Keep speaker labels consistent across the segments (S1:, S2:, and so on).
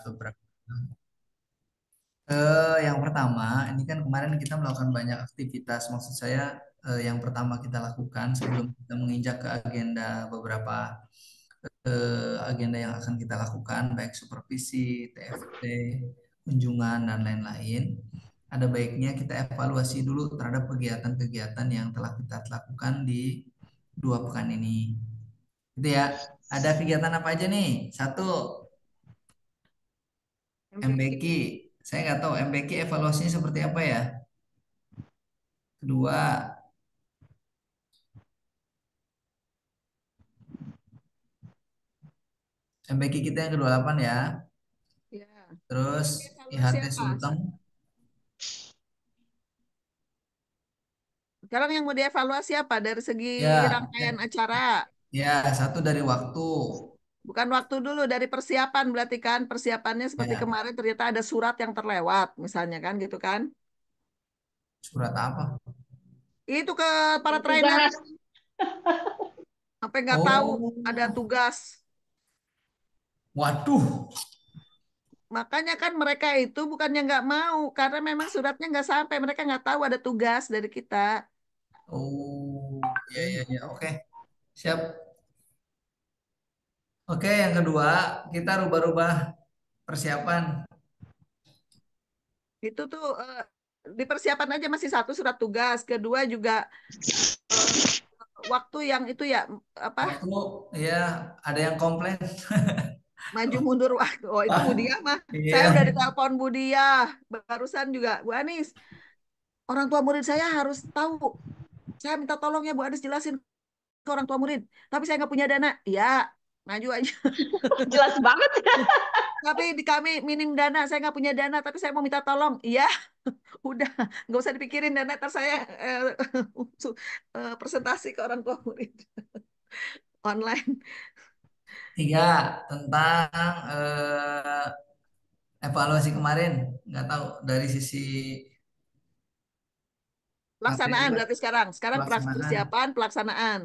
S1: beberapa. Yang pertama, ini kan kemarin kita melakukan banyak aktivitas. Maksud saya, yang pertama kita lakukan sebelum kita menginjak ke agenda beberapa agenda yang akan kita lakukan, baik supervisi, TFT, kunjungan, dan lain-lain. Ada baiknya kita evaluasi dulu terhadap kegiatan-kegiatan yang telah kita lakukan di 2 pekan ini. Gitu ya. Ada kegiatan apa aja nih? Satu,
S2: MBQ.
S1: MBQ. Saya nggak tahu MBQ evaluasinya seperti apa ya. Kedua, MBQ kita yang ke-28 ya.
S2: Ya.
S1: Terus
S2: Evaluasi
S1: IHT
S2: apa?
S1: Sulteng.
S2: Sekarang yang mau dievaluasi apa dari segi
S1: Ya,
S2: rangkaian acara?
S1: ya, satu dari waktu.
S2: Bukan waktu dulu, dari persiapan berarti kan persiapannya seperti
S1: Ya,
S2: kemarin ternyata ada surat yang terlewat misalnya kan gitu kan.
S1: surat apa?
S2: Itu ke para trainer
S3: Tugas.
S2: sampai nggak tahu ada
S1: Oh,
S2: tugas.
S1: waduh.
S2: Makanya kan mereka itu bukannya nggak mau karena memang suratnya nggak sampai mereka nggak tahu ada tugas dari kita.
S1: Oh, ya, ya, ya. Oke, siap. Oke, yang kedua, kita rubah-rubah persiapan.
S2: Itu tuh di persiapan aja masih satu surat tugas, kedua juga eh, waktu yang itu ya apa
S1: Waktu, ya, ada yang komplain.
S2: maju mundur waktu. Oh itu
S1: Wah,
S2: Budiah mah. Saya
S1: iya.
S2: udah ditelepon Budiah barusan juga Bu Anis. Orang tua murid saya harus tahu. Saya minta tolong ya Bu Anis jelasin ke orang tua murid. Tapi saya nggak punya dana. Ya maju aja.
S3: Jelas banget ya.
S2: Tapi di kami minim dana. Saya nggak punya dana. Tapi saya mau minta tolong. Iya udah nggak usah dipikirin dana. Ntar saya presentasi ke orang tua murid online.
S1: Tiga, tentang evaluasi kemarin. Nggak tahu dari sisi
S2: Pelaksanaan
S1: materi
S2: berarti sekarang. Sekarang
S1: pelaksanaan.
S2: persiapan pelaksanaan.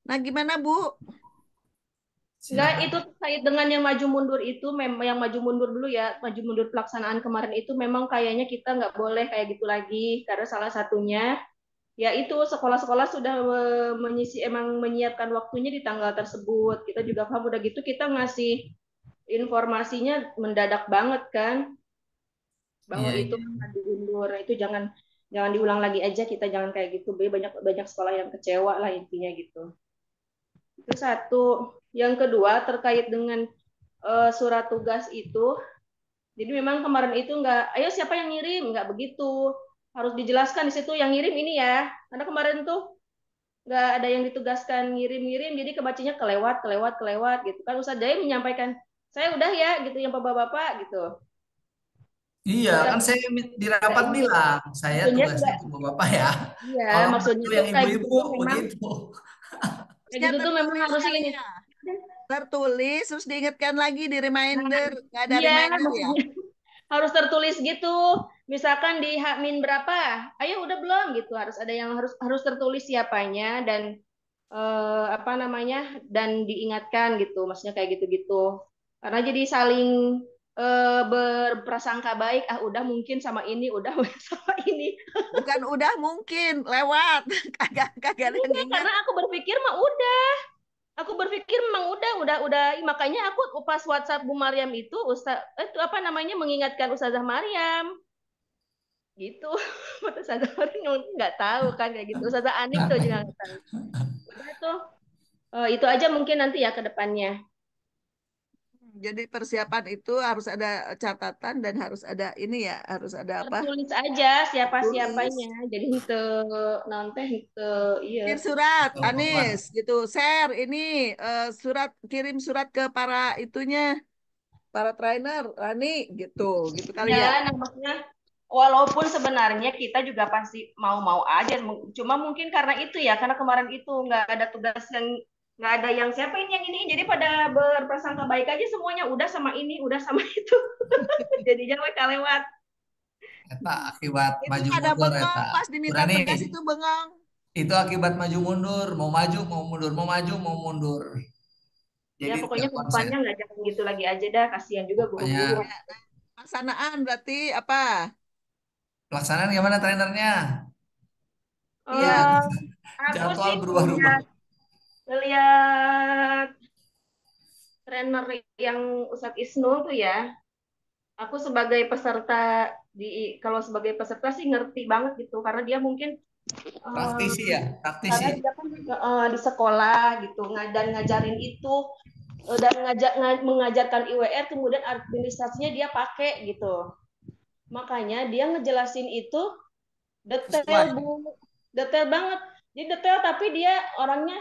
S2: Nah, gimana Bu?
S3: Enggak, itu
S1: Silakan.
S3: terkait dengan yang maju mundur itu, memang yang maju mundur dulu ya, maju mundur pelaksanaan kemarin itu memang kayaknya kita nggak boleh kayak gitu lagi, karena salah satunya ya itu sekolah-sekolah sudah mengisi emang menyiapkan waktunya di tanggal tersebut. Kita juga paham udah gitu kita ngasih informasinya mendadak banget kan, bahwa
S1: Iya,
S3: itu
S1: iya.
S3: akan diundur. Itu jangan jangan diulang lagi aja, kita jangan kayak gitu. Banyak banyak sekolah yang kecewa lah intinya gitu. Itu satu. Yang kedua terkait dengan surat tugas itu. Jadi memang kemarin itu nggak, ayo siapa yang ngirim? Nggak begitu. Harus dijelaskan di situ yang ngirim ini ya. Karena kemarin tuh nggak ada yang ditugaskan ngirim-ngirim, jadi kebacanya kelewat, kelewat, kelewat gitu kan. Ustadz Jai menyampaikan, saya udah ya gitu yang bapak-bapak gitu.
S1: Iya,
S3: Kita
S1: kan saya di
S3: nggak
S1: rapat
S3: ini ya.
S1: bilang, saya
S3: Maksudnya
S1: tugasnya
S3: nggak,
S1: untuk Bapak ya.
S3: iya,
S1: Kalau
S3: maksudnya
S1: itu
S3: tuh
S1: yang
S3: kayak gitu
S1: ibu-ibu,
S3: tuh memang,
S1: begitu.
S3: kayak
S2: Harusnya
S3: gitu tuh memang
S2: tertulis
S3: harus
S2: kali
S3: ini.
S2: ya. Tertulis, terus diingatkan lagi di
S3: Nah,
S2: reminder. Nggak ada
S3: iya,
S2: reminder ya?
S3: maksudnya harus tertulis gitu. Misalkan di H-min berapa, ayo udah belum gitu. Harus ada yang harus harus tertulis siapanya dan apa namanya dan diingatkan gitu. Maksudnya kayak gitu-gitu. Karena jadi saling berprasangka baik. Ah udah mungkin sama ini, udah sama ini.
S2: Bukan udah mungkin, lewat. Kagak, kagak ada yang
S3: Iya,
S2: ingat.
S3: karena aku berpikir mah udah. Aku berpikir memang udah. Makanya aku pas WhatsApp Bu Maryam itu, Ustaz, itu apa namanya mengingatkan Ustazah Maryam gitu. Ustazah Maryam nggak tahu kan kayak gitu. Ustazah Anik tuh juga nggak tahu. Udah tuh, itu aja mungkin nanti ya ke depannya.
S2: Jadi persiapan itu harus ada catatan dan harus ada ini ya, harus ada apa?
S3: Tertulis aja siapa siapanya.
S2: Tulis.
S3: Jadi ke nanti ke iya.
S2: Kirim surat,
S1: Kalau
S2: Anis,
S1: Bapak,
S2: gitu. Share ini surat, kirim surat ke para itunya, para trainer, Rani, gitu, gitu kali
S3: Ya,
S2: ya.
S3: nah maksudnya walaupun sebenarnya kita juga pasti mau-mau aja, cuma mungkin karena itu ya, karena kemarin itu nggak ada tugas yang nggak ada yang siapa ini yang ini, jadi pada berprasangka baik aja semuanya udah sama ini, udah sama itu, jadinya mereka lewat.
S1: eta akibat
S2: Itu
S1: maju
S2: pada
S1: mundur
S2: bengong
S1: eta.
S2: pas diminta
S1: Berani,
S2: tugas itu bengong.
S1: itu akibat maju mundur, mau maju, mau mundur, mau maju, mau mundur.
S3: Ya
S1: Jadi
S3: pokoknya
S1: tidak
S3: ke
S1: konsen.
S3: depannya nggak jangan gitu lagi aja dah, kasihan juga
S1: Pokoknya
S3: guru-guru.
S2: Pelaksanaan berarti apa?
S1: pelaksanaan gimana trainernya?
S2: Iya,
S3: Eh, aku sih
S1: Jadwal berubah-ubah.
S3: ngeliat ngeliat trainer yang Ustadz Isnul tuh ya, aku sebagai peserta kalau sebagai peserta sih ngerti banget gitu karena dia mungkin eh,
S1: Praktisi ya,
S3: karena
S1: praktisi.
S3: dia kan di sekolah gitu dan ngajarin itu dan mengajarkan IWR kemudian administrasinya dia pakai gitu. Makanya dia ngejelasin itu detail
S1: Sesuai.
S3: Bu, detail banget. Jadi detail tapi dia orangnya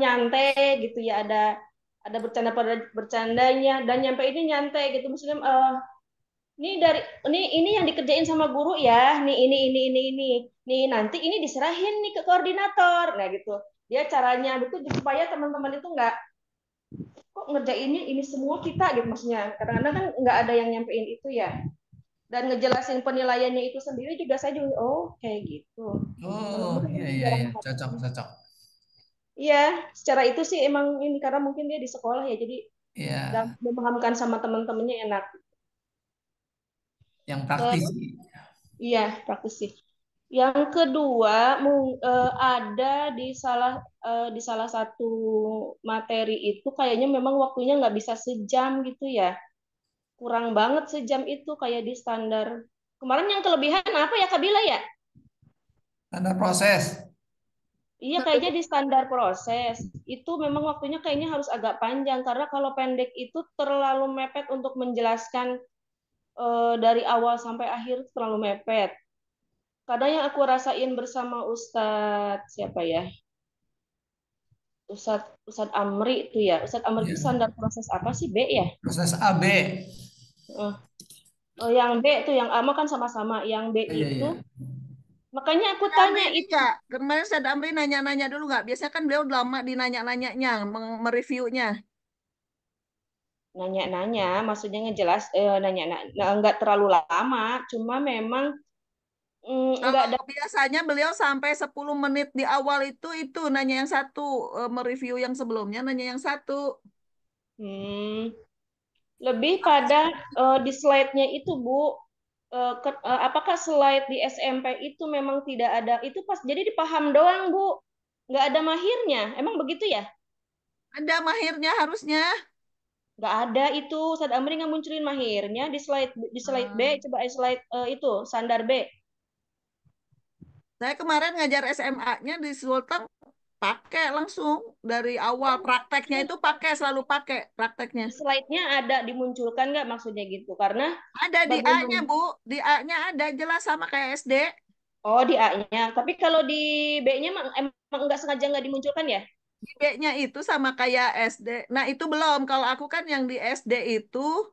S3: nyantai gitu ya, ada bercanda pada bercandanya dan nyampe ini nyantai gitu maksudnya ini dari ini yang dikerjain sama guru ya, nih ini nih nanti ini diserahin nih ke koordinator, nah gitu dia caranya betul supaya teman-teman itu nggak kok ngerjainnya ini semua kita gitu, maksudnya kadang-kadang kan nggak ada yang nyampein itu ya, dan ngejelasin penilaiannya itu sendiri juga saya juga oh kayak gitu.
S1: Oh,
S3: Teman-teman
S1: iya
S3: kan
S1: iya
S3: jarang
S1: iya, cocok
S3: memahami.
S1: cocok.
S3: Iya, secara itu sih emang ini karena mungkin dia di sekolah ya, jadi dan
S1: Iya,
S3: memahamkan sama teman-temannya enak.
S1: yang
S3: Terus
S1: praktisi.
S3: iya praktis sih. Yang kedua, ada di salah satu materi itu kayaknya memang waktunya nggak bisa sejam gitu ya. Kurang banget sejam itu kayak di standar. Kemarin yang kelebihan apa ya Kabila ya?
S1: Tanda proses.
S3: Iya kayaknya di standar proses. Itu memang waktunya kayaknya harus agak panjang karena kalau pendek itu terlalu mepet untuk menjelaskan dari awal sampai akhir terlalu mepet. Kadang yang aku rasain bersama Ustadz siapa ya? Ustadz Amri itu ya. Ustadz Amri itu
S1: Ya.
S3: standar proses apa sih B ya?
S1: Proses AB.
S3: Eh, yang B itu yang A mah kan sama-sama. Yang B
S1: Iya
S3: itu
S1: iya.
S3: makanya aku
S2: Ustadz Amri
S3: tanya
S2: ini
S3: itu
S2: Kak, kemarin Ustadz Amri nanya-nanya dulu nggak? Biasanya kan beliau lama dinanya-nanyanya, mereviewnya.
S3: nanya-nanya, maksudnya ngejelas nanya-nanya nggak terlalu lama, cuma memang nggak
S2: Kalau
S3: ada.
S2: biasanya beliau sampai 10 menit di awal itu nanya yang satu, mereview yang sebelumnya nanya yang satu.
S3: Hmm, lebih pada di slide-nya itu Bu. Apakah slide di SMP itu memang tidak ada? Itu pas jadi dipaham doang Bu, nggak ada mahirnya. Emang begitu ya?
S2: Ada mahirnya harusnya.
S3: Nggak ada itu. Ustadz Amri nggak munculin mahirnya di slide B.
S2: Hmm.
S3: Coba slide itu standar B.
S2: Saya kemarin ngajar SMA-nya di Sulteng pakai langsung dari awal prakteknya itu pakai selalu pakai prakteknya.
S3: Di slide-nya ada dimunculkan nggak maksudnya gitu? Karena
S2: Ada di A-nya
S3: bagaimana?
S2: Bu, di A-nya ada jelas sama kayak SD.
S3: Oh di A-nya. Tapi kalau di B-nya emang nggak sengaja nggak dimunculkan ya?
S2: Di B-nya itu sama kayak SD. Nah itu belum. Kalau aku kan yang di SD itu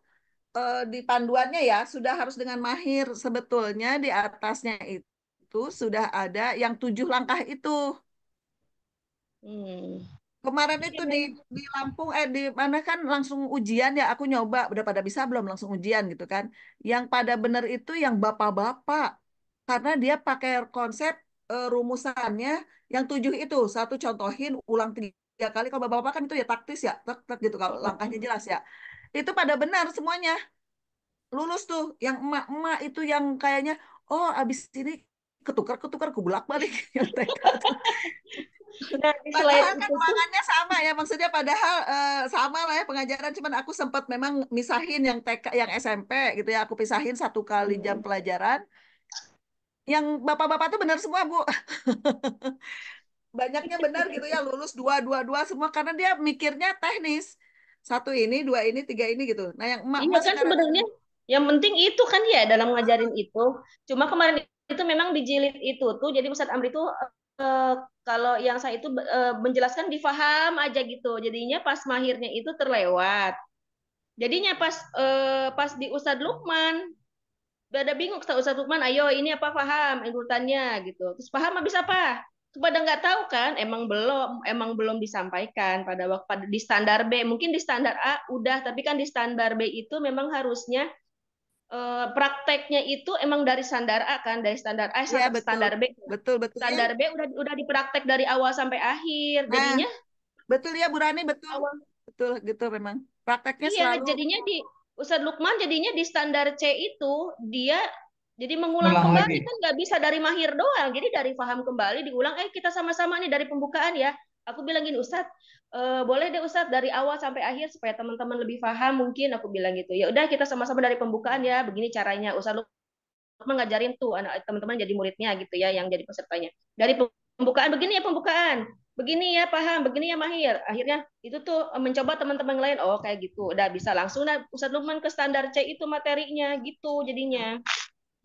S2: di panduannya ya sudah harus dengan mahir. Sebetulnya di atasnya itu sudah ada yang 7 langkah itu.
S3: Hmm.
S2: Kemarin
S3: Jadi
S2: itu
S3: memang
S2: di Lampung di mana kan langsung ujian ya aku nyoba udah pada bisa belum langsung ujian gitu kan. Yang pada bener itu yang bapak-bapak karena dia pakai konsep rumusannya yang 7 itu satu contohin ulang 3 kali kalau bapak-bapak kan itu ya taktis ya tek, tek gitu kalau langkahnya jelas ya. Itu pada benar semuanya lulus tuh yang emak-emak itu yang kayaknya oh abis ini ketukar-ketukar kubulak-balik yang TK tuh.
S3: nah di slide
S2: Padahal kan
S3: itu tuh
S2: ruangannya sama ya, maksudnya padahal sama lah ya pengajaran, cuman aku sempat memang misahin yang TK, yang SMP gitu ya, aku pisahin 1 kali jam pelajaran. Yang bapak-bapak tuh benar semua Bu, banyaknya benar gitu ya, lulus dua, dua, dua semua karena dia mikirnya teknis. Satu ini, dua ini, tiga ini gitu. Nah yang
S3: iya
S2: emak-emak
S3: kan
S2: sekarang
S3: sebenarnya yang penting itu kan ya dalam ngajarin itu. Cuma kemarin itu memang dijilid itu tuh. Jadi Ustadz Amri itu eh, kalau yang saya itu menjelaskan difaham aja gitu. Jadinya pas mahirnya itu terlewat. Jadinya pas di Ustadz Lukman udah ada bingung Ustadz Lukman, ayo ini apa paham urutannya gitu. Terus paham habis apa? Kepada nggak tahu kan, emang belum disampaikan pada waktu di standar B. Mungkin di standar A udah, tapi kan di standar B itu memang harusnya prakteknya itu emang dari standar A kan, dari standar A
S2: ya
S3: sampai
S2: betul,
S3: standar B.
S2: betul, betul ya.
S3: Standar B udah dipraktek dari awal sampai akhir.
S2: Nah
S3: Jadinya
S2: betul ya Bu Rani, betul.
S3: awal.
S2: betul gitu memang. Prakteknya
S3: Iya,
S2: selalu
S3: jadinya di Ustadz Lukman jadinya di standar C itu dia jadi mengulang
S1: Ulang
S3: kembali
S1: lagi.
S3: kan nggak bisa dari mahir doang. Jadi dari paham kembali diulang. Kita sama-sama nih dari pembukaan ya. Aku bilang gini Ustadz, boleh deh Ustadz dari awal sampai akhir supaya teman-teman lebih paham mungkin aku bilang gitu. Ya udah kita sama-sama dari pembukaan ya. Begini caranya. Ustadz Lukman ngajarin tuh anak teman-teman jadi muridnya gitu ya yang jadi pesertanya. Dari pembukaan begini ya pembukaan. Begini ya paham, begini ya mahir. Akhirnya itu tuh mencoba teman-teman yang lain, oh kayak gitu. Udah bisa langsung nah Ustadz Lukman ke standar C itu materinya gitu jadinya.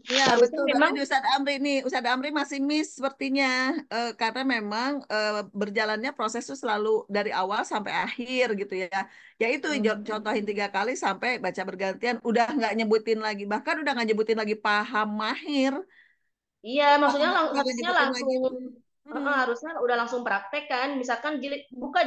S2: ya
S3: Harusnya
S2: betul. Berarti
S3: memang
S2: di Ustadz Amri nih, Ustadz Amri masih miss sepertinya. Karena memang berjalannya proses itu selalu dari awal sampai akhir gitu ya. Ya itu contohin 3 kali sampai baca bergantian, udah nggak nyebutin lagi, bahkan udah nggak nyebutin lagi paham mahir,
S3: iya maksudnya
S2: udah nggak
S3: harusnya
S2: nyebutin lagi
S3: langsung
S2: itu. Hmm.
S3: harusnya udah langsung praktek kan. Misalkan jilid buka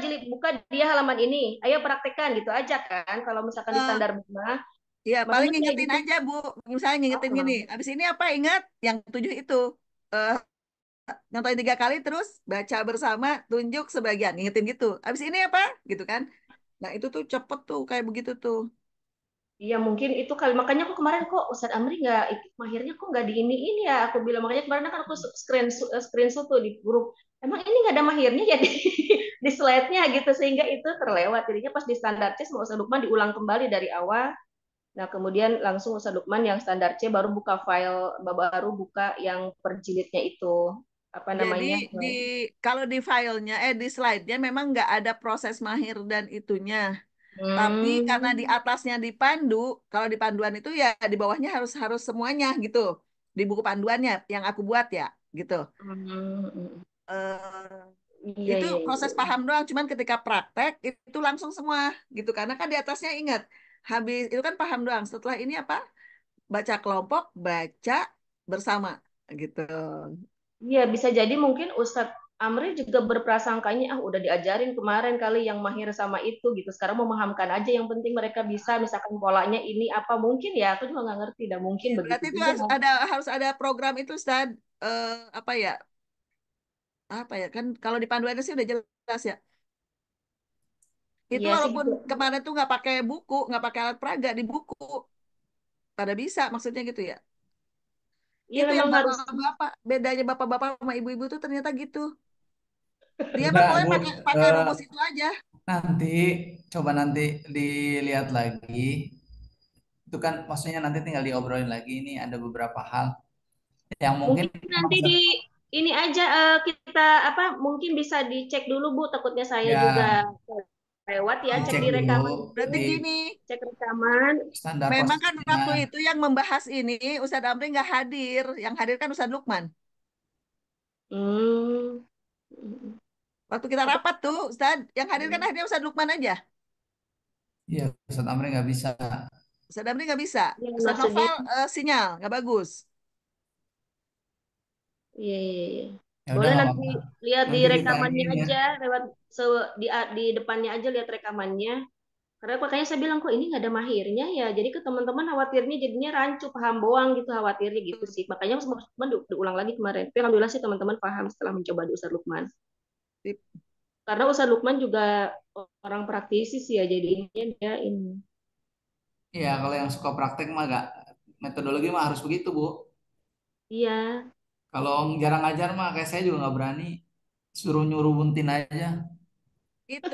S3: dia halaman ini. Ayo praktekkan gitu aja kan. Kalau misalkan di
S2: Eh,
S3: standar mah
S2: Ya, paling
S3: maksudnya kayak
S2: ngingetin
S3: gitu.
S2: aja, Bu. Misalnya ngingetin gini,
S3: Heeh.
S2: abis ini apa ingat yang 7 itu. Eh, Nyontohin 3 kali, terus baca bersama, tunjuk sebagian. Ngingetin gitu. Abis ini apa? Gitu kan. Nah, itu tuh cepet tuh, kayak begitu tuh.
S3: Iya mungkin itu kali makanya aku kemarin kok Ustadz Amri nggak ikut mahirnya kok nggak di ini ya aku bilang makanya kemarin kan aku screenshot tuh di grup emang ini nggak ada mahirnya ya di slide-nya gitu sehingga itu terlewat jadinya pas di standar C sama Ustadz Lukman diulang kembali dari awal nah kemudian langsung Ustadz Lukman yang standar C baru buka file baru buka yang per jilidnya itu apa
S2: Jadi
S3: namanya
S2: di kalau di filenya, di slide-nya memang nggak ada proses mahir dan itunya. Tapi karena di
S3: hmm,
S2: atasnya dipandu, kalau di panduan itu ya di bawahnya harus harus semuanya gitu. Di buku panduannya yang aku buat ya, gitu. Eh,
S3: iya
S2: itu
S3: iya
S2: proses
S3: iya
S2: paham doang, cuman ketika praktek itu langsung semua gitu. Karena kan di atasnya ingat, habis itu kan paham doang. Setelah ini apa? Baca kelompok, baca bersama gitu.
S3: Iya, bisa jadi mungkin Ustadz Amri juga berprasangkanya, udah diajarin kemarin kali yang mahir sama itu gitu. Sekarang memahamkan aja, yang penting mereka bisa, misalkan polanya ini apa mungkin ya, aku juga nggak ngerti, dah mungkin
S2: Iya,
S3: begitu
S2: berarti itu
S3: juga.
S2: harus ada program itu, Ustad. Apa ya? Apa ya? Kan kalau di panduannya sih udah jelas ya. Itu
S3: Iya sih
S2: walaupun
S3: gitu.
S2: kemarin tuh nggak pakai buku, nggak pakai alat peraga di buku, pada bisa maksudnya gitu ya.
S3: Iya
S2: Itu yang
S3: memang harus.
S2: bapak-bapak, bedanya bapak-bapak sama ibu-ibu tuh ternyata gitu. Dia mah
S1: Enggak,
S2: pokoknya
S1: Bu.
S2: pakai
S1: Eh,
S2: rumus itu aja.
S1: nanti coba nanti dilihat lagi. Itu kan maksudnya nanti tinggal diobrolin lagi. Ini ada beberapa hal yang mungkin
S3: Mungkin nanti di ini aja kita apa mungkin bisa dicek dulu Bu, takutnya saya juga
S1: ya
S3: lewat ya, cek
S1: dicek
S3: di
S1: dulu
S3: rekaman
S2: Berarti
S3: itu,
S1: di
S2: gini,
S3: cek rekaman.
S1: standar
S2: memang kan
S1: prosesnya.
S2: waktu itu yang membahas ini Ustadz Amri nggak hadir, yang hadir kan Ustadz Lukman.
S3: Hmm.
S2: Waktu kita
S3: Apa?
S2: rapat tuh, Ustadz, yang hadir kan akhirnya Ustadz Lukman aja.
S1: Iya, Ustadz Amri nggak bisa.
S2: Ustadz Amri nggak bisa.
S3: Ya,
S2: Ustadz
S3: maksudnya
S2: Noval sinyal nggak bagus.
S3: iya, iya, iya.
S1: Ya udah
S3: Boleh
S1: nggak
S3: nanti
S1: apa-apa.
S3: lihat di
S1: Nanti kita
S3: rekamannya
S1: iniin ya.
S3: aja lewat di depannya aja lihat rekamannya. Karena makanya saya bilang kok ini nggak ada mahirnya ya. Jadi ke teman-teman khawatirnya jadinya rancu paham boang gitu khawatirnya gitu sih. Makanya semua teman diulang lagi kemarin. Tapi alhamdulillah sih teman-teman paham setelah mencoba di Ustadz Lukman.
S2: Sip.
S3: Karena Ustadz Lukman juga orang praktisi sih ya. Jadi ini dia ini.
S1: Iya, kalau yang suka praktek mah gak metodologi mah harus begitu, Bu.
S3: Iya.
S1: Kalau jarang ngajar mah kayak saya juga nggak berani. Suruh nyuruh buntin aja.
S2: Itu.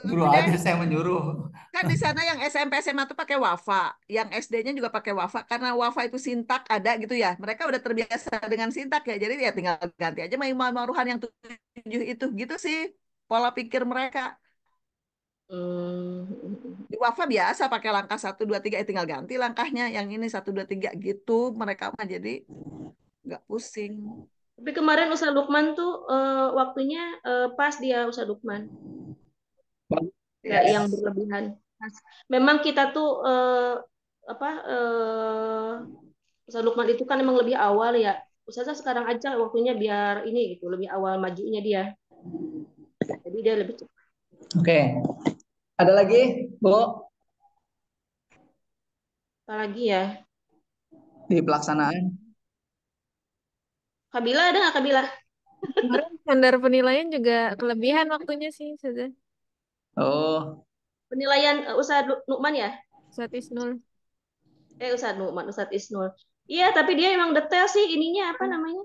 S1: Nyuruh
S2: Udah,
S1: aja saya menyuruh.
S2: kan di sana yang SMP SMA tuh pakai Wafa, yang SD-nya juga pakai Wafa karena Wafa itu sintak ada gitu ya. Mereka udah terbiasa dengan sintak ya. Jadi ya tinggal ganti aja Maruhan yang 7 itu gitu sih pola pikir mereka.
S3: Hmm.
S2: Di Wafa biasa pakai langkah 1 2 3, tinggal ganti langkahnya. Yang ini 1 2 3 gitu mereka mah jadi nggak pusing.
S3: Tapi kemarin Ustadz Lukman tuh waktunya pas dia Ustadz Lukman.
S1: Bagus.
S3: Nggak
S1: Ya.
S3: yang berlebihan. Memang kita tuh apa Ustadz Lukman itu kan emang lebih awal ya. Ustazah sekarang aja waktunya biar ini gitu, lebih awal majunya dia. Jadi dia lebih cepat.
S1: Oke. Ada lagi, Bu,
S3: Apalagi ya.
S1: di pelaksanaan?
S3: Kabila ada nggak Kabila?
S4: Kemarin standar penilaian juga kelebihan waktunya sih, sudah.
S1: Oh,
S3: Penilaian Ustadz Nukman ya?
S4: Ustadz Isnul.
S3: Ustadz Nukman, Ustadz Isnul. Iya, tapi dia emang detail sih ininya apa namanya?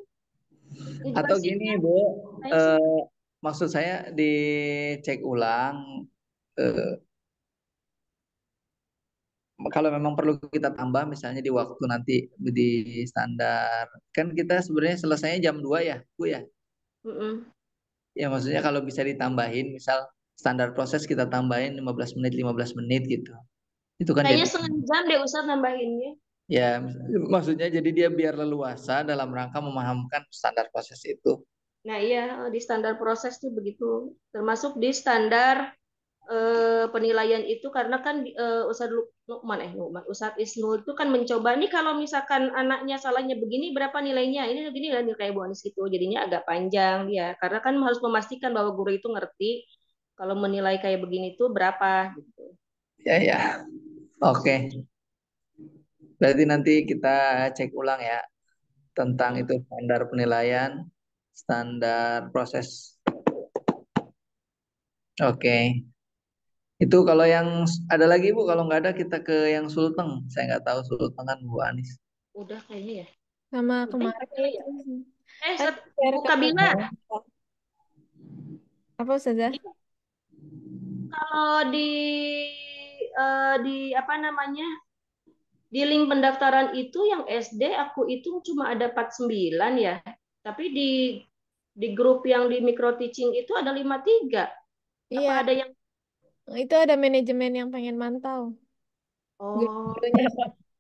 S1: atau gini
S3: Ngejelasinnya.
S1: Bu,
S3: Saya sih.
S1: maksud saya dicek ulang. eh, Kalau memang perlu kita tambah, misalnya di waktu nanti di standar, kan kita sebenarnya selesainya jam 2 ya, Bu ya.
S3: Mm-mm.
S1: Ya maksudnya kalau bisa ditambahin, misal standar proses kita tambahin 15 menit gitu. Itu kan
S3: Kayaknya
S1: jadi,
S3: setengah jam deh Ustadz nambahinnya.
S1: ya maksudnya jadi dia biar leluasa dalam rangka memahamkan standar proses itu.
S3: Nah iya, di standar proses tuh begitu. Termasuk di standar penilaian itu karena kan Ustadz Ustadz Isnul itu kan mencoba nih kalau misalkan anaknya salahnya begini berapa nilainya? Ini begini lah nilai kayak bonus gitu. Jadinya agak panjang dia karena kan harus memastikan bahwa guru itu ngerti kalau menilai kayak begini tuh berapa gitu.
S1: Ya ya, oke. Berarti nanti kita cek ulang ya tentang
S3: Mm-mm.
S1: itu standar penilaian, standar proses. Oke. Itu kalau yang ada lagi Bu, kalau nggak ada kita ke yang Sulteng. Saya nggak tahu Sulteng kan Bu Anis.
S3: Udah kayaknya ya.
S4: Sama
S3: Udah
S4: kemarin
S3: kayaknya.
S4: kan
S3: Set-
S4: share
S3: Bu
S4: ke
S3: Kabila,
S4: apa Ustazah?
S3: kalau di apa namanya di link pendaftaran itu yang SD aku itu cuma ada 49 ya. Tapi di grup yang di micro teaching itu ada 53. Apa
S4: Iya,
S3: ada yang
S4: itu ada manajemen yang pengen mantau.
S3: oh
S4: Guru-gurunya.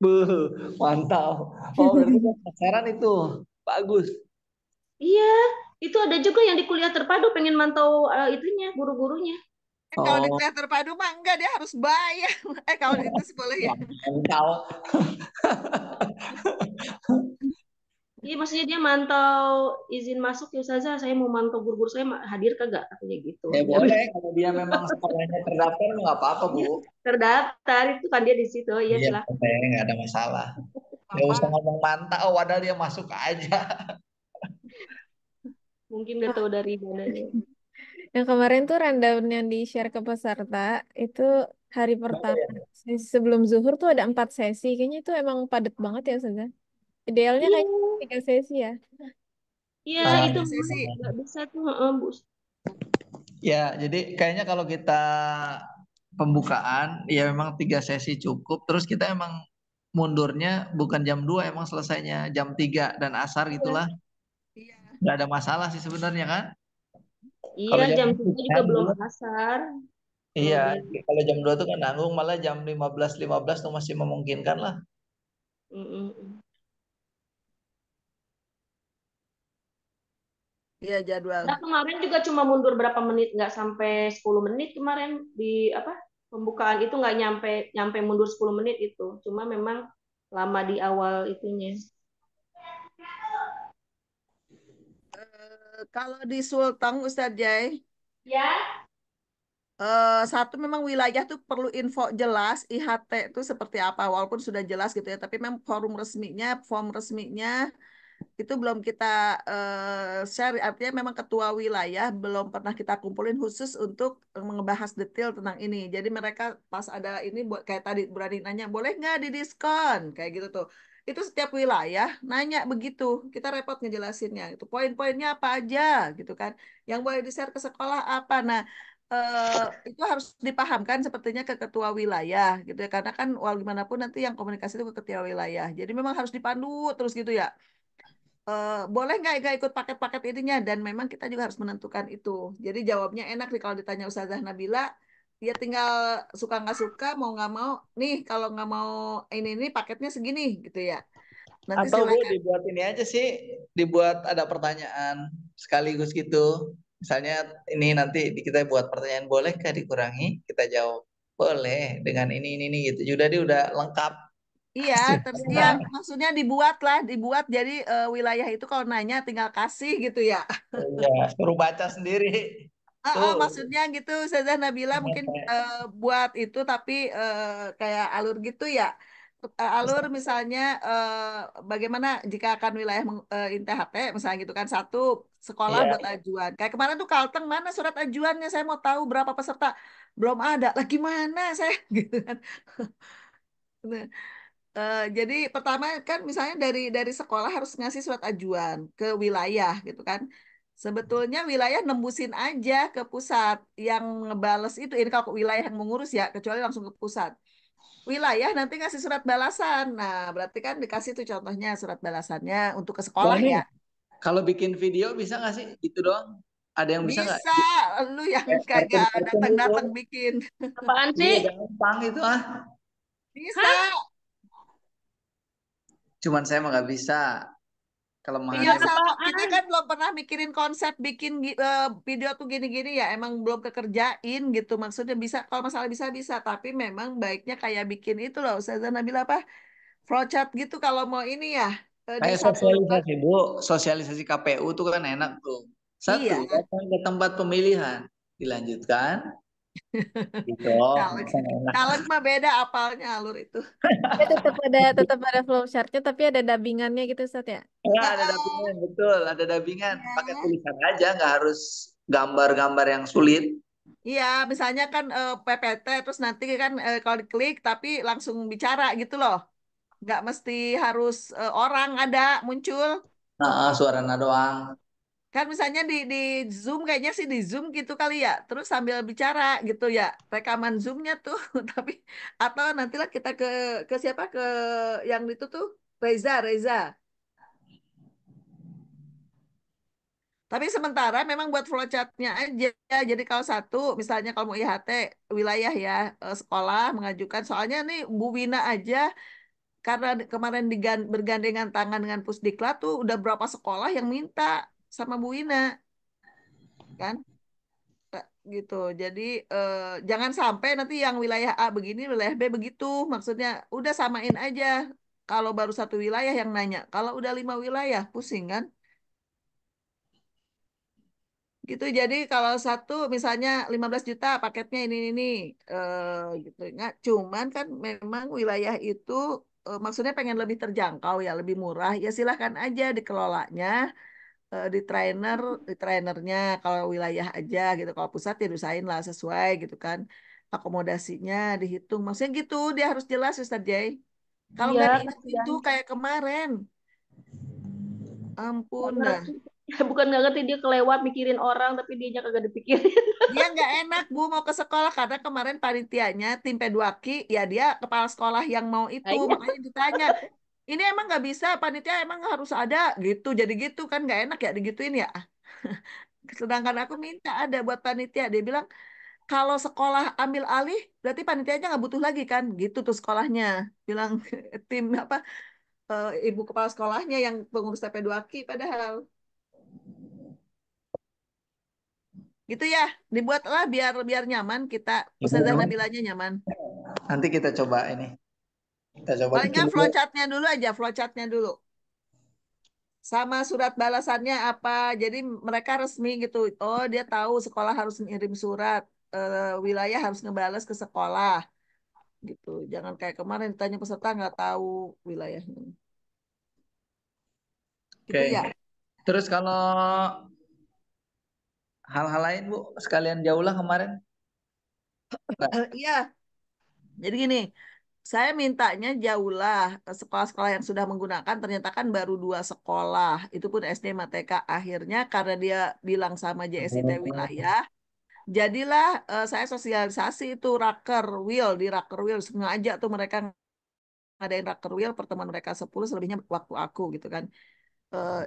S1: Buh, mantap. Oh, berarti kan pasaran itu. Bagus.
S3: iya, itu ada juga yang di kuliah terpadu pengen mantau itunya guru-gurunya.
S2: Kalau di
S1: Oh,
S2: kuliah terpadu mah enggak, dia harus bayar. Kalau itu sih boleh ya.
S1: mantap.
S3: Iya, maksudnya dia mantau izin masuk ya Ustazah, saya mau mantau guru-guru saya hadir kagak katanya gitu.
S1: Ya boleh, kalau dia memang sekolahnya terdaftar nggak apa-apa Bu.
S3: Iya, terdaftar itu kan dia di situ. Iya,
S1: Iya,
S3: silakan.
S1: boleh, nggak ada masalah. Nggak usah
S2: Apa?
S1: ngomong mantap, padahal dia masuk aja.
S3: Mungkin nggak tahu dari mananya.
S4: Yang kemarin tuh rundown yang di-share ke peserta itu hari pertama sebelum zuhur tuh ada 4 sesi. Kayaknya itu emang padat banget ya Ustazah. Idealnya
S3: Iya,
S4: kayak 3 sesi ya.
S3: iya
S2: Masa
S1: Ah,
S3: itu
S2: 3 sesi?
S3: nggak bisa tuh, Bu.
S1: ya, jadi kayaknya kalau kita pembukaan, ya memang 3 sesi cukup. Terus kita emang mundurnya bukan jam 2, emang selesainya jam 3 dan asar
S3: Iya,
S1: gitulah.
S2: Iya.
S1: Nggak ada masalah sih sebenarnya kan.
S3: iya
S1: Kalau jam
S3: jam
S1: 2
S3: 3 juga
S1: kan
S3: belum
S1: dulu.
S3: asar. Kalau
S1: Iya,
S3: di
S1: kalau jam 2 tuh kan nanggung, malah jam 15.15 tuh masih memungkinkan lah.
S3: Mm-mm.
S2: Iya jadwal.
S3: Nah, kemarin juga cuma mundur berapa menit, nggak sampai 10 menit kemarin di apa pembukaan itu nggak nyampe nyampe mundur 10 menit itu. Cuma memang lama di awal itunya.
S2: Kalau di Sulteng Ustadz Jai,
S3: Ya.
S2: satu memang wilayah tuh perlu info jelas IHT itu seperti apa, walaupun sudah jelas gitu ya, tapi memang form resminya itu belum kita share, artinya memang ketua wilayah belum pernah kita kumpulin khusus untuk ngebahas detail tentang ini. Jadi mereka pas ada ini buat kayak tadi berani nanya boleh nggak didiskon kayak gitu tuh. Itu setiap wilayah nanya begitu. Kita repot ngejelasinnya. Itu poin-poinnya apa aja gitu kan. Yang boleh di-share ke sekolah apa. Nah, itu harus dipahamkan sepertinya ke ketua wilayah gitu ya. Karena kan wal gimana pun nanti yang komunikasi itu ke ketua wilayah. Jadi memang harus dipandu terus gitu ya. Boleh nggak ikut paket-paket ininya, dan memang kita juga harus menentukan itu. Jadi jawabnya enak nih kalau ditanya Ustazah Nabila, dia tinggal suka nggak suka, mau nggak mau nih, kalau nggak mau ini paketnya segini gitu ya, nanti
S1: Atau Bu
S2: silakan.
S1: dibuat ini aja sih, dibuat ada pertanyaan sekaligus gitu. Misalnya ini nanti kita buat pertanyaan, bolehkah dikurangi? Kita jawab boleh dengan ini gitu. Sudah dia udah lengkap.
S2: Iya, tapi iya maksudnya dibuat jadi wilayah itu kalau nanya tinggal kasih gitu ya.
S1: Ya, suruh baca sendiri. Tuh.
S2: Maksudnya gitu Ustazah Nabila mungkin buat itu, tapi kayak alur gitu ya. alur misalnya bagaimana jika akan wilayah INTHT misalnya gitu kan, satu sekolah
S1: Iya.
S2: buat ajuan. Kayak kemarin tuh Kalteng, mana surat ajuannya? Saya mau tahu berapa peserta. Belum ada. Lah gimana saya gitu kan. Nah, jadi pertama kan misalnya dari sekolah harus ngasih surat ajuan ke wilayah gitu kan. Sebetulnya wilayah nembusin aja ke pusat, yang ngebales itu. Ini kalau wilayah yang mengurus ya, kecuali langsung ke pusat. Wilayah nanti ngasih surat balasan. Nah, berarti kan dikasih tuh contohnya surat balasannya untuk ke
S1: Wah,
S2: sekolah
S1: ini
S2: ya.
S1: kalau bikin video bisa nggak sih? Itu doang. Ada yang bisa nggak?
S2: Bisa, lu yang
S1: Kayak
S2: kagak
S1: kartun-kartun gitu.
S2: datang-datang bikin.
S3: Apaan
S1: Iya,
S3: sih?
S1: gampang itu ah.
S2: Bisa.
S3: Hah?
S1: Cuman saya mah nggak bisa. Kelemahan
S2: Iya,
S3: Buat
S1: saya.
S2: sama kita
S3: apaan?
S2: kan belum pernah mikirin konsep bikin video tuh gini-gini ya. Emang belum kekerjain gitu. Maksudnya bisa, kalau masalah bisa-bisa. Tapi memang baiknya kayak bikin itu loh. Ustazah Nabila apa? Flowchart gitu kalau mau ini ya. Di
S1: Kayak
S2: satu lembar.
S1: sosialisasi, Bu. Sosialisasi KPU tuh kan enak tuh. Satu,
S2: Iya.
S1: datang ke tempat pemilihan. Dilanjutkan. Gitu.
S2: Caleg.
S1: Kan enak.
S2: Caleg mah beda apalnya alur itu.
S4: Tapi tetap ada flow chartnya, tapi ada dubbingannya gitu, Ustaz ya.
S1: Ya, ada
S2: Heeh.
S1: dubbingan, betul. Ada dubbingan. Pakai
S2: Iya.
S1: tulisan aja, nggak harus gambar-gambar yang sulit.
S2: Iya, misalnya kan PPT terus nanti kan kalau diklik tapi langsung bicara gitu loh. Nggak mesti harus orang ada muncul.
S1: Nah, suaranya doang.
S2: Kan misalnya di Zoom, kayaknya sih di Zoom gitu kali ya. Terus sambil bicara gitu ya. Rekaman Zoom-nya tuh. Tapi atau nantilah kita ke siapa, ke yang itu tuh, Reza. Tapi sementara memang buat flowchart-nya aja. Jadi kalau satu, misalnya kalau mau IHT, wilayah ya, sekolah mengajukan. Soalnya nih Bu Wina aja, karena kemarin bergandengan tangan dengan Pusdiklat tuh, udah berapa sekolah yang minta sama Bu Wina, kan? Gitu. Jadi jangan sampai nanti yang wilayah A begini, wilayah B begitu. Maksudnya udah samain aja. Kalau baru satu wilayah yang nanya. Kalau udah 5 wilayah, pusing kan? Gitu. Jadi kalau satu misalnya 15 juta paketnya ini gitu. Nggak, cuman kan memang wilayah itu maksudnya pengen lebih terjangkau ya, lebih murah. Ya silahkan aja dikelolanya, di trainernya kalau wilayah aja gitu. Kalau pusat ya diusahain lah sesuai gitu kan. Akomodasinya dihitung. Maksudnya gitu, dia harus jelas Ustadz Jai. Kalau
S3: Iya,
S2: nggak
S3: kasihan.
S2: dihitung kayak kemarin,
S3: Nggak
S2: ampun dah.
S3: ngerti. Bukan nggak ngerti, dia kelewat mikirin orang, tapi dianya kagak dipikirin.
S2: Dia nggak enak Bu mau ke sekolah karena kemarin panitianya tim P2Ki ya, dia kepala sekolah yang mau itu,
S3: Nah, iya.
S2: makanya ditanya ini emang nggak bisa panitia, emang harus ada gitu, jadi gitu kan nggak enak ya digituin ya. Sedangkan aku minta ada buat panitia, dia bilang kalau sekolah ambil alih berarti panitianya nggak butuh lagi kan, gitu tuh sekolahnya bilang. Tim apa, ibu kepala sekolahnya yang pengurus TP2Ki padahal gitu ya, dibuatlah biar biar nyaman kita, Ustazah
S1: Ini
S2: Nabilanya nyaman.
S1: nanti kita coba ini. Kita coba
S2: Paling
S1: bikin
S2: nggak
S1: dulu.
S2: flowchartnya dulu aja, flowchartnya dulu. Sama surat balasannya apa. Jadi mereka resmi gitu. Oh, dia tahu sekolah harus ngirim surat. Wilayah harus ngebales ke sekolah gitu. Jangan kayak kemarin ditanya peserta nggak tahu wilayahnya.
S1: Oke.
S2: Gitu ya.
S1: Terus kalau hal-hal lain, Bu, sekalian jauh lah kemarin. Nggak.
S2: Iya. Jadi gini, saya mintanya jauh lah sekolah-sekolah yang sudah menggunakan, ternyata kan baru 2 sekolah. Itu pun SD sama TK. Akhirnya karena dia bilang sama JSIT wilayah, jadilah saya sosialisasi itu Raker Wheel, di Raker Wheel sengaja tuh mereka ngadain Raker Wheel, pertemuan mereka 10 selebihnya waktu aku gitu kan.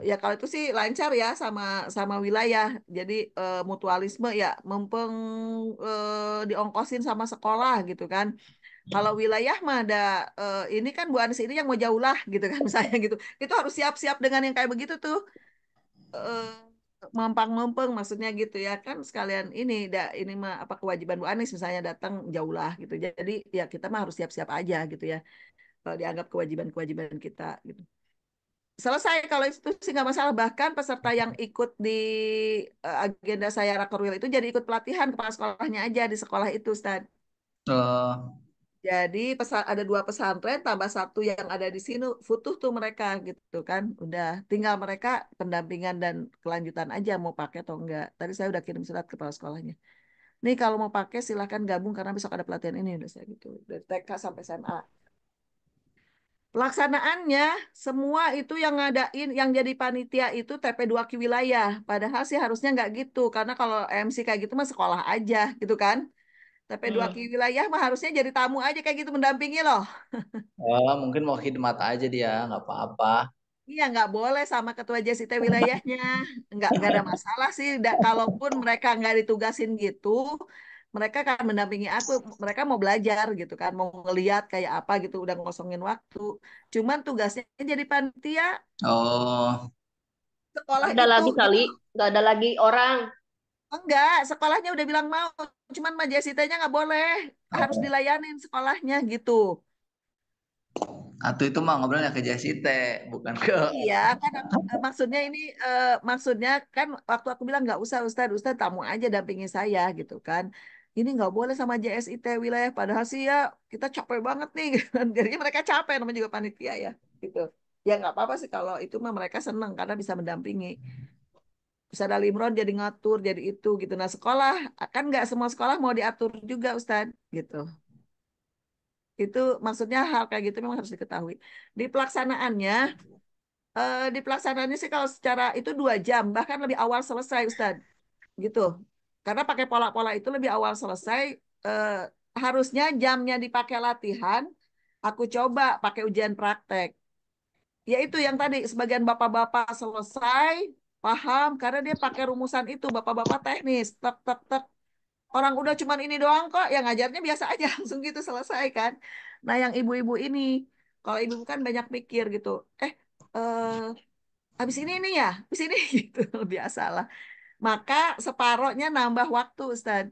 S2: Ya kalau itu sih lancar ya sama sama wilayah. Jadi mutualisme ya, mumpung diongkosin sama sekolah gitu kan. Kalau wilayah mah ada ini kan Bu Anies ini yang mau jauh lah gitu kan misalnya gitu. Itu harus siap-siap dengan yang kayak begitu tuh. eh, Mampang-mampeng maksudnya gitu ya kan, sekalian ini mah apa kewajiban Bu Anies misalnya datang jauh lah gitu. Jadi ya kita mah harus siap-siap aja gitu ya. Kalau dianggap kewajiban-kewajiban kita gitu. Selesai kalau itu sih nggak masalah. Bahkan peserta yang ikut di agenda saya Rakorwil itu jadi ikut pelatihan kepala sekolahnya aja di sekolah itu, Ustaz.
S1: Oh.
S2: Jadi ada 2 pesantren tambah satu yang ada di sini, futuh tuh mereka gitu kan. Udah tinggal mereka pendampingan dan kelanjutan aja mau pakai atau enggak. Tadi saya udah kirim surat ke kepala sekolahnya. Nih kalau mau pakai silahkan gabung karena besok ada pelatihan ini udah saya gitu. Dari TK sampai SMA. Pelaksanaannya semua itu yang ngadain, yang jadi panitia itu TP2Q wilayah. Padahal sih harusnya nggak gitu karena kalau MC kayak gitu mah sekolah aja gitu kan. TP2Q
S3: Hmm.
S2: wilayah mah harusnya jadi tamu aja kayak gitu mendampingi loh.
S1: Oh, mungkin mau khidmat aja dia, nggak apa-apa.
S2: Iya, nggak boleh sama ketua JST wilayahnya. Nggak ada masalah sih. Kalaupun mereka nggak ditugasin gitu, mereka kan mendampingi aku. Mereka mau belajar gitu kan, mau ngeliat kayak apa gitu, udah ngosongin waktu. Cuman tugasnya jadi panitia
S1: Oh,
S2: sekolah
S3: Ada
S2: itu
S3: lagi
S2: gitu.
S3: kali, nggak ada lagi orang.
S2: Enggak, sekolahnya udah bilang mau. Cuman mah JST-nya nggak boleh. Harus dilayanin sekolahnya gitu.
S1: atau itu mah ngobrolnya ke Jasite, bukan ke.
S2: Iya, kan maksudnya ini maksudnya kan waktu aku bilang nggak usah Ustadz, Ustadz tamu aja dampingi saya gitu kan. Ini nggak boleh sama JSIT wilayah, padahal sih ya kita capek banget nih. Gitu kan. Jadinya mereka capek namanya juga panitia ya gitu. Ya nggak apa-apa sih kalau itu mah mereka seneng karena bisa mendampingi. Bisa ada Limron jadi ngatur, jadi itu gitu. Nah sekolah, kan nggak semua sekolah mau diatur juga Ustadz gitu. Itu maksudnya hal kayak gitu memang harus diketahui. Di pelaksanaannya di pelaksanaannya sih kalau secara itu 2 jam bahkan lebih awal selesai Ustadz gitu karena pakai pola-pola itu lebih awal selesai eh, harusnya jamnya dipakai latihan aku coba pakai ujian praktek yaitu yang tadi sebagian bapak-bapak selesai paham karena dia pakai rumusan itu bapak-bapak teknis tek tek tek orang udah cuman ini doang kok yang ngajarnya biasa aja langsung gitu selesai kan nah yang ibu-ibu ini kalau ibu kan banyak mikir gitu eh habis ini ya, habis ini gitu biasalah. Maka separohnya nambah waktu, Ustaz.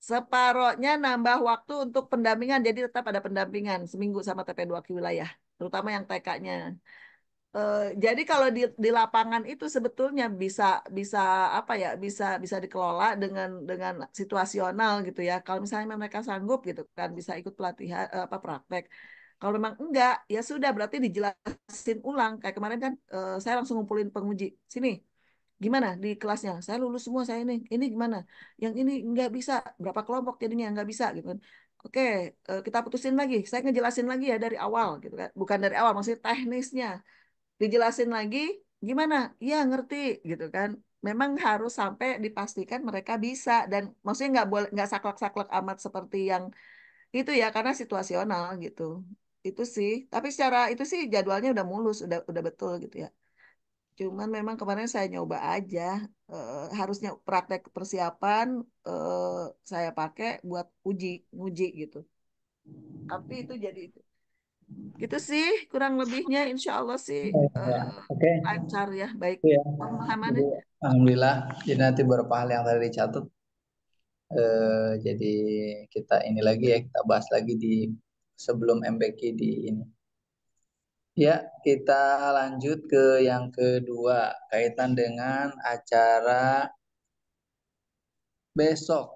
S2: Separohnya nambah waktu untuk pendampingan, jadi tetap ada pendampingan seminggu sama TP2Q wilayah, terutama yang TK-nya. Jadi kalau di lapangan itu sebetulnya bisa bisa apa ya bisa bisa dikelola dengan situasional gitu ya. Kalau misalnya mereka sanggup gitu kan bisa ikut pelatihan apa praktek. Kalau memang enggak ya sudah berarti dijelasin ulang. Kayak kemarin kan saya langsung ngumpulin penguji. Sini gimana di kelasnya? Saya lulus semua saya ini gimana? Yang ini nggak bisa berapa kelompok jadinya nggak bisa gitu kan. Oke, kita putusin lagi. Saya ngejelasin lagi ya dari awal gitu kan. Bukan dari awal, maksudnya teknisnya dijelasin lagi gimana iya ngerti gitu kan memang harus sampai dipastikan mereka bisa dan maksudnya nggak boleh nggak saklek-saklek amat seperti yang itu ya karena situasional gitu itu sih tapi secara itu sih jadwalnya udah mulus udah betul gitu ya cuman memang kemarin saya nyoba aja harusnya praktek persiapan eh, saya pakai buat uji gitu tapi itu jadi itu gitu sih kurang lebihnya insya Allah sih
S1: Ya,
S2: eh,
S1: oke.
S2: lancar ya baik
S1: Ya. Jadi,
S2: pemahamannya.
S1: alhamdulillah. Jadi nanti beberapa hal yang tadi dicatat, jadi kita ini lagi ya, kita bahas lagi di sebelum MBQ di ini. Ya, kita lanjut ke yang kedua, kaitan dengan acara besok.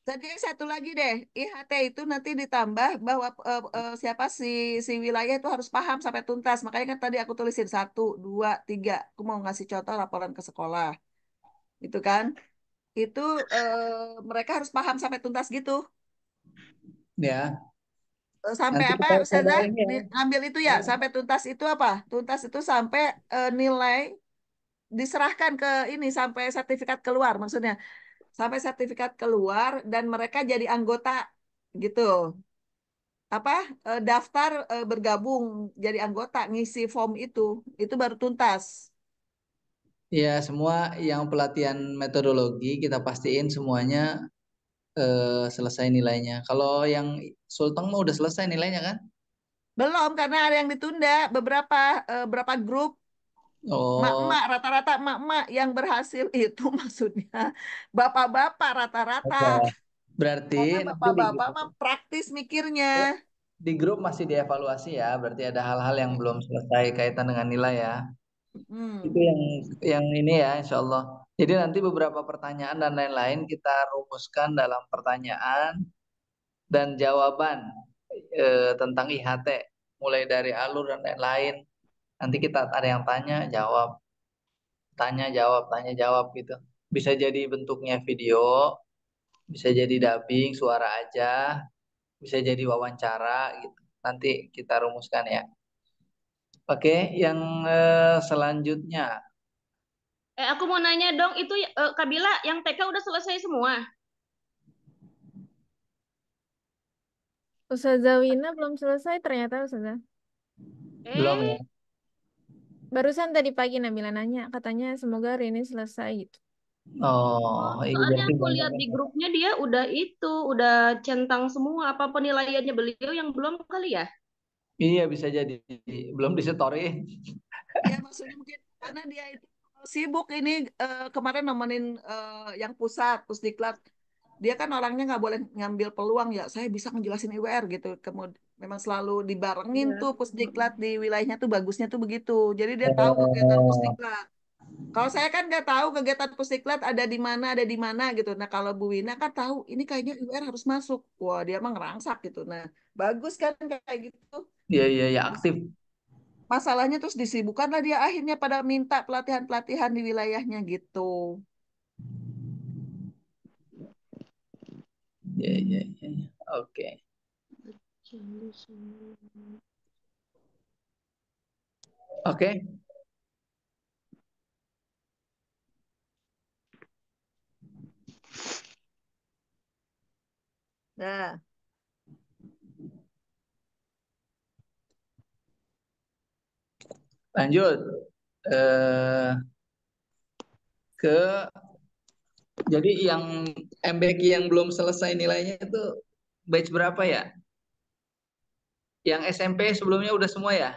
S2: Tadi satu lagi deh, IHT itu nanti ditambah bahwa siapa si wilayah itu harus paham sampai tuntas. Makanya kan tadi aku tulisin 1, 2, 3. Aku mau ngasih contoh laporan ke sekolah, itu kan? Itu mereka harus paham sampai tuntas gitu.
S1: Ya,
S2: Sampai
S1: nanti
S2: apa,
S1: kita
S2: Ustazah?
S1: ini ya.
S2: Ngambil itu ya, sampai tuntas itu apa? Tuntas itu sampai nilai diserahkan ke ini sampai sertifikat keluar maksudnya. Sampai sertifikat keluar dan mereka jadi anggota gitu. Apa daftar bergabung jadi anggota ngisi form itu baru tuntas.
S1: Ya, semua yang pelatihan metodologi kita pastiin semuanya selesai nilainya. Kalau yang Sulteng mah udah selesai nilainya kan?
S2: Belum karena ada yang ditunda beberapa berapa grup
S1: Oh,
S2: emak-emak rata-rata emak-emak yang berhasil itu maksudnya bapak-bapak rata-rata
S1: oke. Berarti
S2: karena
S1: nanti
S2: bapak-bapak mah praktis mikirnya.
S1: di grup masih dievaluasi ya. Berarti ada hal-hal yang belum selesai kaitan dengan nilai ya. Itu
S2: Hmm.
S1: yang ini ya, insya Allah. Jadi nanti beberapa pertanyaan dan lain-lain kita rumuskan dalam pertanyaan dan jawaban tentang IHT, mulai dari alur dan lain-lain. Nanti kita ada yang tanya jawab gitu. Bisa jadi bentuknya video, bisa jadi dubbing suara aja, bisa jadi wawancara gitu. Nanti kita rumuskan ya. Oke, yang selanjutnya.
S3: Aku mau nanya dong, itu Kabila yang TK udah selesai semua?
S4: Ustazah Wina belum selesai ternyata Ustazah.
S1: Belum
S3: Eh,
S1: ya?
S4: Barusan tadi pagi Nabila nanya, katanya semoga hari ini selesai gitu.
S1: Oh, iya
S3: soalnya
S1: berarti
S3: aku
S1: banyak
S3: lihat di
S1: ya.
S3: grupnya dia udah centang semua. Apa penilaiannya beliau yang belum kali ya?
S1: Iya bisa jadi belum disetorin.
S2: Ya maksudnya mungkin karena dia itu sibuk ini kemarin nemenin yang Pusdiklat. Dia kan orangnya nggak boleh ngambil peluang ya. Saya bisa ngejelasin IWR gitu. Kemudian memang selalu dibarengin
S3: Iya.
S2: tuh Pusdiklat di wilayahnya tuh bagusnya tuh begitu. Jadi dia tahu kegiatan
S1: Oh,
S2: Pusdiklat. Kalau saya kan nggak tahu kegiatan Pusdiklat ada di mana gitu. Nah kalau Bu Wina kan tahu ini kayaknya IWR harus masuk. Wah dia mah ngerangsak gitu. Nah bagus kan kayak gitu.
S1: iya iya ya aktif.
S2: Masalahnya terus disibukkan lah dia akhirnya pada minta pelatihan-pelatihan di wilayahnya gitu.
S1: Iya iya iya. Iya. Oke. Oke,
S2: Nah,
S1: lanjut eh ke jadi yang MBQ yang belum selesai nilainya itu batch berapa ya? Yang SMP sebelumnya udah semua ya?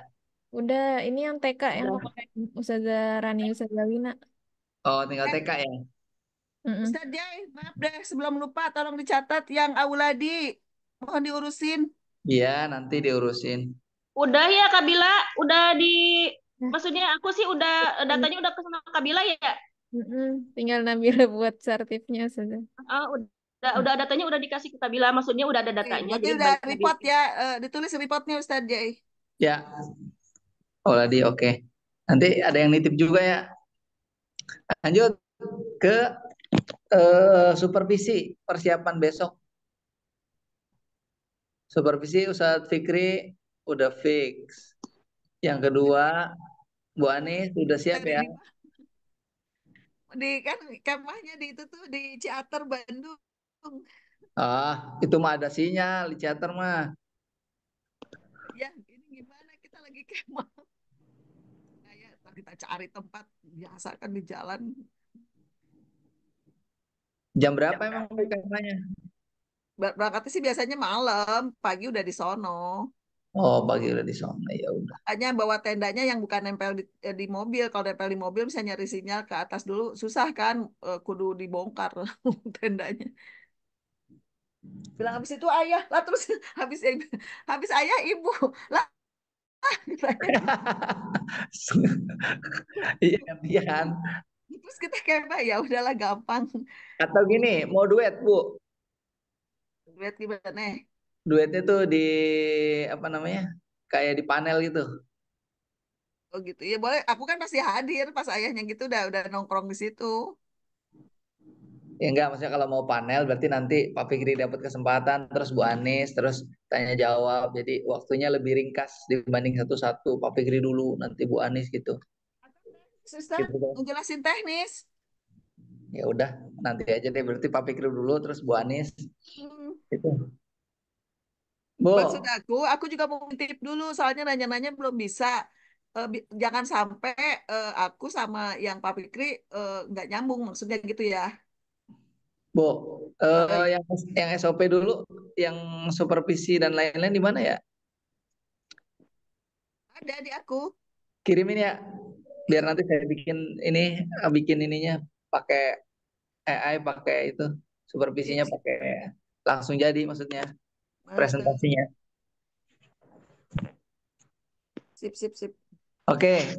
S4: Udah, ini yang TK yang
S3: Udah.
S4: kemarin Ustazah Rani Ustazah Wina.
S1: Oh, tinggal
S2: eh,
S1: TK ya?
S4: Mm-mm.
S2: Ustadz Jai, maaf deh sebelum lupa tolong dicatat yang Auladi. Mohon diurusin.
S1: Iya, nanti diurusin.
S3: Udah ya Kabila, udah di
S4: Nah,
S3: maksudnya aku sih udah datanya udah ke sana Kabila ya.
S4: mm-mm. Tinggal Nabila buat sertifnya Ustazah.
S3: Udah datanya udah dikasih ke Kabila, maksudnya udah ada
S2: Oke,
S3: datanya
S2: berarti
S3: jadi
S2: udah
S3: Nabila.
S2: report ya. Ditulis reportnya Ustadz Jai.
S1: Ya, oh tadi oke. Nanti ada yang nitip juga ya. Lanjut ke supervisi persiapan besok. Supervisi Ustadz Fikri udah fix. Yang kedua, Bu Ani sudah siap
S2: Dari
S1: ya?
S2: di kan kemahnya di itu tuh di Ciater Bandung.
S1: Ah, itu mah ada sinyal di Chatter mah.
S2: Ya, ini gimana kita lagi kemah. Kayak kita cari tempat biasa kan di jalan.
S1: Jam berapa emang bukannya?
S2: Berangkatnya sih biasanya malam, pagi udah di sono.
S1: Oh, pagi udah di sana ya udah.
S2: Hanya bawa tendanya yang bukan nempel di mobil. Kalau nempel di mobil bisa nyari sinyal ke atas dulu. Susah kan, kudu dibongkar tendanya. Bilang habis itu ayah, lah terus habis habis ayah ibu, lah katanya.
S1: Iya gantian.
S2: Terus kita kayak "Bah, ya udahlah gampang.
S1: Atau gini, mau duet Bu?
S2: Lihat gimana?
S1: Duetnya tuh di apa namanya? Kayak di panel gitu.
S2: Oh gitu. Ya boleh, aku kan pasti hadir pas ayahnya gitu udah nongkrong di situ.
S1: Ya enggak, maksudnya kalau mau panel berarti nanti Pak Fikri dapat kesempatan, terus Bu Anies, terus tanya jawab. Jadi waktunya lebih ringkas dibanding satu-satu. Pak Fikri dulu, nanti Bu Anies gitu.
S2: Suster,
S1: Gitu kan.
S2: ngejelasin teknis.
S1: Ya udah, nanti aja deh berarti Pak Fikri dulu, terus Bu Anies.
S2: Hmm.
S1: Itu.
S2: Maksud
S1: Bu,
S2: aku juga mau titip dulu, soalnya nanya-nanya belum bisa. Jangan sampai aku sama yang Pak Fikri nggak nyambung, maksudnya gitu ya.
S1: Bu,
S2: Eh,
S1: yang SOP dulu, yang supervisi dan lain-lain di mana ya?
S2: ada di aku.
S1: Kirimin ya, biar
S2: Iya,
S1: nanti saya bikin ini, bikin ininya pakai AI, pakai itu,
S2: sip,
S1: supervisinya
S2: sip,
S1: pakai langsung jadi maksudnya
S2: mantap.
S1: presentasinya.
S2: Sip, sip, sip.
S1: Oke,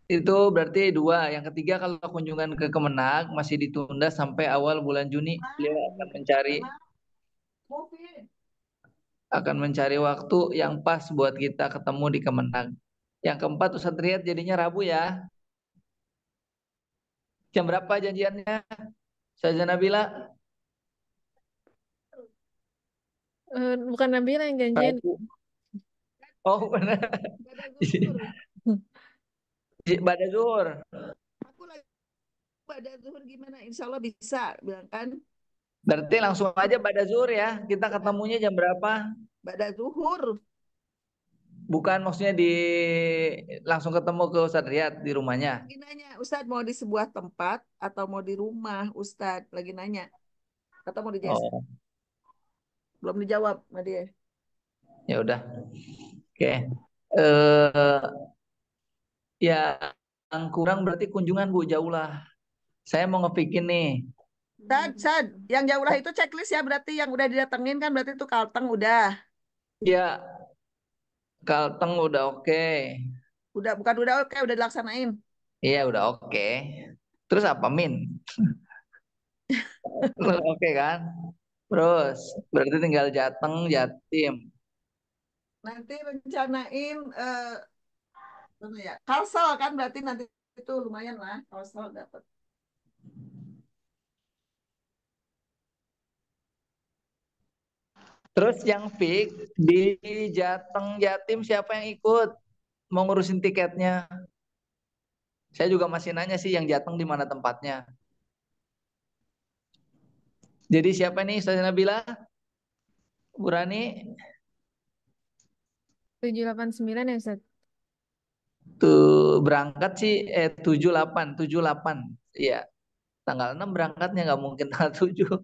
S1: Itu berarti dua. Yang ketiga kalau kunjungan ke Kemenag masih ditunda sampai awal bulan Juni. Beliau akan mencari waktu yang pas buat kita ketemu di Kemenag. Yang keempat Ustadz Riyad jadinya Rabu ya. Jam berapa janjiannya? Saja Nabila?
S4: Bukan Nabila yang janjian.
S1: Rabu. Oh benar.
S2: Pada zuhur.
S1: Pada zuhur.
S2: Aku lagi pada zuhur gimana? Insya Allah bisa, bilang kan.
S1: Berarti langsung aja pada zuhur ya. Kita ketemunya jam berapa?
S2: Pada zuhur.
S1: Bukan maksudnya langsung ketemu ke Ustadz Riyad di rumahnya.
S2: Lagi nanya, Ustadz mau di sebuah tempat atau mau di rumah? Ustadz lagi nanya. Atau mau di JSI?
S1: Oh,
S2: Belum dijawab sama dia.
S1: ya udah. Oke. Eh ya yang kurang berarti kunjungan Bu jauh lah. Saya mau ngepikin nih.
S2: Sad, yang jauh lah itu checklist ya, berarti yang udah didatengin kan berarti itu Kalteng udah.
S1: Ya, Kalteng udah oke.
S2: Udah, bukan udah oke, udah dilaksanain.
S1: Iya udah oke. Terus apa Min? Oke kan? Terus berarti tinggal Jateng, Jatim.
S2: Nanti rencanain apa ya? Kalsel kan berarti nanti itu lumayan lah, Kalsel dapat.
S1: Terus yang fix di Jateng, Jatim siapa yang ikut? Mau ngurusin tiketnya? Saya juga masih nanya sih yang Jateng di mana tempatnya. Jadi siapa nih Ustazah Nabila? Bu Rani?
S4: 789 ya, Ustaz?
S1: Tuh berangkat sih 78. Iya, tanggal 6 berangkatnya nggak mungkin tanggal 7.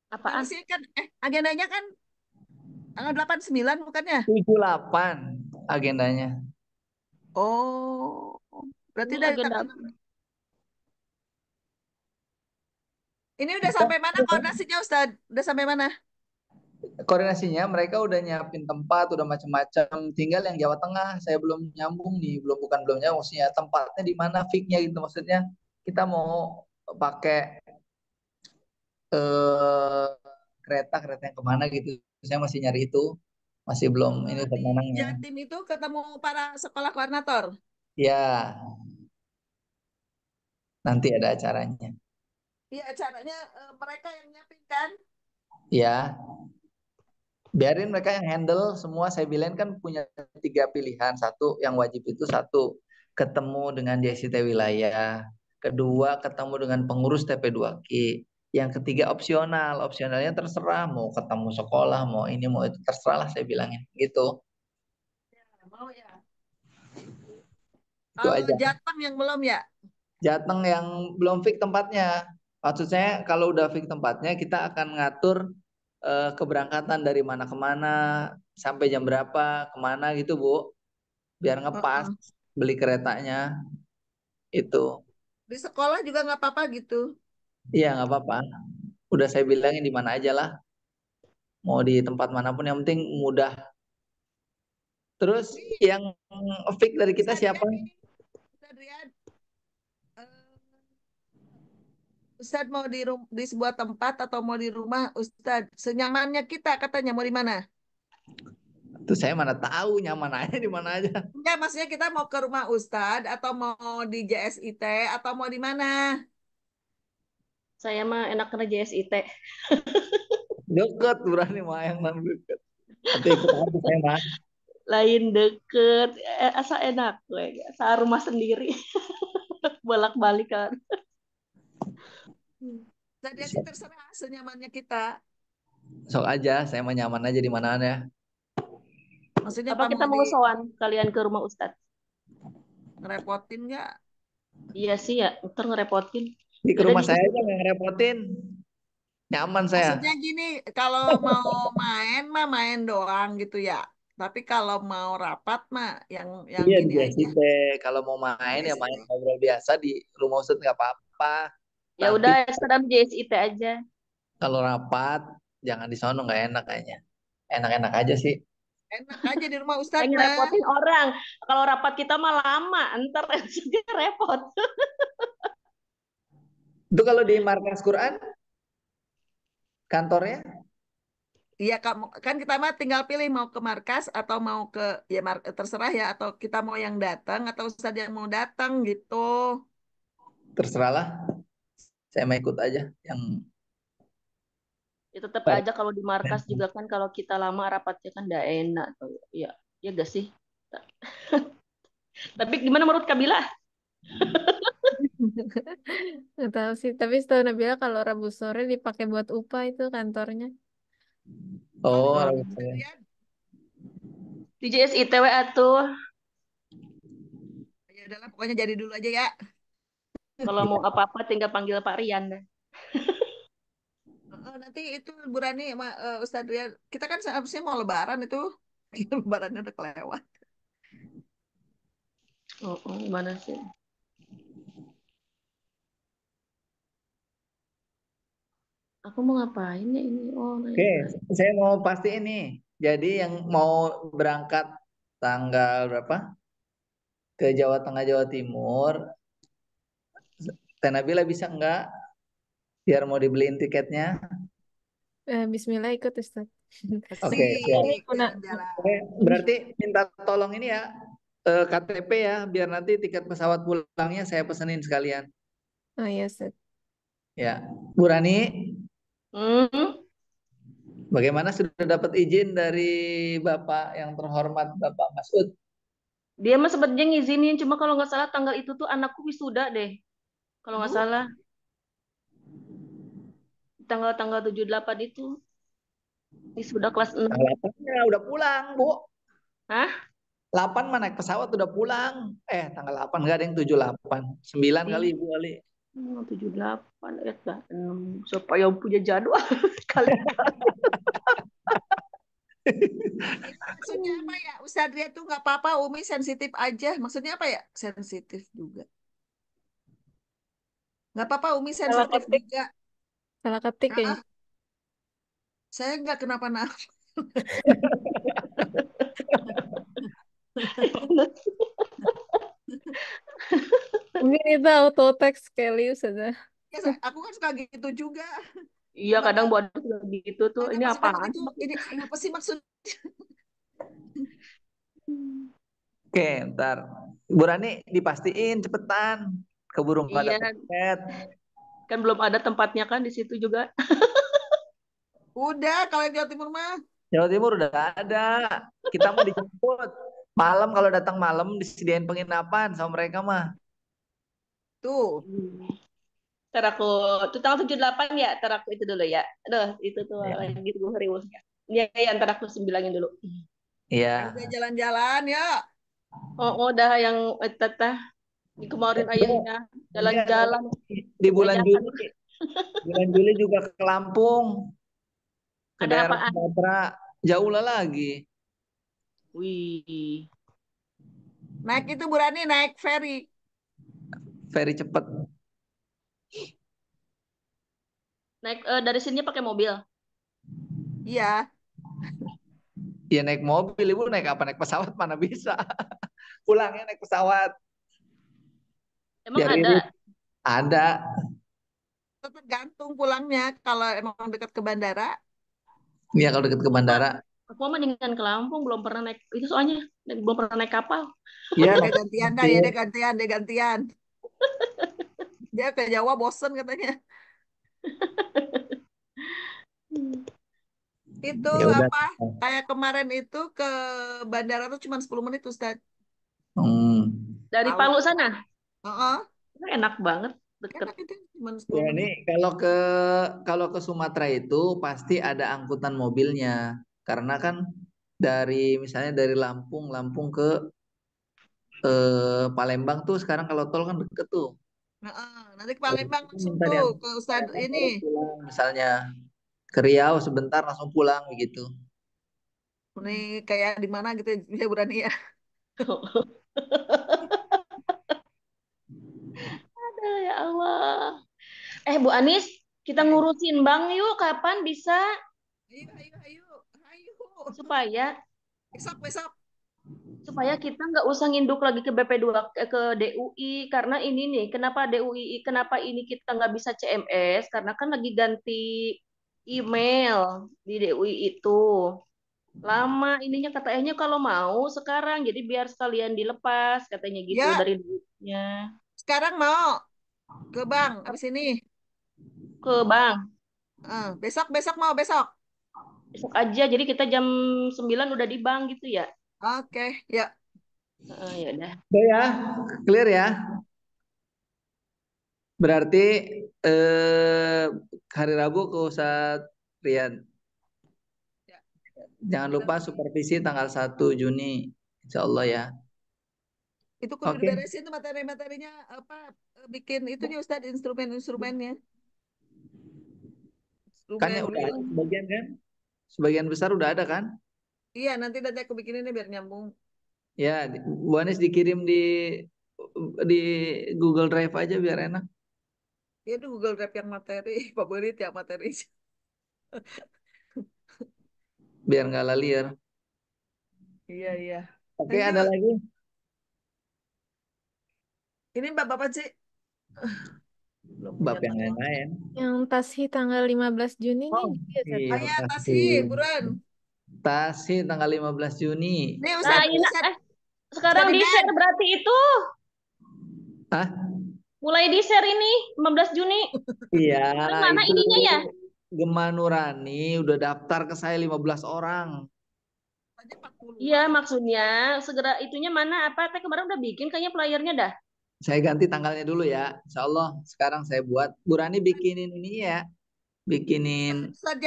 S2: Mana
S3: Apaan?
S2: sih kan agendanya kan tanggal 89 bukannya?
S1: 78 agendanya.
S2: Oh, berarti
S3: Ini
S2: dari
S3: agenda
S2: tanggal
S3: apa?
S2: ini udah sampai mana koordinasinya Ustaz? Udah sampai mana?
S1: Koordinasinya mereka udah nyiapin tempat, udah macam-macam. Tinggal yang Jawa Tengah saya belum nyambung nih, belum nyambung maksudnya tempatnya di mana fixnya gitu maksudnya. Kita mau pakai eh, kereta yang kemana gitu. Saya masih nyari itu, masih belum ini
S2: Di
S1: pemenangnya.
S2: Jatim itu ketemu para sekolah koordinator.
S1: Ya, nanti ada acaranya.
S2: Iya, acaranya mereka yang nyiapin kan?
S1: Ya, biarin mereka yang handle semua. Saya bilang kan punya tiga pilihan. Satu yang wajib itu satu ketemu dengan DSIT wilayah. Kedua ketemu dengan pengurus TP2Q. Yang ketiga opsional. Opsionalnya terserah mau ketemu sekolah, mau ini, mau itu terserah lah saya bilangin gitu.
S2: Mau ya.
S1: Itu
S2: Kalau
S1: aja.
S2: Jateng yang belum ya?
S1: Jateng yang belum fix tempatnya. Maksud saya kalau udah fix tempatnya kita akan ngatur keberangkatan dari mana ke mana, sampai jam berapa, kemana gitu Bu. Biar ngepas
S2: Heeh.
S1: beli keretanya itu.
S2: Di sekolah juga nggak apa-apa gitu.
S1: Iya nggak apa-apa. Udah saya bilangin di mana aja lah. Mau di tempat manapun yang penting mudah. Terus
S2: Nih,
S1: yang fix dari kita
S2: Ustadz
S1: siapa?
S2: Riyad nih. Ustadz Riyad, eh, Ustadz mau di sebuah tempat atau mau di rumah Ustadz? Senyamannya kita katanya mau di mana?
S1: Tuh saya mana tahu nyaman aja di mana aja.
S2: Enggak, maksudnya kita mau ke rumah Ustadz atau mau di JSIT atau mau di mana?
S3: Saya mah enak kerja JSIT.
S1: Deket berani mah yang non deket. Nanti ikut aja saya mah.
S3: Lain deket, asa enak gue. Asa rumah sendiri. Bolak-balik kan.
S2: Ustadz Riyad sih terserah senyamannya kita.
S1: Sok aja, saya mah nyaman aja di mana ya.
S2: Maksudnya
S3: Apa
S2: apa
S3: kita
S2: mau di
S3: mau sowan kalian ke rumah Ustadz?
S2: ngerepotin nggak?
S3: Iya sih ya, ntar ngerepotin.
S1: Di ke
S3: Yaudah
S1: rumah
S3: di
S1: saya aja nggak ngerepotin. Nyaman saya.
S2: Maksudnya gini, kalau mau main mah main doang gitu ya. Tapi kalau mau rapat mah yang
S1: Iya di
S2: gini aja.
S1: JSIT. Kalau mau main ya main
S2: JSIT.
S1: ngobrol biasa di rumah Ustadz nggak apa-apa.
S3: ya
S1: Tapi
S3: udah sekedar JSIT aja.
S1: kalau rapat jangan di sono nggak enak kayaknya. Enak-enak aja sih.
S2: Enak aja di rumah Ustadz
S3: Lagi
S2: mah.
S3: repotin orang. Kalau rapat kita mah lama, ntar dia repot.
S1: Itu kalau di markas Quran kantornya?
S2: Iya kamu kan kita mah tinggal pilih mau ke markas atau mau ke ya terserah ya atau kita mau yang datang atau Ustadz yang mau datang gitu.
S1: Terserahlah, saya mau ikut aja yang
S3: Ya tetap aja kalau di markas juga kan kalau kita lama rapatnya kan nggak enak tuh. Ya, ya gak sih. Tapi gimana menurut Kabila?
S4: Nggak tahu sih, tapi setahu Nabila kalau Rabu sore dipakai buat UPA itu kantornya.
S2: Kalau
S1: oh
S2: di
S1: Rabu.
S2: Adrian,
S3: Di JSITW atuh.
S2: ya udahlah pokoknya jadi dulu aja ya.
S3: Kalau mau apa-apa tinggal panggil Pak Rian deh.
S2: Nanti itu Bu Rani sama Ustadz Rian, kita kan seharusnya mau Lebaran itu. Lebarannya udah kelewat.
S3: Oh, gimana sih? Aku mau ngapain ya ini? Oh,
S1: Oke, saya mau pasti ini. Jadi yang mau berangkat tanggal berapa ke Jawa Tengah Jawa Timur, Teh Nabila bisa nggak biar mau dibeliin tiketnya?
S4: Bismillah ikut Ustaz.
S1: Oke, siap.
S2: Asik,
S4: Mana?
S1: Oke,
S2: jalan-jalan.
S1: berarti minta tolong ini ya KTP ya, biar nanti tiket pesawat pulangnya saya pesenin sekalian.
S4: Oh iya Ustaz.
S1: Ya, Bu Rani,
S3: Hmm,
S1: bagaimana sudah dapat izin dari Bapak yang terhormat Bapak Masud?
S3: dia mah sebenarnya ngizinin, cuma kalau nggak salah tanggal itu tuh anakku wisuda deh. Kalau nggak
S2: Aduh,
S3: salah tanggal-tanggal 78 itu wisuda kelas 6.
S1: Tanggal 8 ya udah pulang, Bu.
S3: Hah?
S1: 8 mah naik pesawat udah pulang. Tanggal 8 enggak ada yang 78. 9 kali
S3: Iya,
S1: Ibu kali.
S3: 78 ya dah. 6. Siapa yang punya jadwal kali.
S2: itu maksudnya apa ya? Ustadz Rian tuh nggak apa-apa, Umi sensitif aja. Maksudnya apa ya? Sensitif juga. Nggak apa-apa, Umi
S3: Salah
S2: sensitif
S3: ketik.
S2: juga.
S4: Salah ketik kayaknya.
S2: Ah, saya nggak kenapa-napa.
S4: Mungkin itu auto text sekali Ustazah.
S2: Ya, aku kan suka gitu juga.
S3: Iya, kadang
S2: Makanya,
S3: buat gitu tuh.
S2: makanya
S3: Ini
S2: maksudnya
S3: apaan
S2: begitu.
S3: sih
S2: Ini
S3: maksudnya?
S2: apa sih maksud?
S1: Oke, ntar. Bu Rani dipastiin cepetan. Keburu nggak
S3: Iya,
S1: dapet tiket.
S3: kan belum ada tempatnya kan di situ juga.
S2: Udah, kalau yang Jawa Timur mah.
S1: Jawa Timur udah ada. Kita mau dijemput. Malam kalau datang malam disediain penginapan sama mereka mah.
S2: Tuh.
S3: Hmm. Ntar aku, itu tanggal 78 ya, ntar aku itu dulu ya. Aduh, itu tuh
S1: Ya.
S3: lagi gue riwusnya. Iya, ya, ntar aku sembilangin dulu.
S2: Udah
S1: Iya.
S2: jalan-jalan ya.
S3: Oh, oh, dah yang teteh di kemarin ayahnya
S1: Iya,
S3: jalan-jalan
S1: di bulan
S3: jajakan.
S1: Juli. Bulan Juli juga ke Lampung, ke
S3: Ada
S1: daerah
S3: apaan?
S1: Sumatera. Jauh lah lagi.
S3: Wih,
S2: Naik itu Bu Rani, naik ferry.
S1: Very cepet.
S3: naik dari sini pakai mobil.
S2: Iya.
S1: Ya naik mobil, ibu naik apa? Naik pesawat mana bisa. Pulangnya naik pesawat.
S3: Emang
S1: Biar irit.
S3: ada.
S1: Ada.
S2: Tergantung pulangnya. Kalau emang dekat ke bandara,
S1: Ya kalau deket ke
S3: Aku mah,
S1: bandara.
S3: aku mah mendingan ke Lampung, belum pernah naik itu soalnya belum pernah naik kapal.
S1: Iya
S2: udah
S1: naik
S2: gantian dah ya,
S1: mobil.
S2: deh gantian, deh gantian. Dia ke Jawa bosen katanya.
S3: Hmm.
S2: Itu
S1: Ya udah.
S2: apa? Kayak kemarin itu ke bandara tuh cuma 10 menit Ustaz.
S1: Hmm.
S3: Dari
S2: Tahu.
S3: Palu sana,
S2: Heeh.
S3: enak banget, deket.
S2: Enak itu cuma
S1: Ya
S2: 10
S1: ini
S2: menit.
S1: kalau ke Sumatera itu pasti ada angkutan mobilnya. Karena kan dari misalnya dari Lampung, Lampung ke Palembang tuh sekarang kalau tol kan deket tuh.
S2: Heeh. Nanti ke Palembang
S1: Itu
S2: langsung
S1: minta
S2: tuh
S1: diantar
S2: ke
S1: ke
S2: Ustaz
S1: Palembang
S2: ini.
S1: baru pulang. Misalnya ke Riau sebentar langsung pulang begitu.
S2: Ini kayak di mana gitu ya Bu Rani ya.
S3: Ada ya Allah. Bu Anis, kita
S2: Eh,
S3: ngurusin bank yuk. Kapan bisa
S2: ayo, ayo, ayo, ayo.
S3: supaya?
S2: Besok, besok.
S3: supaya kita nggak usah nginduk lagi ke BP2 ke DUI karena ini nih kenapa DUI kenapa ini kita nggak bisa CMS karena kan lagi ganti email di DUI itu lama ininya katanya kalau mau sekarang jadi biar sekalian dilepas katanya gitu
S2: Ya,
S3: dari DUI-nya
S2: sekarang mau ke bank abis ini.
S3: ke bank
S2: Besok, besok mau besok.
S3: besok aja jadi kita jam 9 udah di bank gitu ya.
S2: Oke, ya.
S3: Ya udah.
S1: Udah ya, clear ya. Berarti eh, hari Rabu ke Ustadz Rian.
S2: Ya.
S1: Jangan lupa supervisi tanggal 1 Juni. Insya Allah ya.
S2: Itu kudu
S1: Oke.
S2: diberesin tuh materi-materinya apa bikin itunya Ustaz instrumen-instrumennya.
S1: Kan ya
S2: Instrumen
S1: udah ada
S2: bilang.
S1: sebagian kan? Sebagian besar udah ada kan?
S2: Iya, nanti aku bikin ini biar nyambung.
S1: Ya, Bu Anies dikirim di Google Drive aja biar enak.
S2: Ya itu Google Drive yang materi favorit ya materi.
S1: Biar nggak lalier.
S2: Iya, iya.
S1: Oke,
S2: Thank you.
S1: ada lagi?
S2: Ini Mbak Bapak sih belum punya
S1: Bab yang
S2: tanggal.
S1: lain-lain.
S4: Yang Tashi tanggal 15 Juninya
S1: Oh,
S4: gitu ya, Sat?
S1: iya
S2: Ayah Tasi,
S1: makasih.
S2: buruan.
S1: Tasi tanggal 15 Juni.
S2: Nih
S3: Nah,
S2: Ustaz,
S3: ini
S2: Ustaz,
S3: sekarang
S2: Ustaz
S3: di
S2: Iban.
S3: share berarti itu
S1: Hah?
S3: mulai di share ini 15 Juni.
S1: Iya,
S3: Sekarang mana
S1: itu
S3: ininya ya?
S1: Gema Nurani udah daftar ke saya 15 orang.
S2: Aja
S3: Iya,
S2: 40-an.
S3: maksudnya segera itunya mana apa? Teh kemarin udah bikin kayaknya flyernya dah.
S1: Saya ganti tanggalnya dulu ya. Insya Allah sekarang saya buat. Bu Rani bikinin ini ya. Bikinin
S2: Ustaz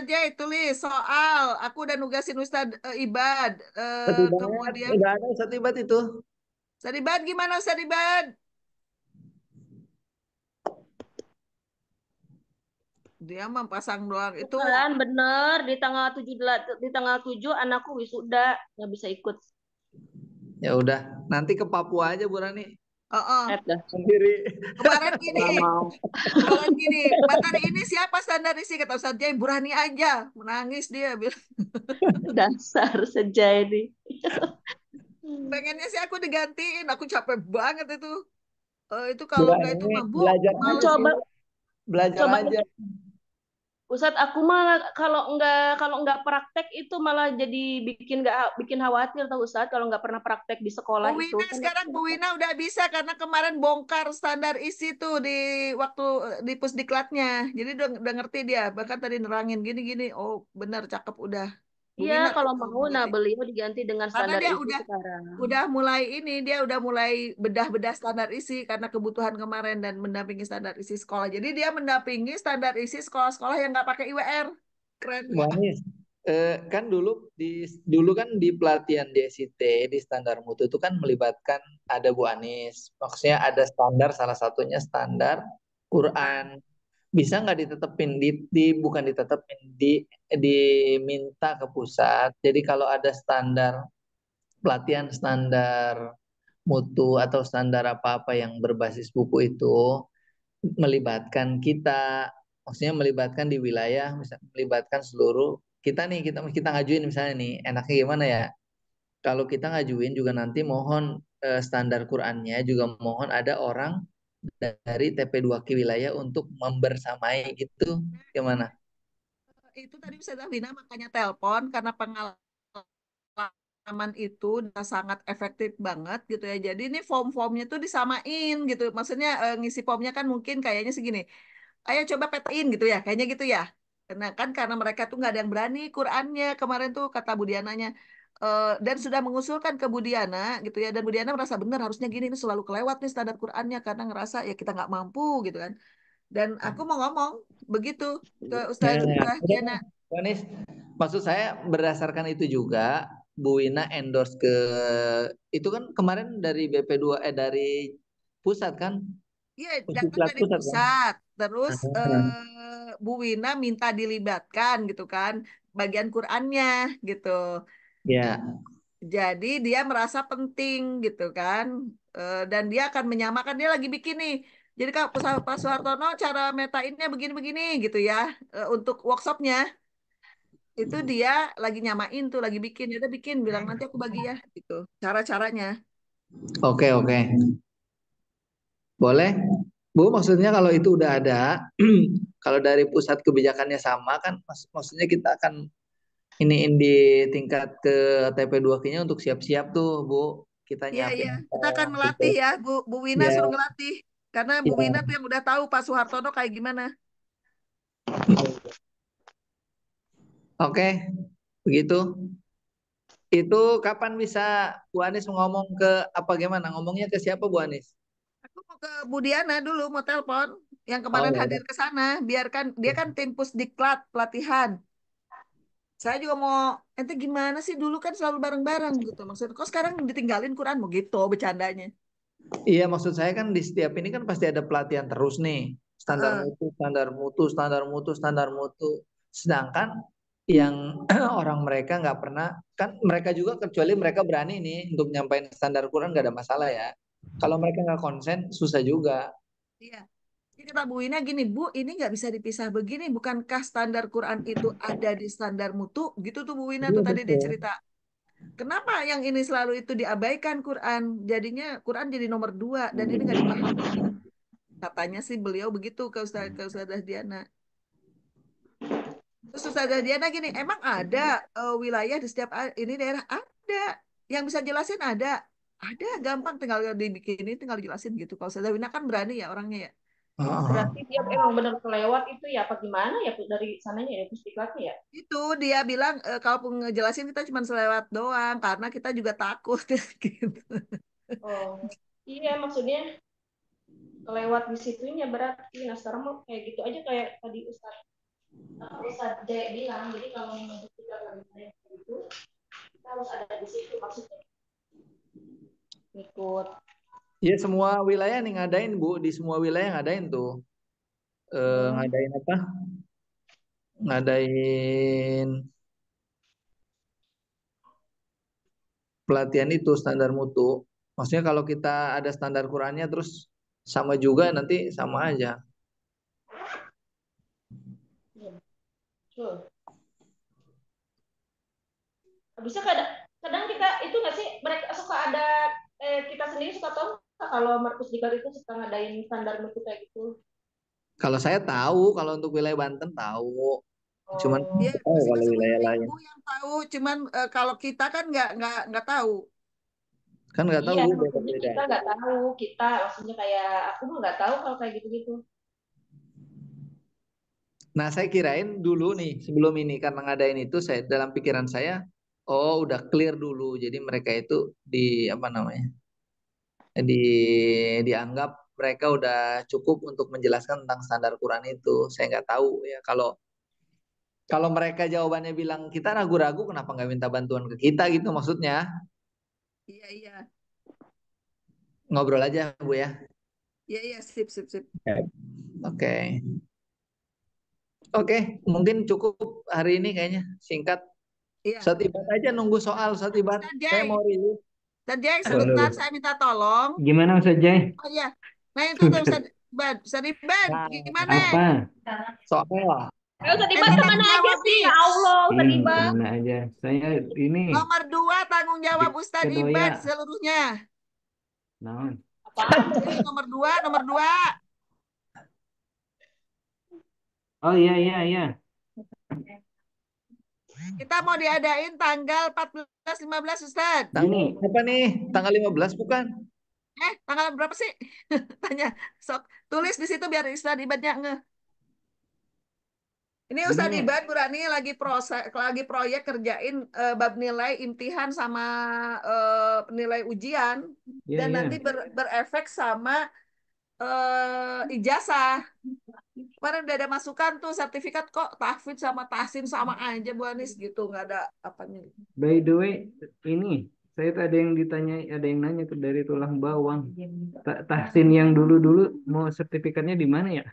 S2: Jai tulis soal. Aku udah nugasin Ustaz Ibad.
S1: Setibat.
S2: Kemudian
S1: Udah ada Setibat itu.
S2: Ustaz Ibad gimana Ustaz Ibad? Dia mah pasang doang itu.
S3: Bukan, bener di tanggal 7 anakku wisuda nggak bisa ikut.
S1: Ya udah. Nanti ke Papua aja Bu Rani.
S2: Oh,
S3: Dah.
S1: Sendiri.
S2: kemarin gini,
S3: Nggak mau.
S2: kemarin gini, materi ini siapa standar isi kata Ustaz Jai, Burani aja, menangis dia bilang.
S3: Dasar sejadi.
S2: Pengennya sih aku digantiin, aku capek banget itu. Itu
S1: Bu
S2: kalau enggak itu
S1: Rani
S2: mabuk,
S1: belajar aja
S2: males.
S1: sih.
S3: Coba
S1: Belajar
S3: coba
S1: aja.
S3: Ustadz aku mah kalau nggak praktek itu malah jadi bikin khawatir tahu Ustadz kalau nggak pernah praktek di sekolah
S2: Bu
S3: itu
S2: Wina
S3: kan
S2: sekarang Bu Wina udah bisa karena kemarin bongkar standar isi tuh di waktu di pusdiklatnya. Jadi udah ngerti dia. Bahkan tadi nerangin gini-gini. Oh benar cakep udah. Bu
S3: iya
S2: Wina tuh
S3: kalau
S2: kalau
S3: mau nah
S2: ngerti.
S3: beliau diganti dengan
S2: Karena
S3: standar
S2: dia
S3: isi sekarang.
S2: dia udah mulai bedah-bedah standar isi karena kebutuhan kemarin dan mendampingi standar isi sekolah. Jadi dia mendampingi standar isi sekolah-sekolah yang nggak pakai IWR. Keren
S1: Bu
S2: nggak?
S1: Anies, kan dulu kan di pelatihan di SIT di standar mutu itu kan melibatkan ada Bu Anies. Maksudnya ada standar salah satunya standar Quran. Bisa nggak ditetepin bukan ditetepin diminta ke pusat. Jadi kalau ada standar pelatihan standar mutu atau standar apa-apa yang berbasis buku itu melibatkan kita, maksudnya melibatkan di wilayah, melibatkan seluruh kita nih, kita ngajuin misalnya nih, enaknya gimana ya? Kalau kita ngajuin juga nanti mohon standar Qurannya juga mohon ada orang dari TP2K wilayah untuk membersamai gitu, gimana?
S2: Itu tadi Ustazah Vina makanya telepon karena pengalaman itu udah sangat efektif banget gitu ya. Jadi ini form-formnya tuh disamain gitu. Maksudnya ngisi formnya kan mungkin kayaknya segini. Ayo coba petain gitu ya, kayaknya gitu ya. Karena mereka tuh nggak ada yang berani Qurannya kemarin tuh kata Budiananya. Dan sudah mengusulkan ke Budiana gitu ya. Dan Budiana merasa benar harusnya gini ini selalu kelewat nih standar Qurannya karena ngerasa ya kita nggak mampu gitu kan. Dan aku mau ngomong begitu ke
S1: Nah,
S2: Ustazah
S1: udah
S2: Diana.
S1: kan, Wanis. Maksud saya berdasarkan itu juga Bu Wina endorse ke itu kan kemarin dari BP2 dari pusat kan?
S2: Iya, datang
S1: Pusat
S2: dari
S1: pusat kan?
S2: pusat. Terus
S1: Ah,
S2: Bu Wina minta dilibatkan gitu kan, bagian Qurannya gitu.
S1: ya.
S2: Jadi dia merasa penting gitu kan, dan dia akan menyamakan dia lagi bikin nih. Jadi Kak Pak Suhartono cara metainnya begini-begini gitu ya, untuk workshopnya. itu dia lagi nyamain tuh, lagi bikin, dia udah bikin, bilang nanti aku bagi ya, gitu. Cara-caranya.
S1: Oke, oke. Boleh? Bu, maksudnya kalau itu udah ada, kalau dari pusat kebijakannya sama kan, maksudnya kita akan iniin di tingkat ke TP2K-nya untuk siap-siap tuh, Bu. Kita
S2: Iya,
S1: nyiapin
S2: iya. Kita
S1: apa
S2: akan
S1: gitu.
S2: melatih ya, Bu Wina
S1: Ya,
S2: suruh ngelatih. Karena Bu Wina tuh
S1: ya.
S2: yang udah tahu Pak Soehartono kayak gimana.
S1: Oke, begitu. Itu kapan bisa Bu Anies ngomong ke apa gimana? Ngomongnya ke siapa Bu Anies?
S2: Aku mau ke Bu Diana dulu, mau telepon. Yang
S1: Oh
S2: kemarin
S1: ya udah.
S2: hadir ke sana, biarkan dia kan tim Pusdiklat pelatihan. Saya juga mau, ente gimana sih dulu kan selalu bareng-bareng gitu. Maksudnya, kok sekarang ditinggalin Quran mau gitu bercandanya.
S1: Iya, maksud saya kan di setiap ini kan pasti ada pelatihan terus nih. Standar
S2: Heeh.
S1: mutu, standar mutu, standar mutu, standar mutu. Sedangkan yang orang mereka nggak pernah, kan mereka juga kecuali mereka berani nih untuk nyampaikan standar Quran nggak ada masalah ya. Kalau mereka nggak konsen, susah juga.
S2: Iya. Jadi kata Bu Wina gini, Bu, ini nggak bisa dipisah begini. Bukankah standar Quran itu ada di standar mutu? Gitu tuh Bu Wina
S1: Iya
S2: tuh tadi dia
S1: betul.
S2: cerita. Kenapa yang ini selalu itu diabaikan Quran? Jadinya Quran jadi nomor dua dan ini nggak dipahami. Katanya sih beliau begitu ke Ustazah Diana. Terus Ustazah Diana gini, emang ada wilayah di setiap ini daerah? Ada. Yang bisa jelasin ada. Ada, gampang tinggal dibikinin, tinggal dijelasin gitu. Kalau Ustazah Wina kan berani ya orangnya ya.
S3: Berarti dia emang benar kelewat itu ya apa gimana ya dari sananya ya Pusdiklatnya ya?
S2: Itu dia bilang kalaupun ngejelasin kita cuma selewat doang karena kita juga takut gitu.
S3: Oh, iya maksudnya kelewat di situnya berarti. Nah sekarang mau kayak gitu aja kayak tadi Ustaz J bilang. Jadi kalau mau Pusdiklat lagi kayak gitu, kita harus ada di situ maksudnya ikut.
S1: Ya semua wilayah nih ngadain Bu, di semua wilayah ngadain tuh.
S3: Hmm.
S1: Ngadain apa? Ngadain pelatihan itu standar mutu. Maksudnya kalau kita ada standar Qurannya terus sama juga nanti sama aja.
S3: Ya, betul. Bisa kadang, kadang kita itu nggak sih mereka suka ada kita sendiri suka tahu nggak kalau Markus Diklat itu suka ngadain standar mutu kayak gitu.
S1: Kalau saya tahu, kalau untuk wilayah Banten tahu. Cuman
S2: Ya,
S1: nggak tahu kalau
S2: masing-masing
S1: wilayah
S2: wilayah
S1: lain.
S2: Bu yang tahu, cuman kalau kita kan nggak tahu.
S1: Kan nggak tahu
S3: Iya,
S1: Bu
S3: maksudnya
S1: beda-beda.
S3: kita nggak tahu, kita maksudnya kayak aku mah nggak tahu kalau kayak gitu-gitu.
S1: Nah, saya kirain dulu nih sebelum ini karena ngadain itu saya dalam pikiran saya oh udah clear dulu. Jadi mereka itu di apa namanya? Di dianggap mereka udah cukup untuk menjelaskan tentang standar Quran itu. Saya nggak tahu ya kalau kalau mereka jawabannya bilang kita ragu-ragu kenapa nggak minta bantuan ke kita gitu maksudnya.
S2: Iya, iya.
S1: Ngobrol aja Bu ya.
S2: Iya, iya, sip, sip, sip.
S1: Oke. Oke, mungkin cukup hari ini kayaknya singkat.
S2: Iya.
S1: Ustadz Ibad aja nunggu soal Ustadz Ibad.
S2: Ustaz
S1: Saya
S2: Jai,
S1: mau rilis.
S2: Ustaz Jai,
S5: Loh, loh,
S2: sebentar
S5: loh.
S2: saya minta tolong.
S5: Gimana Ustaz Jai?
S2: Oh iya. Nah itu tuh Ustaz Iban, Ustaz Iban,
S1: Nah,
S2: gimana?
S5: Apa?
S1: soal.
S3: Ustaz Iban
S2: Ente
S3: kemana
S2: tanggung
S3: aja
S2: jawab
S3: sih?
S2: nih.
S3: Ya Allah, Ustaz Iban.
S5: Kemana aja? Saya ini
S2: Nomor dua tanggung
S5: di
S2: jawab Ustaz Iban
S5: Kedoya.
S2: seluruhnya.
S5: Nah,
S3: Apaan?
S2: Jadi nomor dua, nomor dua.
S5: oh iya iya iya.
S2: Kita mau diadain tanggal 14, 15 Ustaz.
S1: Tanggal
S5: Gini,
S1: apa nih? Tanggal 15 bukan?
S2: Tanggal berapa sih? Tanya. Sok, tulis di situ biar Ustaz Ibannya ngeh. Ini Ustadz
S5: gini.
S2: Iban Burani lagi proyek kerjain bab nilai imtihan sama nilai ujian
S5: Iya
S2: dan
S5: iya.
S2: nanti berefek sama ijazah. Kemarin udah ada masukan tuh sertifikat kok tahfidz sama tahsin sama aja Bu Anis gitu nggak ada apanya.
S5: By the way, ini saya tuh ada yang ditanya, ada yang nanya tuh dari tulang bawang. Tahsin yang dulu-dulu mau sertifikatnya di mana ya?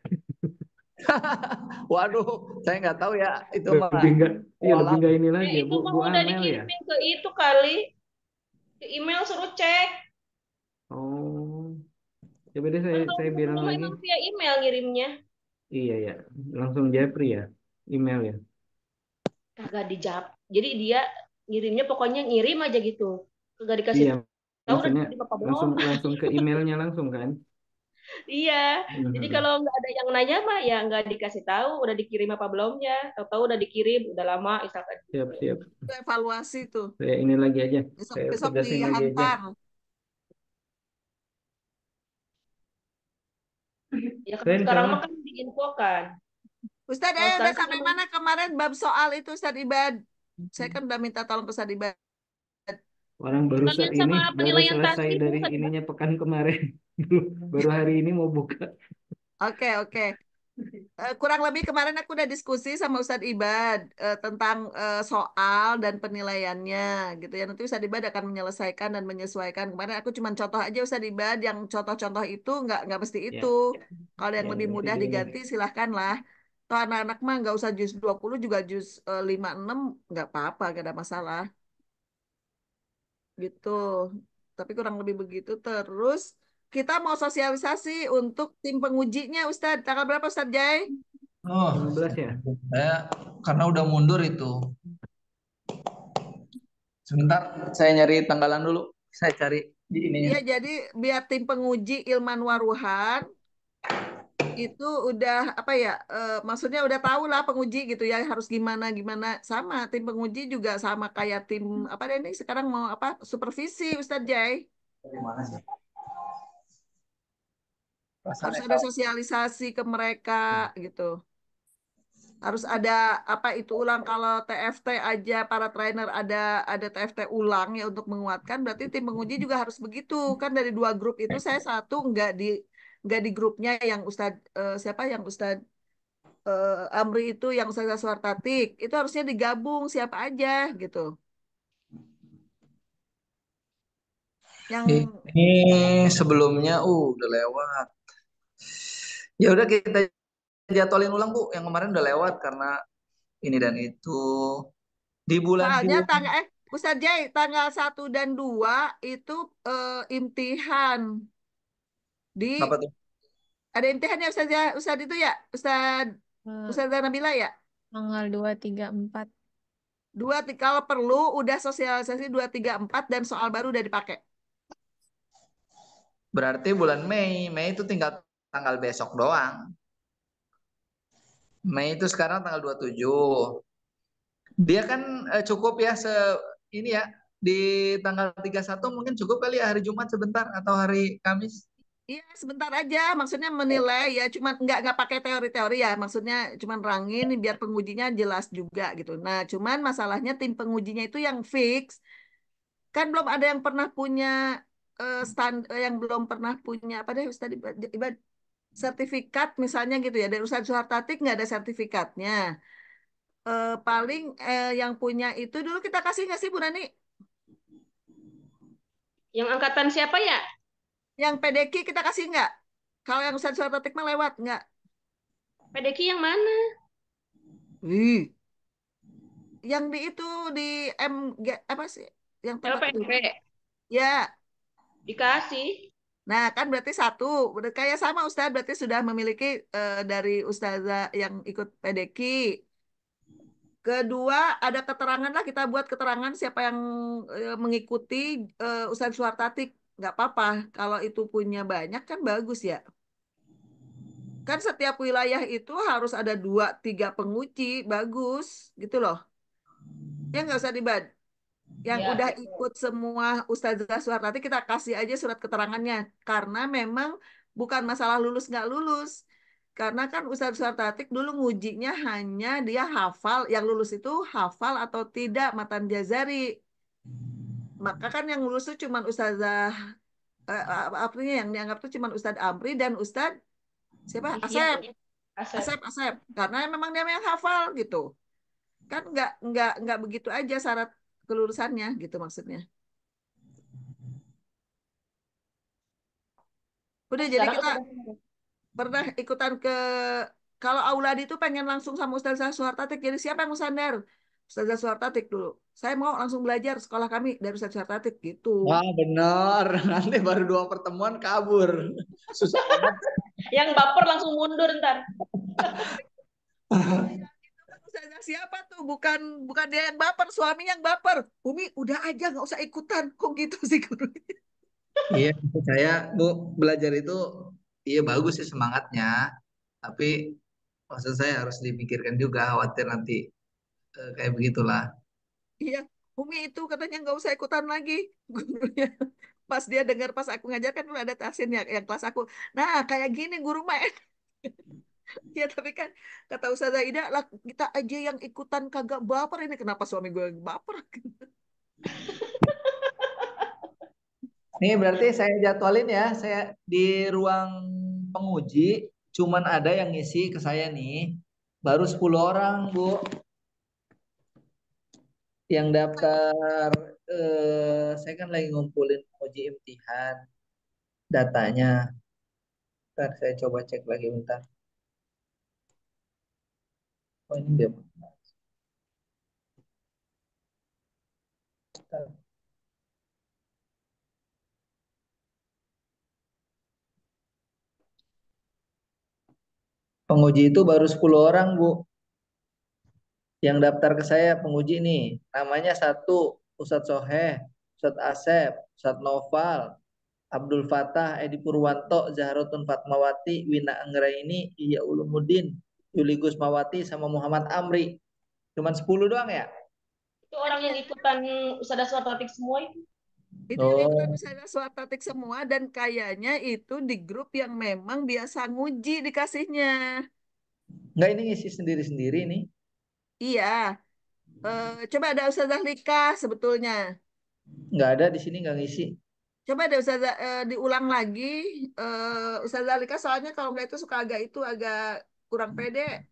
S1: Waduh, saya nggak tahu ya. Itu
S5: Lebih
S1: mah
S5: enggak, iya lebih
S1: walau.
S5: enggak ini lagi ya,
S3: Itu
S5: Bu
S3: mah
S5: Bu
S3: udah
S5: Amel ya.
S3: dikirimin ke itu kali, ke email suruh cek.
S5: Oh, coba deh
S3: Atau
S5: saya bilang
S3: dulu
S5: lagi.
S3: emang via email ngirimnya.
S5: Iya ya, langsung Japri ya, email ya.
S3: kagak dijawab. Jadi dia ngirimnya pokoknya ngirim aja gitu. Kagak dikasih
S5: Iya,
S3: tahu udah
S5: maksudnya
S3: diterima apa belum.
S5: langsung langsung ke emailnya langsung kan?
S3: Iya. Jadi
S5: Mhm.
S3: kalau nggak ada yang nanya mah ya nggak dikasih tahu udah dikirim apa belumnya. Tahu-tahu udah dikirim, udah lama misalkan
S5: Siap,
S3: gitu.
S5: siap.
S2: Itu evaluasi tuh.
S5: Saya ini lagi aja. Saya
S2: Besok-besok
S5: tegasin lagi aja.
S2: dihantar.
S3: Ya
S5: Saya
S3: kalau
S5: insya
S3: sekarang
S5: Allah
S3: mah kan diinfokan.
S2: Ustadz,
S3: Kalau
S2: udah
S3: sekarang kan
S2: sampai
S3: memang
S2: mana kemarin bab soal itu Ustadz Ibad? Saya kan udah minta tolong ke Ustadz Ibad.
S5: orang baru
S3: sekalian
S5: ini
S3: sama
S5: baru
S3: penilaian
S5: selesai
S3: transkrip
S5: dari
S3: Bu, tadi, Bang.
S5: ininya pekan kemarin. Baru hari ini mau buka.
S2: Oke, oke. Kurang lebih kemarin aku udah diskusi sama Ustadz Ibad tentang soal dan penilaiannya gitu ya. Nanti Ustadz Ibad akan menyelesaikan dan menyesuaikan. Kemarin aku cuma contoh aja Ustadz Ibad, yang contoh-contoh itu nggak mesti itu.
S5: Ya,
S2: Kalau yang
S5: ya
S2: lebih
S5: berarti
S2: mudah
S5: gini.
S2: diganti silahkan lah. Toh anak-anak mah nggak usah jus 20 juga jus 5, 6 nggak apa-apa, nggak ada masalah gitu. Tapi kurang lebih begitu. Terus kita mau sosialisasi untuk tim pengujinya Ustadz. Tanggal berapa Ustadz Jai?
S1: Oh,
S5: 15 ya?
S1: saya karena udah mundur itu. Sebentar, saya nyari tanggalan dulu. Saya cari di ininya.
S2: Iya, jadi biar tim penguji Ilman Waruhan itu udah apa ya? Maksudnya udah tahu lah penguji gitu ya harus gimana gimana. Sama tim penguji juga sama kayak tim apa deh ini sekarang mau apa supervisi Ustadz Jai.
S1: Gimana sih?
S2: Harus
S1: Rasanya
S2: ada
S1: kalau
S2: sosialisasi ke mereka gitu. Harus ada apa itu ulang kalau TFT aja para trainer ada TFT ulang ya untuk menguatkan berarti tim penguji juga harus begitu kan dari 2 grup itu saya satu nggak di grupnya yang siapa yang Ustadz Amri itu yang Ustadz Suartatik itu harusnya digabung siapa aja gitu yang
S1: ini sebelumnya, udah lewat. Ya udah kita jadwalin ulang Bu. Yang kemarin udah lewat karena ini dan itu di bulan
S2: soalnya
S1: Juni.
S2: Ustadz Jai tanggal 1 dan 2 itu imtihan
S1: Apa
S2: di
S1: tuh?
S2: ada imtihannya Ustadz itu ya
S4: Eh,
S2: Ustazah Nabila ya.
S4: Tanggal 2, 3, 4.
S2: Kalau perlu udah sosialisasi 2, 3, 4 dan soal baru udah dipakai.
S1: Berarti bulan Mei. Mei itu tinggal tanggal besok doang. Mei itu sekarang tanggal 27. Dia kan cukup ya ini ya di tanggal 31 mungkin cukup kali ya hari Jumat sebentar atau hari Kamis.
S2: Iya, sebentar aja. Maksudnya menilai ya, cuma nggak pakai teori-teori ya. Maksudnya cuma rangin biar pengujinya jelas juga gitu. Nah, cuman masalahnya tim pengujinya itu yang fix. Kan belum ada yang pernah punya yang belum pernah punya apa deh Ustaz sertifikat misalnya gitu ya. Dari Ustaz Suhartatik nggak ada sertifikatnya. Paling yang punya itu dulu kita kasih nggak sih Bu Nani?
S3: yang angkatan siapa ya?
S2: Yang PDQ kita kasih nggak? Kalau yang Ustaz Suhartatik mah lewat nggak?
S3: PDQ yang mana?
S2: Ih, yang di itu di MG apa sih? Yang tempat
S3: LPMP
S2: ya.
S3: dikasih.
S2: Nah, kan berarti satu, kayak sama Ustaz berarti sudah memiliki dari Ustazah yang ikut PDQ. Kedua, ada keterangan lah kita buat keterangan siapa yang mengikuti Ustaz Suhartatik. Nggak apa-apa, kalau itu punya banyak kan bagus ya. Kan setiap wilayah itu harus ada 2, 3 penguji, bagus gitu loh. Ya nggak usah dibad. Yang
S3: Ya,
S2: udah
S3: betul.
S2: ikut semua Ustazah Suhartati kita kasih aja surat keterangannya. Karena memang bukan masalah lulus nggak lulus. Karena kan Ustadz Suhartatik dulu ngujinya hanya dia hafal, yang lulus itu hafal atau tidak matan jazari. Maka kan yang lulus itu cuma Ustazah, artinya yang dianggap itu cuma Ustadz Amri dan Ustadz siapa?
S3: Iya,
S2: Asep.
S3: Asep.
S2: Asep. Karena memang dia yang hafal gitu. Kan nggak begitu aja syarat kelulusannya gitu maksudnya. Udah jadi
S3: Sekarang
S2: kita
S3: udah
S2: pernah ikutan kalau Auladi itu pengen langsung sama Ustazah Suhartatik. Jadi siapa yang Usandar? Ustazah Suhartatik dulu. Saya mau langsung belajar sekolah kami dari Ustazah Suhartatik gitu.
S1: Wah bener, nanti baru 2 pertemuan kabur. Susah amat.
S3: yang baper langsung mundur ntar.
S2: Kalau yang itu kan Ustazah siapa tuh? Bukan bukan dia yang baper, suaminya yang baper. Umi, udah aja nggak usah ikutan. Kok gitu sih guru?
S1: Iya, maksud saya Bu, belajar itu iya bagus sih semangatnya, tapi maksud saya harus dipikirkan juga khawatir nanti kayak begitulah.
S2: Iya, Umi itu katanya nggak usah ikutan lagi. Gurunya. Pas dia dengar pas aku ngajar kan udah ada tasin yang kelas aku. Nah, kayak gini guru main. Ya tapi kan kata Ustazah Ida lah kita aja yang ikutan kagak baper ini kenapa suami gue yang baper?
S1: Nih berarti saya jadwalin ya, saya di ruang penguji cuman ada yang ngisi ke saya nih, baru 10 orang Bu yang daftar. Saya kan lagi ngumpulin uji imtihan datanya. Ntar saya coba cek lagi bentar. Oh ini dia. Bentar. Penguji itu baru 10 orang Bu yang daftar ke saya penguji nih. Namanya satu Ustadz Soheh, Ustadz Asep, Ustadz Noval, Abdul Fatah, Edi Purwanto, Zahrotun Fatmawati, Wina Anggraini, Iya Ulumuddin, Yuli Gusmawati, sama Muhammad Amri. Cuman 10 doang ya?
S3: Itu orang yang ikutan Ustazah Suartatik semua itu.
S2: Itu yang ikutan
S1: Oh,
S2: Ustazah Suartatik semua dan kayaknya itu di grup yang memang biasa nguji dikasihnya.
S1: enggak ini ngisi sendiri-sendiri nih.
S2: Iya, coba ada Ustazah Lika sebetulnya.
S1: Enggak ada di sini enggak ngisi.
S2: Coba ada Ustazah diulang lagi. Ustazah Lika soalnya kalau nggak itu suka agak itu agak kurang pede.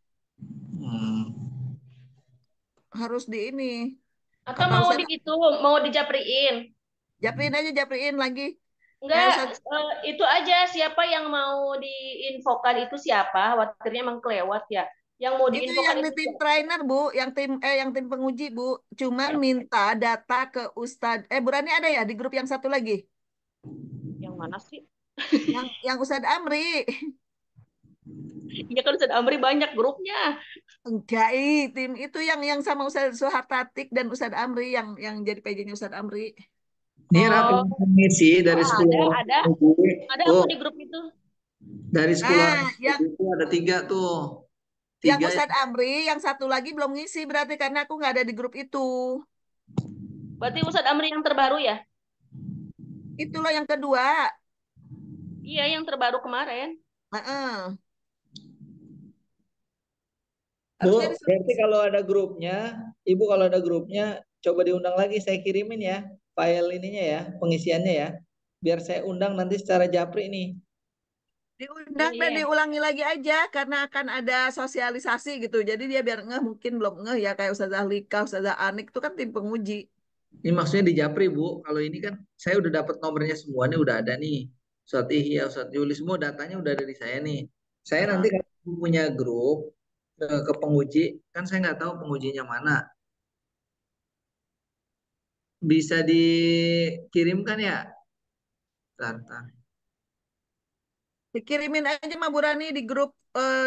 S1: Hmm.
S2: Harus di ini.
S3: Atau
S2: Kata
S3: mau di
S2: Ustazah,
S3: itu, mau dijapriin.
S2: japrin aja, japrin lagi. Kayak
S3: Enggak,
S2: Ustazah,
S3: itu aja siapa yang mau diinfokan itu siapa? Khawatirnya emang kelewat ya. Yang mau
S2: itu
S3: diinfokan
S2: yang di
S3: itu
S2: tim
S3: siapa?
S2: trainer, Bu, yang tim penguji, Bu. Cuman minta data ke Ustadz. Bu Rani ada ya di grup yang satu lagi?
S3: Yang mana sih?
S2: Yang Ustadz Amri.
S3: Iya kan Ustaz Amri banyak grupnya.
S2: Enggak, tim itu yang sama Ustadz Suhartatik dan Ustadz Amri yang jadi PJ-nya Ustadz Amri.
S1: Ini rata
S3: Oh,
S1: ngisi
S3: oh
S1: dari 10
S3: ada,
S1: orang
S3: ada.
S1: penguji.
S3: Ada aku
S1: Tuh,
S3: di grup itu.
S1: dari 10 orang
S2: Nah, yang
S1: penguji itu ada tiga tuh.
S2: yang
S1: Tiga yang
S2: Ustadz Amri, yang satu lagi belum ngisi berarti karena aku nggak ada di grup itu.
S3: Berarti Ustaz Amri yang terbaru ya?
S2: Itulah yang kedua.
S3: Iya, yang terbaru kemarin.
S2: Heeh.
S1: Bu,
S2: Harusnya disuruh
S1: berarti
S2: ngisi.
S1: kalau ada grupnya, Ibu kalau ada grupnya, coba diundang lagi, saya kirimin ya, file ininya ya, pengisiannya ya. Biar saya undang nanti secara japri nih.
S2: Diundang
S3: Iya,
S2: dan
S3: iya.
S2: diulangi lagi aja karena akan ada sosialisasi gitu. Jadi dia biar ngeh mungkin belum ngeh ya kayak Ustazah Lika, Ustazah Anik itu kan tim penguji.
S1: Ini maksudnya di japri, Bu. Kalau ini kan saya udah dapat nomornya semua nih, udah ada nih. Ustadz Ihya, Ustadz Yuli, semua datanya udah ada di saya nih. Saya nanti
S2: Heeh.
S1: kalau punya grup ke penguji, kan saya nggak tahu pengujinya mana. Bisa dikirimkan ya? Bentar.
S2: Dikirimin aja sama Bu Rani di grup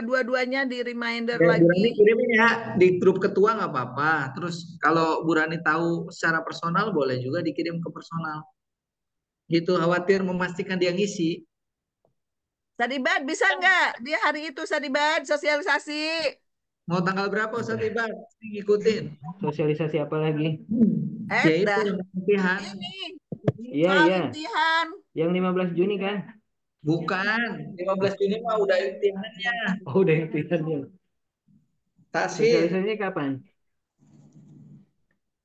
S2: dua-duanya di reminder
S1: Ya, Bu
S2: lagi.
S1: Rani kirimin ya di grup ketua nggak apa-apa. Terus kalau Bu Rani tahu secara personal boleh juga dikirim ke personal. Gitu khawatir memastikan dia ngisi.
S2: Sadibad bisa nggak? Dia hari itu Sadibad sosialisasi.
S1: Mau tanggal berapa Ustaz Iban? Ngikutin.
S5: Sosialisasi apa lagi?
S1: Ya itu
S2: Dah.
S1: latihan.
S2: Ini
S5: Iya,
S2: soal
S5: iya.
S2: imtihan.
S5: Yang 15 Juni kan?
S1: Bukan. 15 Juni mah udah imtihannya.
S5: Oh, udah impiannya.
S1: Tasin.
S5: Sosialisasinya kapan?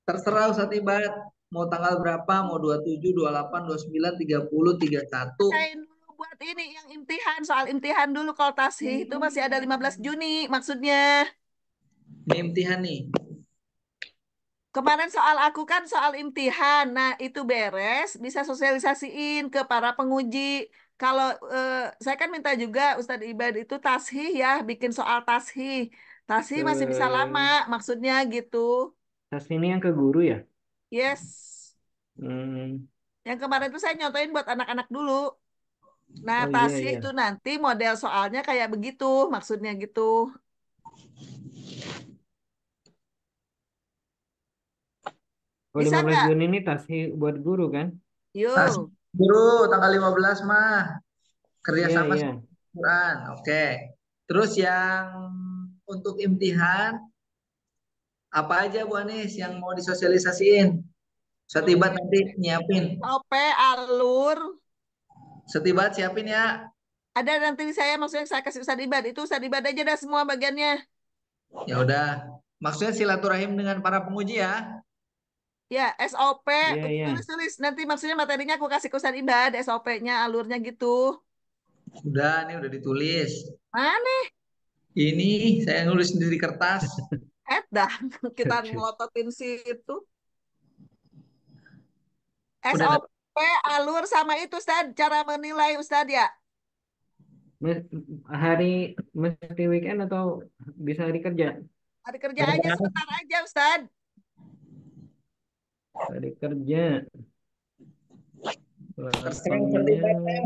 S1: Terserah Ustaz Iban. Mau tanggal berapa? Mau 27, 28, 29, 30, 31.
S2: Kain dulu buat ini yang imtihan, soal imtihan dulu kalau tasih itu masih ada 15 Juni maksudnya.
S1: Ini imtihan nih.
S2: Kemarin soal aku kan soal imtihan. Nah, itu beres, bisa sosialisasiin ke para penguji. Kalau saya kan minta juga Ustadz Ibad itu tashih ya, bikin soal tashih. Tashih masih bisa lama,
S5: Ke
S2: maksudnya gitu.
S5: tas ini yang ke guru ya?
S2: Yes.
S5: Hmm.
S2: Yang kemarin itu saya nyontoin buat anak-anak dulu. Nah,
S5: Oh iya,
S2: tashih
S5: iya.
S2: itu nanti model soalnya kayak begitu, maksudnya gitu.
S5: Oh,
S2: Bisa
S5: 15
S2: nggak?
S5: Juni ini tasih buat guru kan?
S1: Tas
S2: Yuk.
S1: guru tanggal 15 mah
S5: Iya,
S1: kerjasama
S5: iya.
S1: sama Quran. Oke. Terus yang untuk imtihan apa aja Bu Anis yang mau disosialisasiin? Setibat nanti nyiapin.
S2: OP, alur.
S1: Setibat siapin ya.
S2: Ada nanti saya maksudnya saya kasih Ustadz Ibad. Itu Ustadz Ibad aja dah semua bagiannya.
S1: Ya udah. Maksudnya silaturahim dengan para penguji ya.
S2: Ya, SOP.
S5: Iya, iya.
S2: Tulis-tulis. Nanti maksudnya materinya aku kasih ke Ustadz Ibad. SOP-nya, alurnya gitu.
S1: Udah, ini udah ditulis.
S2: Mana?
S1: Ini saya nulis sendiri di kertas.
S2: Dah. Kita
S5: Aduh.
S2: ngelototin situ.
S1: Udah dapat.
S2: SOP, alur sama itu Ustadz. Cara menilai Ustadz ya.
S5: Mes- Hari mesti weekend atau bisa hari kerja?
S2: Hari kerja aja sebentar aja Ustadz.
S5: Hari kerja.
S1: Terserah
S5: Langsungnya.
S1: terlibatnya.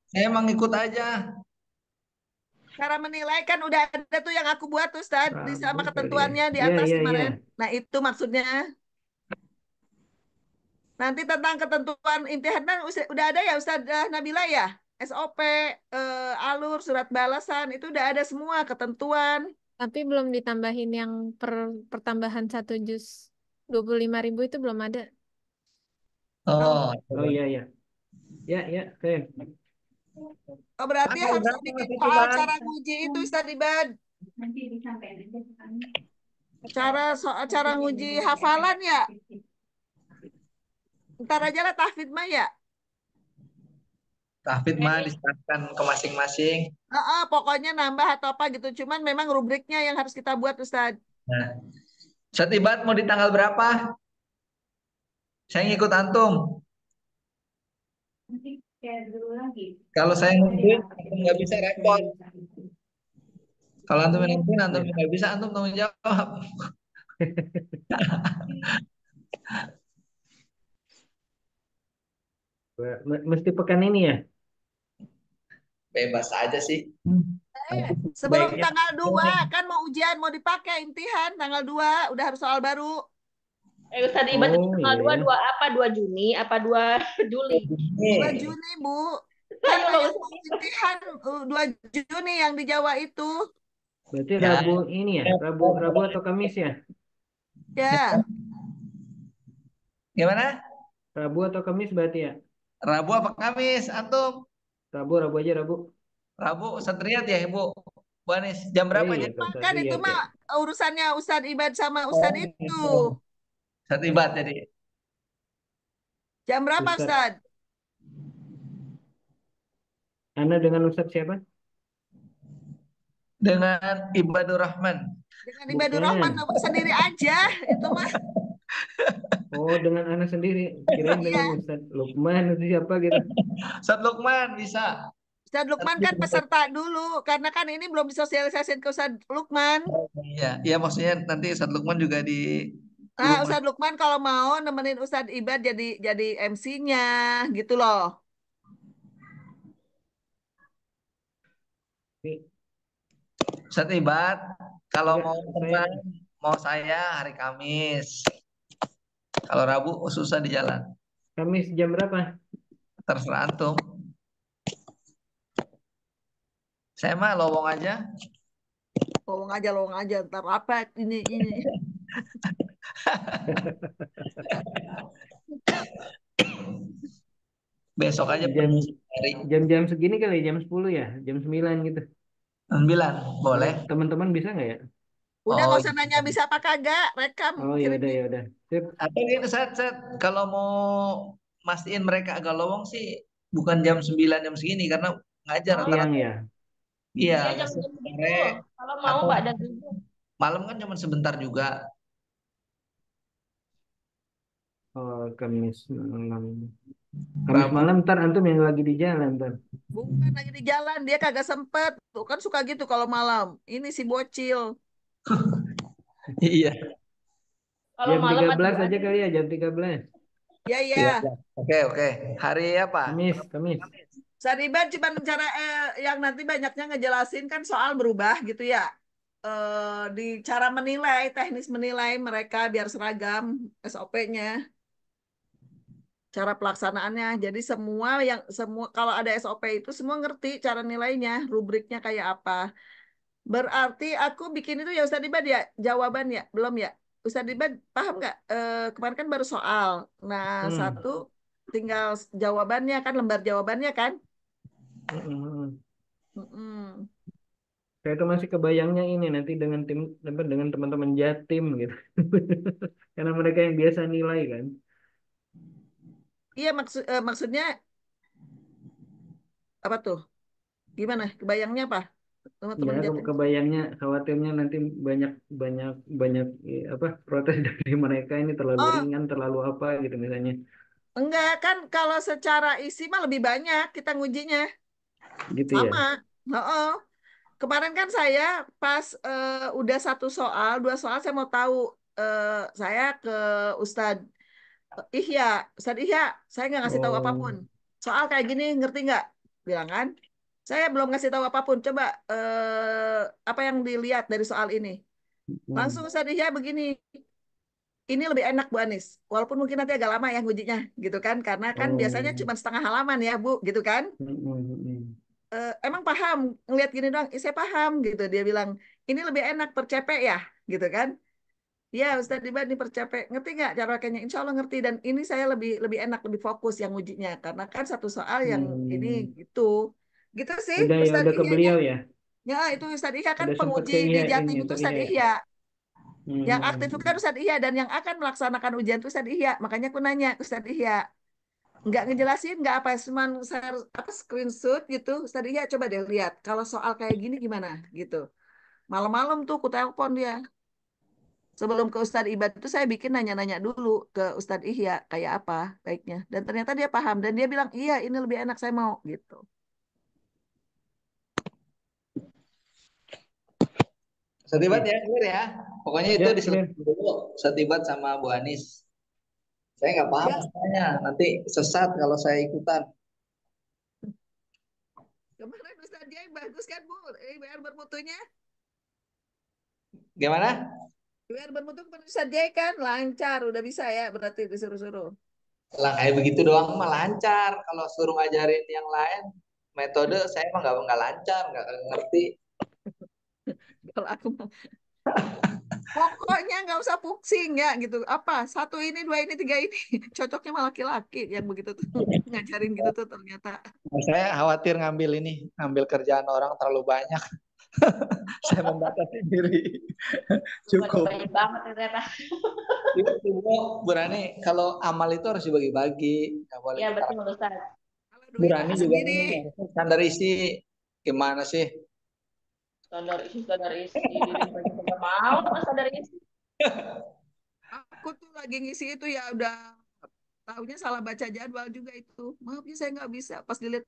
S1: Saya emang ikut aja.
S2: Cara menilai kan udah ada tuh yang aku buat tuh Ustadz. Di sama
S5: Rabu kali ya.
S2: ketentuannya di
S5: Iya,
S2: atas
S5: iya, iya.
S2: kemarin. Nah itu maksudnya. Nanti tentang ketentuan imtihan kan udah ada ya Ustazah Nabila ya? SOP, alur, surat balasan, itu udah ada semua ketentuan.
S4: Tapi belum ditambahin yang pertambahan 1 juz 25.000 itu belum ada.
S2: Oh,
S1: Oh,
S5: Oh, iya, iya. Ya, ya. Oke.
S2: oh, berarti
S1: tanggal
S2: harus
S1: berapa
S2: bikin
S1: Mas
S2: soal
S1: Atiban?
S2: cara nguji itu Ustaz Ibad. Soal cara nguji hafalan ya. Ntar aja lah tahfidz mah ya.
S1: Tahfidz mah diserahkan ke masing-masing.
S2: Pokoknya nambah atau apa gitu. Cuman memang rubriknya yang harus kita buat Ustaz.
S1: Nah, Setibat mau di tanggal berapa? Saya ngikut antum. Kalau saya nentuin, antum nggak bisa repot. Kalau antum yang nentuin, antum
S5: Ya.
S1: nggak bisa, antum tanggung jawab.
S5: Mesti pekan ini ya?
S1: Bebas aja sih.
S2: Sebelum
S1: Baiknya.
S2: tanggal 2 kan mau ujian, mau dipakai imtihan tanggal 2 udah harus soal baru.
S3: Ustadz Ibad itu
S5: Oh,
S3: tanggal
S5: iya,
S3: 2,
S5: ya.
S3: 2 apa? 2 Juni apa 2 Juli?
S2: 2
S1: Nih,
S2: Juni, Bu. Kan
S3: Ayo Pak
S2: yang mau
S3: Ustadz.
S2: imtihan 2 Juni yang di Jawa itu.
S5: Berarti
S1: ya.
S5: Rabu ini ya? Rabu atau Kamis ya?
S2: Ya,
S1: Gimana?
S5: Rabu atau Kamis berarti ya?
S1: Rabu apa Kamis? Antum?
S5: Rabu aja Rabu.
S1: Rabu Satriat ya, Ibu? Bu Anis, jam
S5: Oh
S1: berapa
S5: iya,
S1: jam?
S2: kan itu
S5: lihat ya.
S2: mah urusannya Ustadz Ibad sama
S1: Oh,
S2: Ustadz itu.
S1: gitu. Satibat jadi.
S2: Jam berapa
S5: Ustadz,
S2: Ustadz?
S5: Anda dengan Ustadz siapa?
S1: Dengan Ibadur Rahman.
S2: Dengan Ibadur Rahman
S5: Bukan.
S2: sendiri aja. Itu mah.
S5: Oh, dengan Anda sendiri. Kirain dengan
S2: Iya.
S5: Ustadz Lukman itu siapa gitu.
S1: Ustadz Lukman bisa.
S2: Ustadz Lukman kan peserta dulu. Karena kan ini belum disosialisasikan ke Ustadz Lukman.
S1: Iya, iya maksudnya nanti Ustadz Lukman juga di
S2: Nah,
S1: rumah.
S2: Ustadz Lukman kalau mau nemenin Ustadz Ibad jadi MC-nya gitu loh.
S5: Nih,
S1: Ustadz Ibad, kalau
S5: enggak,
S1: mau
S5: saya
S1: terbang, mau saya hari Kamis. Kalau Rabu susah di jalan.
S5: Kamis jam berapa?
S1: Terserah antum. Saya mah lowong aja.
S2: Lowong aja. Ntar apa ini.
S1: Besok aja
S5: Jam
S1: penuh hari.
S5: jam-jam segini kali jam 10 ya, jam 9 gitu.
S1: 9, boleh.
S5: Teman-teman bisa nggak ya?
S2: Udah
S1: Oh,
S2: nggak usah nanya
S1: iya.
S2: bisa apa kagak. Rekam
S5: Oh, ya udah,
S2: kirimnya.
S5: ya udah. Sip.
S1: Atau ini set kalau mau mastiin mereka agak lowong sih bukan jam 9 jam segini karena ngajar
S5: Siang
S1: rata-rata.
S5: ya.
S1: Iya,
S3: Iya
S1: agak
S3: jam-jam begitu.
S1: sore
S3: Kalau mau
S1: atau
S3: Mbak dan Ibu.
S1: malam kan cuma sebentar juga.
S5: Oh, Kamis malam. Kamis
S1: Rabu.
S5: malam ntar antum yang lagi di jalan ntar.
S2: Bukan lagi di jalan, dia kagak sempet. Tuh kan suka gitu kalau malam. Ini si bocil.
S1: Iya.
S3: Kalau
S5: Jam
S3: malam
S5: 13
S3: aduh
S5: aja kali ya, jam 13.
S2: Ya,
S1: Iya.
S2: ya.
S1: Oke, oke. Hari apa?
S5: Kamis.
S2: Saniban cuma cara yang nanti banyaknya ngejelasin kan soal berubah gitu ya. Di cara menilai, teknis menilai mereka biar seragam SOP-nya. cara pelaksanaannya. Jadi semua kalau ada SOP itu semua ngerti cara nilainya, rubriknya kayak apa. Berarti aku bikin itu ya Ustadz Ibad ya, jawaban ya, belum ya. Ustadz Ibad paham nggak? Kemarin kan baru soal. Nah,
S5: Hmm.
S2: satu tinggal jawabannya kan, lembar jawabannya kan.
S5: Mm-mm.
S2: Mm-mm.
S5: Saya tuh masih kebayangnya ini nanti dengan tim dengan teman-teman Jatim gitu. Karena mereka yang biasa nilai kan.
S2: Iya maksudnya apa tuh? Gimana? Kebayangnya apa?
S5: Ya,
S2: Teman-teman Jatim.
S5: kebayangnya khawatirnya nanti banyak banyak banyak apa protes dari mereka ini terlalu
S2: Oh,
S5: ringan, terlalu apa gitu misalnya.
S2: enggak kan kalau secara isi mah lebih banyak kita ngujinya.
S5: Gitu ya.
S2: Sama. Oh, kemarin kan saya pas udah satu soal, dua soal saya mau tahu eh, saya ke Ustadz Ihya, Ustadz Ihya, saya nggak ngasih tahu
S5: Oh.
S2: apapun. Soal kayak gini ngerti nggak? Bilang kan. Saya belum ngasih tahu apapun. Coba apa yang dilihat dari soal ini. Langsung
S5: Hmm.
S2: Ustadz Ihya begini. Ini lebih enak Bu Anis. Walaupun mungkin nanti agak lama ya ngujinya, gitu kan? Karena kan biasanya
S5: Oh.
S2: cuma setengah halaman ya Bu, gitu kan?
S5: Mm-mm.
S2: Emang paham ngelihat gini doang, saya paham gitu. Dia bilang ini lebih enak percepek ya, gitu kan? Ya Ustadz Diba ini percepek, ngerti nggak cara pakainya? Insya Allah ngerti dan ini saya lebih lebih enak, lebih fokus yang ujinya karena kan satu soal yang ini
S5: Hmm.
S2: gitu, gitu sih
S5: Udah ya,
S2: Ustadz
S5: udah ke
S2: Ihyanya.
S5: beliau ya.
S2: Ya itu Ustadz Ihya kan
S5: Udah sempat
S2: penguji
S5: ke
S2: di
S5: Iya ini
S2: Jatim itu
S5: Ustaz Iya
S2: Ustadz
S5: ya.
S2: Ihya. Yang aktif itu kan
S5: Hmm.
S2: Ustadz Ihya dan yang akan melaksanakan ujian itu Ustadz Ihya. Makanya aku nanya Ustadz Ihya, nggak ngejelasin nggak apa, cuman saya apa screenshot gitu. Ustadz Ihya coba deh lihat kalau soal kayak gini gimana gitu. Malam-malam tuh aku telepon dia. Sebelum ke Ustadz Ibad itu saya bikin nanya-nanya dulu ke Ustadz Ihya kayak apa baiknya. Dan ternyata dia paham dan dia bilang iya ini lebih enak saya mau gitu.
S1: Setibat
S5: Oke.
S1: ya, clear ya. Pokoknya itu
S5: Ya, clear.
S1: diselesaikan dulu Setibat sama Bu Anis. Saya nggak paham
S2: Ya
S1: masalahnya. Nanti sesat kalau saya ikutan.
S2: kemarin Ustadz Ihya bagus kan Bu, IBR bermutunya.
S1: Gimana?
S2: IBR bermutu kepada Ustadz Ihya kan lancar udah bisa ya berarti disuruh-suruh.
S1: Lah kayak begitu doang mah lancar. Kalau suruh ngajarin yang lain, metode saya mah nggak lancar, nggak ngerti.
S2: Kalau aku mah, pokoknya nggak usah pusing ya gitu. Apa satu ini dua ini tiga ini cocoknya malah laki-laki yang begitu tuh ngajarin gitu tuh ternyata.
S1: Nah, saya khawatir ngambil ini, ngambil kerjaan orang terlalu banyak. Saya membatasi diri. Cukup.
S3: Banyak banget ternyata.
S1: Ibu Burani, kalau amal itu harus dibagi-bagi, nggak boleh
S3: Ya
S1: kita.
S3: betul Ustaz.
S2: Kalau duit
S1: Burani
S2: mah
S1: juga
S2: sendiri.
S1: ini harusnya standar isi gimana sih?
S3: Standar isi diri banyak nggak mau mas standar isi.
S2: Aku tuh lagi ngisi itu ya udah tahunya salah baca jadwal juga itu. Maaf ya saya nggak bisa. Pas dilihat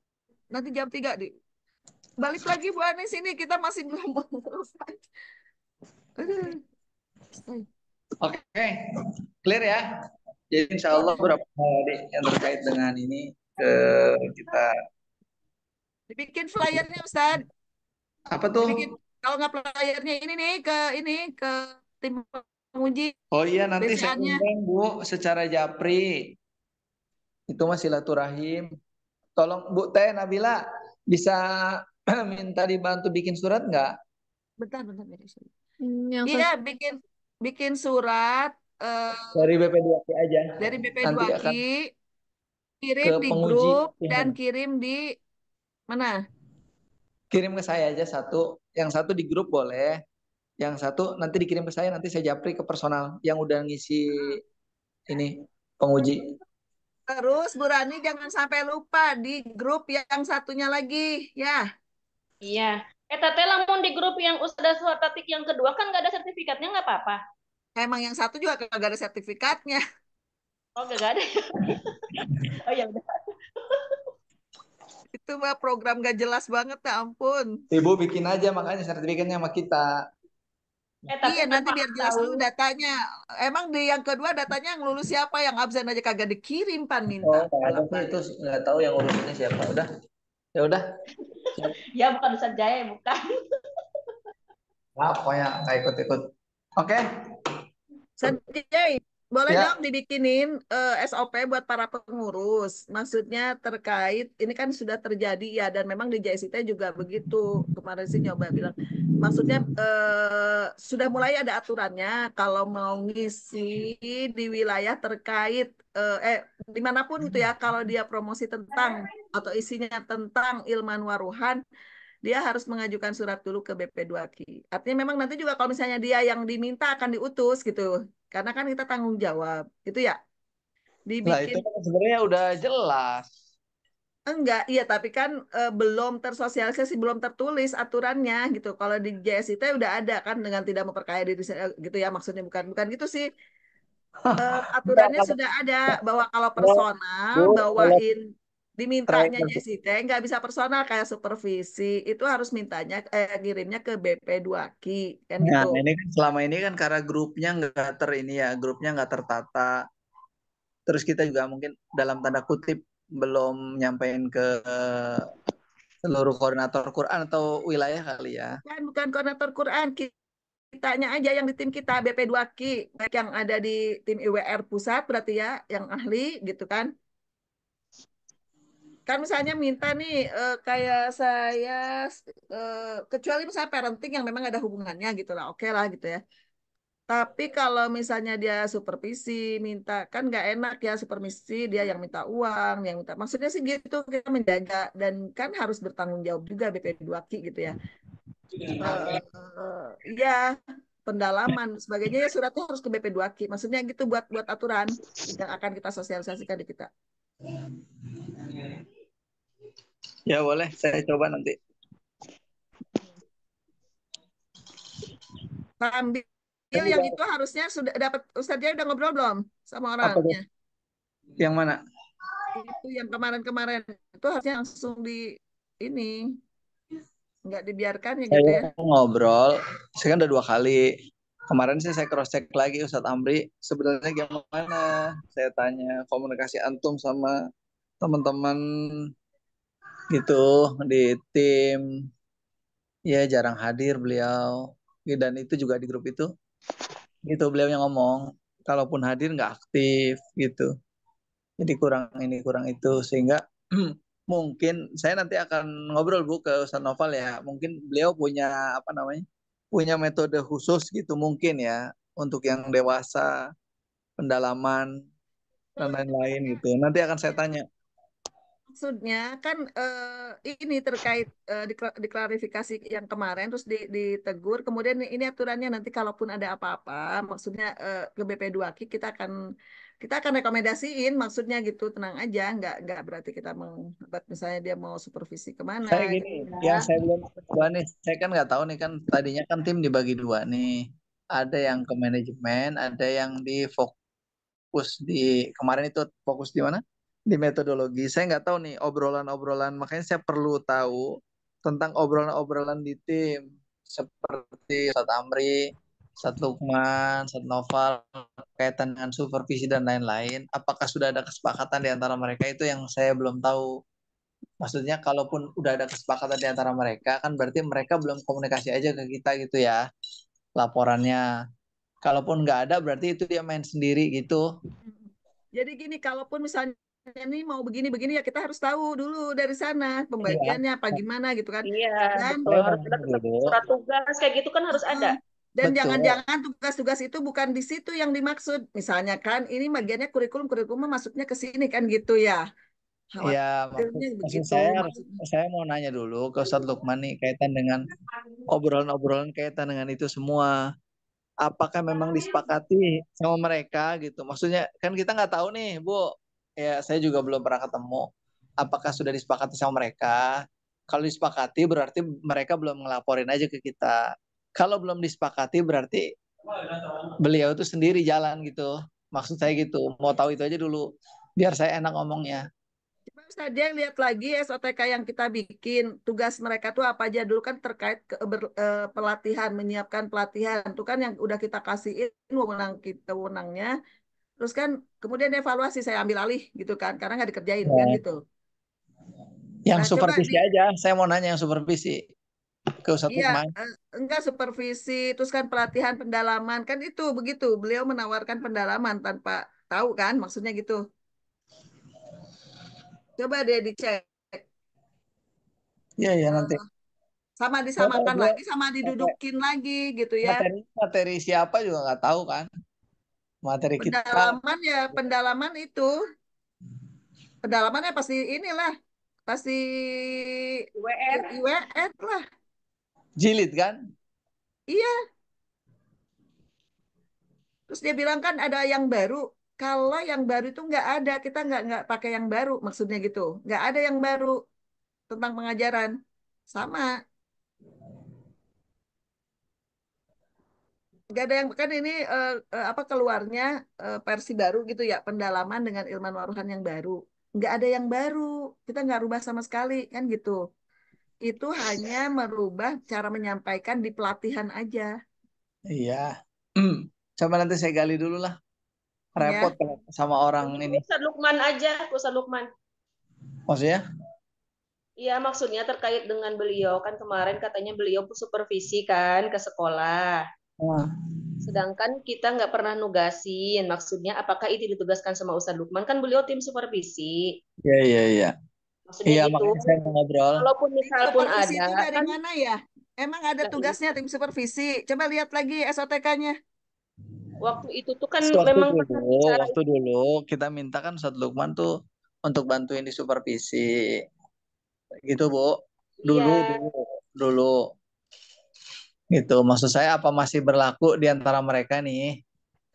S2: nanti jam 3 di balik lagi Bu Anies ini kita masih belum selesai. Aduh, selesai.
S1: Oke, clear ya. Jadi insya Allah
S2: Oh,
S1: beberapa hal tadi yang terkait dengan ini kita
S2: dibikin flyernya Ustaz.
S1: apa tuh?
S2: Dibikin kalau nggak flyernya ini nih ini ke tim penguji
S1: Oh iya nanti saya
S2: BCA-nya.
S1: undang Bu secara japri. Itu mah silaturahim. Tolong Bu Teh Nabila bisa minta dibantu bikin surat nggak?
S2: Bentar, bentar, bentar.
S4: Yang
S2: Iya,
S4: sos-
S2: bikin bikin surat
S1: Dari BP2P aja.
S2: dari
S1: Nanti
S2: BP2Ki,
S1: akan
S2: kirim
S1: ke
S2: di
S1: penguji.
S2: grup dan
S1: Ya.
S2: kirim di mana?
S1: Kirim ke saya aja satu. Yang satu di grup boleh. Yang satu nanti dikirim ke saya, nanti saya japri ke personal yang udah ngisi ini penguji.
S2: Terus Bu Rani jangan sampai lupa di grup yang satunya lagi, ya.
S3: Iya. Tete lamun di grup yang Ustazah Suhatatik yang kedua kan nggak ada sertifikatnya nggak apa-apa.
S2: Emang yang satu juga kagak ada sertifikatnya.
S3: Oh nggak ada. Oh ya udah.
S2: Itu mah program gak jelas banget, ya ampun.
S1: Ibu bikin aja makanya sertifikatnya sama kita.
S3: Tapi
S2: Iya, nanti
S3: Bapak
S2: biar jelas
S3: tahu.
S2: dulu datanya. Emang di yang kedua datanya yang lulus siapa, yang absen aja kagak dikirim pan minta
S1: Oh, nggak ada sih
S2: bolak-balik.
S1: itu nggak tahu yang urusannya siapa. Udah, ya udah. Siap.
S3: Ya bukan Ustaz Jaya bukan.
S1: Maaf, pokoknya nggak ikut-ikut. Oke,
S2: Sanjay, Boleh
S1: Ya,
S2: dong dibikinin SOP buat para pengurus. Maksudnya terkait ini kan sudah terjadi ya dan memang di JSIT juga begitu. Kemarin sih nyoba bilang. Maksudnya sudah mulai ada aturannya kalau mau ngisi di wilayah terkait dimanapun gitu ya kalau dia promosi tentang atau isinya tentang Ilman Waruhan dia harus mengajukan surat dulu ke BP2Ki. Artinya memang nanti juga kalau misalnya dia yang diminta akan diutus gitu. Karena kan kita tanggung jawab. Itu ya,
S1: lah itu
S2: dibikin
S1: kan sebenarnya udah jelas.
S2: enggak, iya tapi kan belum tersosialisasi, belum tertulis aturannya gitu. Kalau di JSIT udah ada kan dengan tidak memperkaya diri gitu ya maksudnya bukan gitu sih.
S1: Enggak,
S2: Aturannya
S1: kalau
S2: sudah ada bahwa kalau
S1: kalau
S2: personal
S1: Bu, kalau
S2: bawain dimintanya
S1: trainer.
S2: JSIT nggak bisa personal kayak supervisi itu harus mintanya ngirimnya ke BP2Ki kan
S1: Nah,
S2: gitu.
S1: ini kan selama ini kan karena grupnya nggak ini ya, grupnya nggak tertata. Terus kita juga mungkin dalam tanda kutip belum nyampein ke seluruh koordinator Quran atau wilayah kali ya.
S2: Bukan koordinator Quran, kitanya aja yang di tim kita BP2Ki, baik yang ada di tim IWR pusat berarti ya, yang ahli gitu kan. Kan misalnya minta nih kayak saya kecuali misalnya parenting yang memang ada hubungannya gitu lah, oke lah gitu ya. Tapi kalau misalnya dia supervisi, minta kan nggak enak ya supervisi dia yang minta uang, yang minta maksudnya sih gitu kita menjaga dan kan harus bertanggung jawab juga BP2Ki gitu ya. Ya pendalaman sebagainya ya suratnya harus ke BP2Ki. Maksudnya gitu buat aturan yang akan kita sosialisasikan di kita.
S1: Ya boleh, saya coba nanti.
S2: Sambil
S1: Tapi
S2: yang itu harusnya sudah dapat Ustadznya udah ngobrol belum sama
S1: apa tuh?
S2: orangnya?
S1: Yang mana?
S2: Itu yang kemarin-kemarin itu harusnya langsung di ini nggak dibiarkan ya gitu
S1: Saya
S2: ya.
S1: ngobrol, saya kan udah 2 kali. Kemarin sih saya cross check lagi Ustadz Amri, sebenarnya gimana? Saya tanya komunikasi antum sama teman-teman gitu di tim. Ya jarang hadir beliau. Dan itu juga di grup itu, gitu beliau yang ngomong. Kalaupun hadir nggak aktif gitu. Jadi kurang ini kurang itu sehingga mungkin saya nanti akan ngobrol Bu ke Ustadz Noval ya. Mungkin beliau punya apa namanya? Punya metode khusus gitu mungkin ya untuk yang dewasa, pendalaman dan lain-lain gitu. Nanti akan saya tanya.
S2: Maksudnya kan ini terkait diklarifikasi yang kemarin terus ditegur kemudian ini aturannya nanti kalaupun ada apa-apa maksudnya ke BP2Ki kita akan rekomendasiin maksudnya gitu tenang aja nggak berarti kita menghambat misalnya dia mau supervisi kemana
S1: Saya
S2: gitu.
S1: gini, yang saya belum coba nih, saya kan nggak tahu nih kan tadinya kan tim dibagi 2 nih. Ada yang ke manajemen, ada yang di fokus di kemarin itu fokus di mana? Di metodologi. Saya nggak tahu nih obrolan-obrolan, makanya saya perlu tahu tentang obrolan-obrolan di tim seperti Ustadz Amri, Ustadz Lukman, Ustadz Noval kaitan dengan supervisi dan lain-lain. Apakah sudah ada kesepakatan di antara mereka itu yang saya belum tahu. Maksudnya kalaupun udah ada kesepakatan di antara mereka kan berarti mereka belum komunikasi aja ke kita gitu ya laporannya. Kalaupun nggak ada berarti itu dia main sendiri gitu.
S2: Jadi gini kalaupun misalnya ini mau begini-begini ya kita harus tahu dulu dari sana
S1: Iya,
S2: pembagiannya apa gimana gitu kan
S3: Iya,
S2: dan
S3: betul.
S1: saya mau
S3: Harus ada
S1: nanya dulu.
S3: surat tugas kayak gitu kan harus ada.
S2: Dan
S1: Betul.
S2: jangan-jangan tugas-tugas itu bukan di situ yang dimaksud. Misalnya kan ini bagiannya kurikulum masuknya ke sini kan gitu ya.
S1: Ya, maksud,
S2: Khawatirnya
S1: maksud
S2: begitu
S1: saya
S2: maksudnya.
S1: saya mau nanya dulu ke Ustadz Lukman nih kaitan dengan obrolan-obrolan kaitan dengan itu semua. Apakah memang disepakati sama mereka gitu? Maksudnya kan kita nggak tahu nih, Bu. Ya, saya juga belum pernah ketemu. Apakah sudah disepakati sama mereka? Kalau disepakati berarti mereka belum ngelaporin aja ke kita. Kalau belum disepakati berarti beliau itu sendiri jalan gitu. Maksud saya gitu. Mau tahu itu aja dulu biar saya enak ngomongnya.
S2: Coba Ustaz, dia lihat lagi SOTK yang kita bikin. Tugas mereka tuh apa aja dulu kan terkait pelatihan, menyiapkan pelatihan. Itu kan yang udah kita kasihin wewenangnya. Terus kan kemudian evaluasi saya ambil alih gitu kan karena nggak dikerjain kan
S1: Ya.
S2: gitu.
S1: Yang
S2: Nah, coba
S1: supervisi aja. Saya mau nanya yang supervisi.
S6: ke Ustadz
S2: Iya,
S6: Lukman.
S2: enggak supervisi, terus kan pelatihan pendalaman kan itu begitu. Beliau menawarkan pendalaman tanpa tahu kan, maksudnya gitu. Coba deh dicek,
S6: Iya, iya nanti.
S2: sama
S6: Saya tahu
S2: disamakan
S6: beliau
S2: lagi, sama
S6: pakai
S2: didudukin lagi gitu ya.
S6: materi siapa juga nggak tahu kan. Materi kita.
S2: Pendalaman ya, pendalaman itu, pendalamannya pasti inilah, pasti
S3: WR.
S2: IWR lah.
S6: Jilid kan?
S2: Iya, terus dia bilang kan ada yang baru. Kalau yang baru itu nggak ada, kita nggak pakai yang baru, maksudnya gitu. Nggak ada yang baru tentang pengajaran. Sama, nggak ada yang kan ini apa keluarnya versi baru gitu ya, pendalaman dengan Ilman Waruhan yang baru. Nggak ada yang baru, kita nggak rubah sama sekali kan gitu. Itu hanya merubah cara menyampaikan di pelatihan aja,
S6: Iya. Coba nanti saya gali dulu lah. Repot
S2: ya.
S6: kalau sama orang
S3: Nanti
S6: ini.
S3: Ustadz Lukman aja, Ustadz Lukman.
S6: Maksudnya?
S3: Iya, maksudnya terkait dengan beliau kan kemarin katanya beliau supervisi kan ke sekolah.
S6: Wah,
S3: Sedangkan kita nggak pernah nugasin. Maksudnya apakah itu ditugaskan sama Ustadz Lukman? Kan beliau tim supervisi.
S6: iya, iya, iya.
S3: Maksudnya
S6: Iya,
S3: gitu.
S6: makanya saya mau ngobrol.
S3: Kalaupun
S2: Tim
S3: misal pun
S2: supervisi
S3: ada,
S2: itu dari
S3: kan
S2: mana ya? Emang ada
S3: nggak
S2: tugasnya tim supervisi. Coba lihat lagi SOTK-nya.
S3: waktu itu tuh kan
S6: Waktu
S3: memang pernah
S6: dulu,
S3: bicara
S6: waktu dulu kita minta kan Ustadz Lukman tuh untuk bantuin di supervisi. Gitu, Bu.
S3: iya.
S6: Dulu, dulu, dulu. Gitu. Maksud saya apa masih berlaku di antara mereka nih?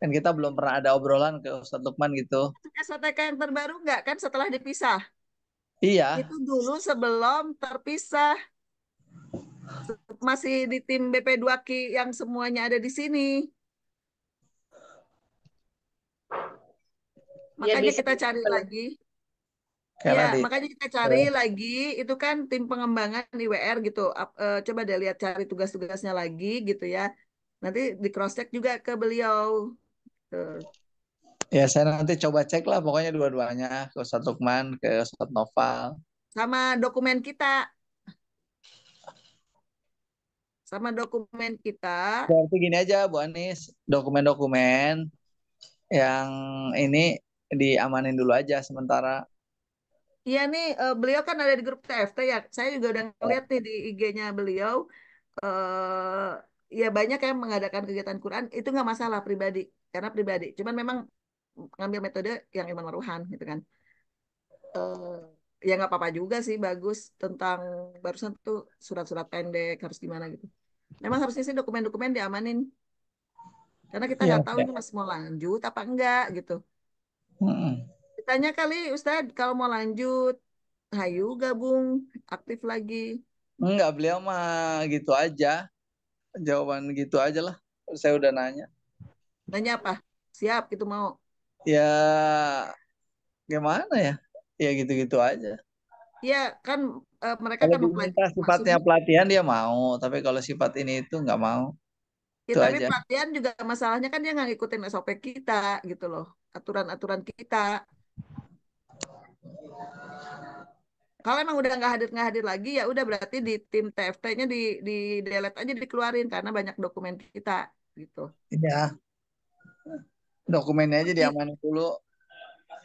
S6: Kan kita belum pernah ada obrolan ke Ustadz Lukman gitu.
S2: SOTK yang terbaru nggak kan setelah dipisah?
S6: Iya,
S2: Itu dulu sebelum terpisah. Masih di tim BP2K yang semuanya ada di sini.
S3: Ya
S2: Makanya
S3: bisa.
S2: kita cari lagi. Ya,
S6: karena di
S2: makanya kita cari lagi. Itu kan tim pengembangan IWR gitu. Coba deh lihat cari tugas-tugasnya lagi gitu ya. Nanti di cross check juga ke beliau. Tuh.
S6: ya saya nanti coba cek lah pokoknya dua-duanya ke Ustadz Lukman, ke Ustadz Noval.
S2: Sama dokumen kita. Sama dokumen kita.
S6: Berarti gini aja Bu Anis, dokumen-dokumen yang ini diamanin dulu aja sementara.
S2: Iya nih, beliau kan ada di grup TFT ya. Saya juga udah ngeliat nih di IG-nya beliau. Ya banyak yang mengadakan kegiatan Quran. Itu nggak masalah pribadi. Karena pribadi. Cuman memang ngambil metode yang Iman Maruhan gitu kan. Eh, Ya nggak apa-apa juga sih. Bagus tentang barusan tuh surat-surat pendek harus gimana gitu. Memang harusnya sih dokumen-dokumen diamanin. Karena kita
S6: Iya,
S2: nggak tahu
S6: ya.
S2: ini masih mau lanjut apa enggak gitu.
S6: Mm-mm.
S2: Ditanya kali Ustadz kalau mau lanjut, hayu gabung aktif lagi.
S6: Enggak, beliau mah gitu aja. Jawaban gitu aja lah. Saya udah nanya.
S2: Nanya apa? Siap gitu mau.
S6: Ya gimana ya? Ya gitu-gitu aja.
S2: Iya kan mereka
S6: Kalau
S2: kan
S6: diminta
S2: mempelajari
S6: sifatnya
S2: maksudnya.
S6: pelatihan dia mau, tapi kalau sifat ini itu nggak mau.
S2: Ya
S6: Itu
S2: tapi
S6: aja.
S2: pelatihan juga masalahnya kan dia nggak ngikutin SOP kita gitu loh. Aturan-aturan kita. Kalau emang udah nggak hadir lagi ya udah berarti di tim TFT-nya di delete aja dikeluarin karena banyak dokumen kita gitu.
S6: Ya, dokumennya aja
S2: I-
S6: diamanin dulu.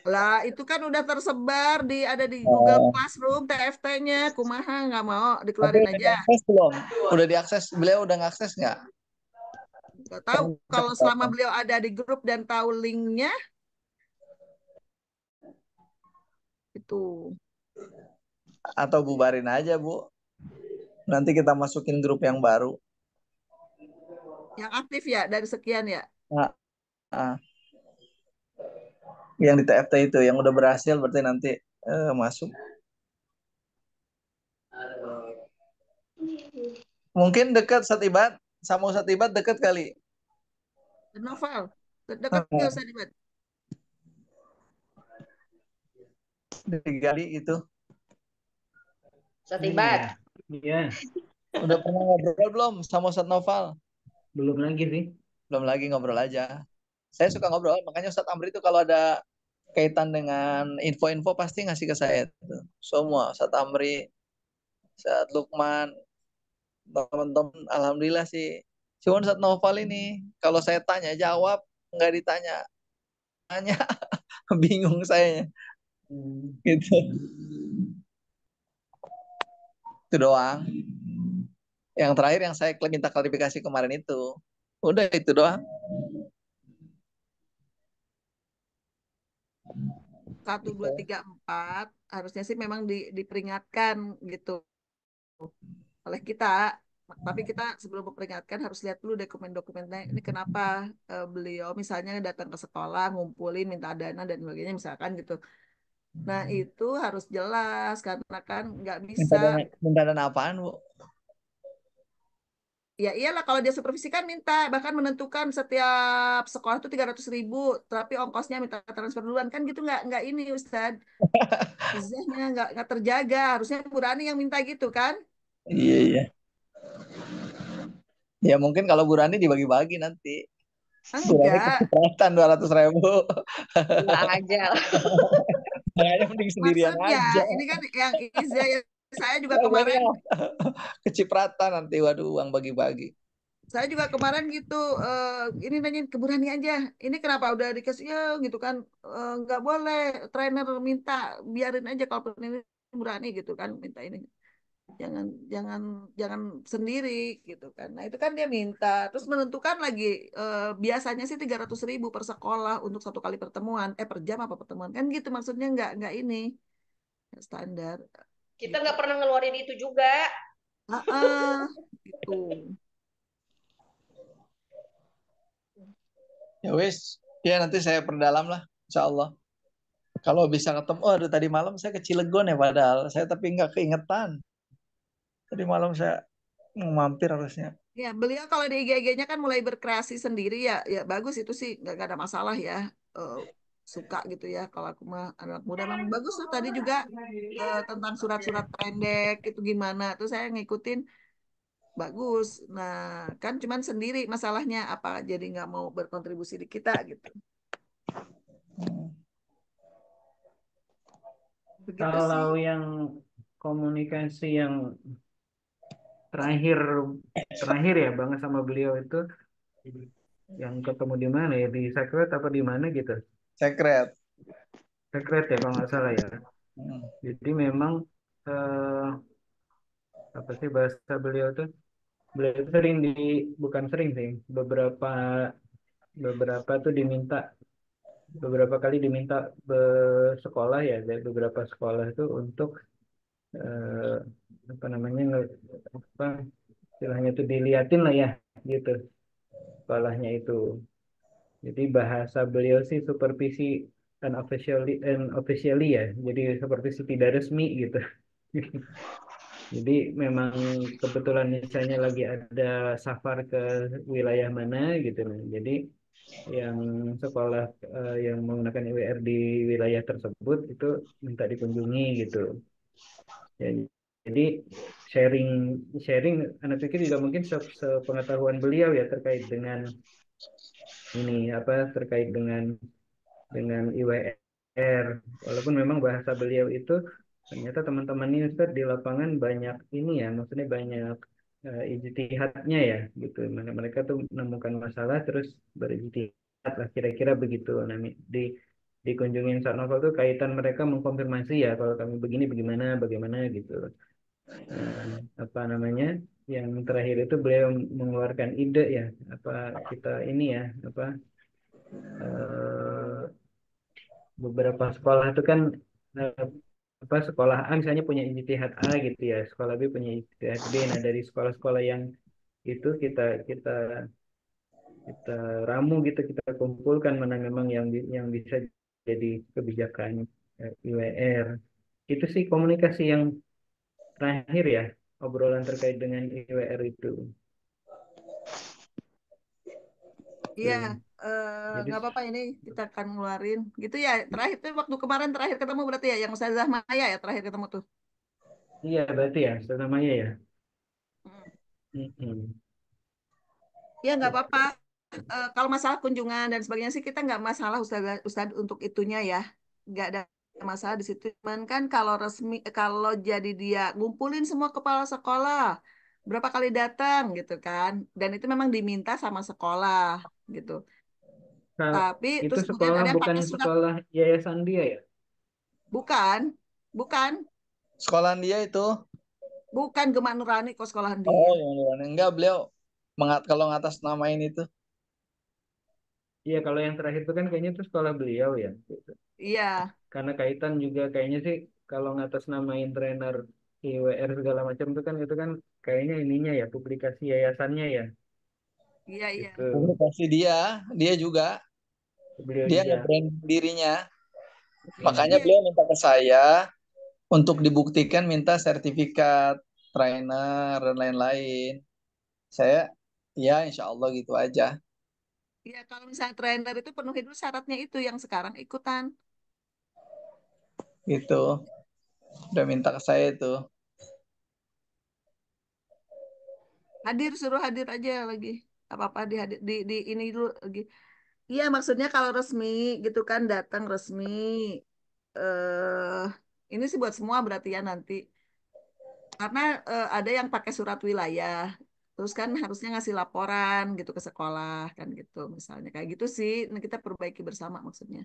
S2: Lah itu kan udah tersebar ada di Google
S6: Oh,
S2: Classroom TFT-nya. Kumaha nggak mau
S6: tapi
S2: dikeluarin
S6: udah
S2: aja.
S6: diakses belum? Udah diakses, beliau udah ngakses nggak?
S2: Nggak tahu
S6: Kan bisa
S2: kalau selama
S6: kelihatan.
S2: beliau ada di grup dan tahu linknya itu
S6: Atau bubarin aja, Bu. Nanti kita masukin grup yang baru.
S2: yang aktif ya dari sekian ya.
S6: Nah, ah, yang di TFT itu, yang udah berhasil berarti nanti masuk. Mungkin dekat Satibat, sama Satibat dekat kali.
S2: Novel dekat nggak usah dibuat.
S6: Digali itu.
S3: Satibat.
S5: Iya,
S6: Udah pernah ngobrol belum sama Ustadz Noval?
S5: belum lagi sih.
S6: Belum lagi ngobrol aja. Saya suka ngobrol, makanya Ustadz Amri itu kalau ada kaitan dengan info-info pasti ngasih ke saya tuh. Semua Ustadz Amri, Ustadz Lukman, teman-teman alhamdulillah sih. Cuman Ustadz Noval ini kalau saya tanya jawab, nggak ditanya tanya, bingung saya
S5: Hmm.
S6: gitu. Itu doang. Yang terakhir yang saya minta klarifikasi kemarin itu. Udah itu doang.
S2: 1, 2, 3, 4 harusnya sih memang diperingatkan gitu oleh kita. Tapi kita sebelum memperingatkan harus lihat dulu dokumen-dokumennya. Ini kenapa beliau misalnya datang ke sekolah, ngumpulin, minta dana dan sebagainya misalkan gitu. Nah itu harus jelas karena kan nggak bisa.
S6: Minta dana apaan, Bu?
S2: Ya iyalah kalau dia supervisi kan minta bahkan menentukan setiap sekolah itu 300.000, tapi ongkosnya minta transfer duluan kan gitu nggak ini Ustadz. Izahnya nggak terjaga. Harusnya Bu Rani yang minta gitu kan?
S6: Iya, iya. Ya mungkin kalau Bu Rani dibagi-bagi nanti. Bu Rani
S2: Enggak.
S6: kecipratan 200.000.
S3: Pulang aja.
S6: Kayaknya mending sendirian
S2: Maksudnya
S6: aja.
S2: ini kan yang Izah ya, saya juga
S6: Kayaknya
S2: kemarin
S6: kecipratan nanti, waduh, uang bagi-bagi.
S2: gitu ini nanyain ke Bu Rani aja. Ini kenapa udah dikasih ya gitu kan nggak boleh trainer minta biarin aja kalau ini Bu Rani gitu kan minta ini. jangan jangan jangan sendiri gitu kan. Nah itu kan dia minta terus menentukan lagi biasanya sih 300.000 per sekolah untuk 1 kali pertemuan per jam apa pertemuan kan gitu maksudnya nggak ini nggak standar
S3: Kita
S2: gitu.
S3: nggak pernah ngeluarin itu juga.
S2: Gitu.
S6: Ya wis, ya nanti saya perdalam lah, insya Allah. Kalau bisa ketemu, oh, aduh, tadi malam saya ke Cilegon ya padahal, saya tapi nggak keingetan. Tadi malam saya mau mampir harusnya.
S2: Ya beliau kalau di IG-nya kan mulai berkreasi sendiri ya ya bagus itu sih nggak ada masalah ya. Eh, Suka gitu ya kalau aku mah anak muda memang bagus tuh tadi juga tentang surat-surat pendek itu gimana tuh saya ngikutin bagus. Nah, kan cuman sendiri masalahnya apa jadi nggak mau berkontribusi di kita gitu. Begitu sih.
S5: Kalau yang komunikasi yang terakhir terakhir ya banget sama beliau itu yang ketemu di mana ya di Secret apa di mana gitu.
S6: Secret.
S5: Secret ya kalau nggak salah ya.
S6: Hmm.
S5: Jadi memang eh, apa sih bahasa beliau itu sering bukan sering sih beberapa beberapa tuh diminta beberapa kali diminta sekolah ya dari beberapa sekolah itu untuk eh, apa namanya apa istilahnya itu diliatin lah ya gitu sekolahnya itu. Jadi bahasa beliau sih supervisi unofficially ya. Jadi supervisi tidak resmi gitu. Jadi memang kebetulan misalnya lagi ada safar ke wilayah mana gitu. Jadi yang sekolah yang menggunakan IWR di wilayah tersebut itu minta dikunjungi gitu. Ya, jadi sharing sharing anak pikir juga mungkin sepengetahuan beliau ya terkait dengan ini apa terkait dengan IWR. Walaupun memang bahasa beliau itu ternyata teman-teman ini Ustaz di lapangan banyak ini ya, maksudnya banyak ijtihadnya ya gitu. Mereka tuh menemukan masalah terus berijtihad lah kira-kira begitu. Nah, di kunjungin saat novel tuh kaitan mereka mengkonfirmasi ya kalau kami begini bagaimana bagaimana gitu. Nah, apa namanya? Yang terakhir itu beliau mengeluarkan ide ya, apa kita ini ya, apa eh, beberapa sekolah itu kan eh, apa sekolah A misalnya punya ijtihad A gitu ya, sekolah B punya ijtihad B. Nah, dari sekolah-sekolah yang itu kita kita kita ramu gitu, kita kumpulkan mana memang yang bisa jadi kebijakan IWR. Itu sih komunikasi yang terakhir ya, obrolan terkait dengan IWR itu.
S2: Iya,
S5: Tuh. Jadi
S2: nggak apa-apa ini kita akan ngeluarin gitu ya. Terakhir tuh waktu kemarin terakhir ketemu berarti ya yang Ustazah Maya ya terakhir ketemu tuh.
S5: iya berarti ya, namanya ya.
S2: Mm.
S5: Mm-mm.
S2: Ya nggak apa-apa. Kalau masalah kunjungan dan sebagainya sih kita nggak masalah Ustaz untuk itunya ya. Nggak ada masalah di situ. Cuman kan kalau resmi kalau jadi dia ngumpulin semua kepala sekolah berapa kali datang gitu kan. Dan itu memang diminta sama sekolah gitu.
S5: Nah,
S2: Tapi
S5: itu
S2: terus kemudian
S5: sekolah
S2: ada yang
S5: bukan
S2: pakai surat,
S5: sekolah yayasan dia ya?
S2: bukan, bukan,
S6: Sekolahan dia itu.
S2: bukan Gema Nurani kok sekolahan
S6: Oh,
S2: dia.
S6: yang luar. Enggak, beliau kalau ngatas namain itu.
S5: Iya, kalau yang terakhir itu kan kayaknya itu sekolah beliau ya. Gitu.
S2: Iya,
S5: Karena kaitan juga kayaknya sih kalau ngatasnamain trainer IWR segala macam itu kan kayaknya ininya ya publikasi yayasannya ya.
S2: iya, iya.
S5: Itu
S6: Publikasi dia juga.
S5: beliau
S6: Dia
S5: juga.
S6: nge-brand dirinya. Makanya
S5: Hmm.
S2: Iya,
S6: beliau minta ke saya untuk dibuktikan minta sertifikat trainer dan lain-lain. Saya, ya insya Allah gitu aja.
S2: iya. Kalau misalnya trainer itu penuhi dulu syaratnya itu yang sekarang ikutan.
S6: Gitu. Udah minta ke saya itu.
S2: Hadir, suruh hadir aja lagi. Apa-apa di ini dulu lagi. Iya, maksudnya kalau resmi gitu kan datang resmi. eh ini sih buat semua berarti ya nanti. Karena ada yang pakai surat wilayah. Terus kan harusnya ngasih laporan gitu ke sekolah kan gitu misalnya kayak gitu sih. Nah, kita perbaiki bersama maksudnya.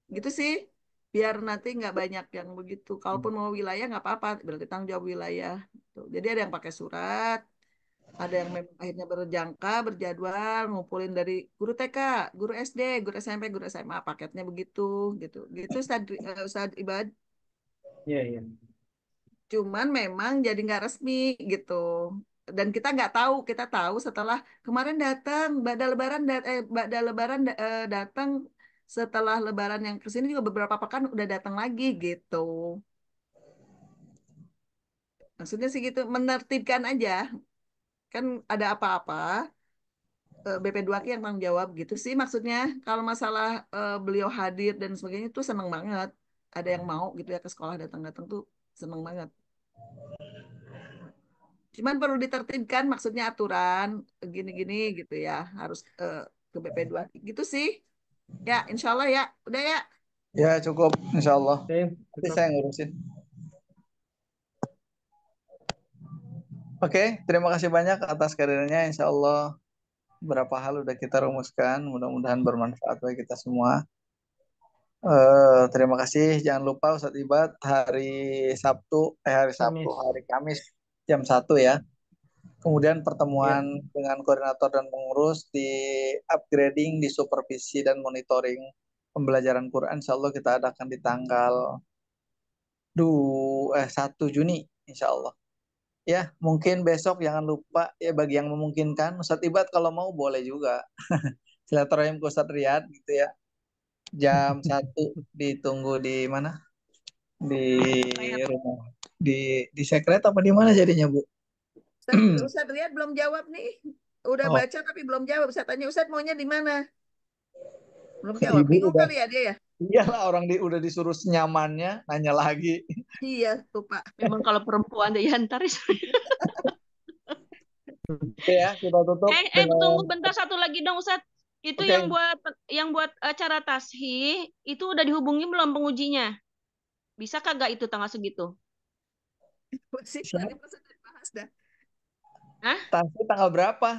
S2: Gitu sih. Biar nanti nggak banyak yang begitu. Kalaupun mau wilayah nggak apa-apa, berarti tanggung jawab wilayah. Tuh. Jadi ada yang pakai surat, ada yang memang akhirnya berjangka, berjadwal, ngumpulin dari guru TK, guru SD, guru SMP, guru SMA, paketnya begitu, gitu. Gitu Ustaz Ibad.
S5: Iya, iya.
S2: Cuman memang jadi nggak resmi gitu. Dan kita nggak tahu, kita tahu setelah kemarin datang, Bada Lebaran datang setelah Lebaran yang kesini juga beberapa pekan udah datang lagi gitu. Maksudnya sih gitu, menertibkan aja. Kan ada apa-apa, BP2K yang tanggung jawab gitu sih maksudnya. Kalau masalah beliau hadir dan sebagainya tuh seneng banget. Ada yang mau gitu ya ke sekolah datang-datang tuh seneng banget. Cuman perlu ditertibkan maksudnya aturan gini-gini gitu ya. Harus ke BP2K gitu sih. Ya, insya Allah ya. Udah ya.
S6: Ya cukup, insya Allah.
S5: Oke,
S6: Nanti
S5: cukup.
S6: saya ngurusin. Oke, terima kasih banyak atas kehadirannya. Insya Allah beberapa hal udah kita rumuskan. Mudah-mudahan bermanfaat bagi kita semua. Terima kasih. Jangan lupa Ustadz Ibad
S5: Kamis.
S6: hari Kamis jam 1 ya. Kemudian
S5: Ya,
S6: pertemuan dengan koordinator dan pengurus di upgrading, di supervisi dan monitoring pembelajaran Quran. Insya Allah kita adakan di tanggal 1 Juni. Insya Allah. Ya, mungkin besok jangan lupa ya bagi yang memungkinkan. Ustadz Ibad kalau mau boleh juga. Silaturahim ke Ustadz Riyad gitu ya. Jam 1 ditunggu di mana? Di
S2: Saya-
S6: rumah. Di sekret apa di mana jadinya, Bu?
S2: Ustadz Riyad belum jawab nih. Udah
S6: Oh,
S2: baca tapi belum jawab. Saya tanya Ustadz maunya di mana? Belum jawab.
S6: Ibu
S2: Bingung
S6: udah
S2: kali ya dia ya?
S6: iyalah orang udah disuruh senyamannya nanya lagi.
S2: Iya, lupa.
S3: Memang kalau perempuan deh ya ntar.
S6: Oke ya, kita tutup
S3: Tunggu
S6: dengan
S3: bentar satu lagi dong Ustadz. Itu
S6: oke.
S3: yang buat acara tashi itu udah dihubungi belum pengujinya? Bisa kagak itu tanggal segitu?
S2: Sih, tadi
S6: Siap.
S2: pas udah dibahas dah.
S3: Hah?
S6: Tasnya tanggal berapa?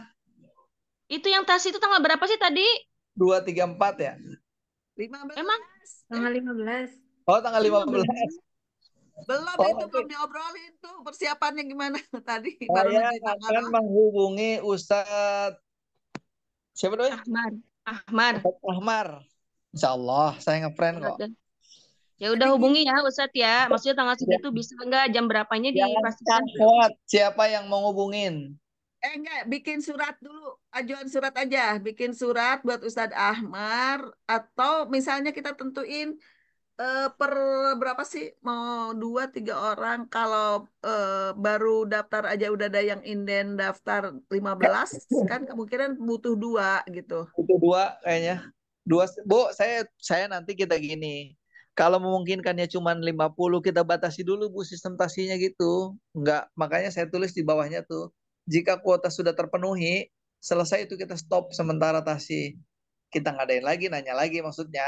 S3: Itu yang tashi itu tanggal berapa sih tadi?
S6: 2, 3, 4 ya?
S2: 15.
S3: Emang
S4: Tanggal 15.
S6: Oh, tanggal 15.
S3: 15?
S2: Belum
S6: Oh,
S2: itu,
S6: nanti
S2: belum diobrolin tuh persiapannya gimana tadi. Baru
S6: saya
S2: nentuin tanggal
S6: akan
S2: doang.
S6: menghubungi Ustadz siapa namanya?
S3: Ahmad. Ahmad.
S6: Ustadz Ahmar. Insya Allah, saya ngefriend
S3: Ya
S6: kok.
S3: udah. Ya udah
S2: Jadi
S3: hubungi
S2: gini,
S3: ya Ustadz ya. Maksudnya tanggal
S6: Ya,
S3: segitu bisa enggak jam berapanya
S6: jangan
S3: dipastikan?
S6: takut. Siapa yang mau ngubungin?
S2: enggak, bikin surat dulu. Ajuan surat aja. Bikin surat buat Ustadz Ahmar. Atau misalnya kita tentuin per berapa sih? Mau 2, 3 orang. Kalau baru daftar aja udah ada yang inden daftar 15, kan kemungkinan butuh 2 gitu.
S6: Itu 2 kayaknya. 2, Bu, saya nanti kita gini. Kalau memungkinkannya cuma 50, kita batasi dulu Bu sistem tasinya gitu. Enggak, makanya saya tulis di bawahnya tuh. Jika kuota sudah terpenuhi, selesai itu kita stop sementara tasi. Kita ngadain lagi, nanya lagi maksudnya.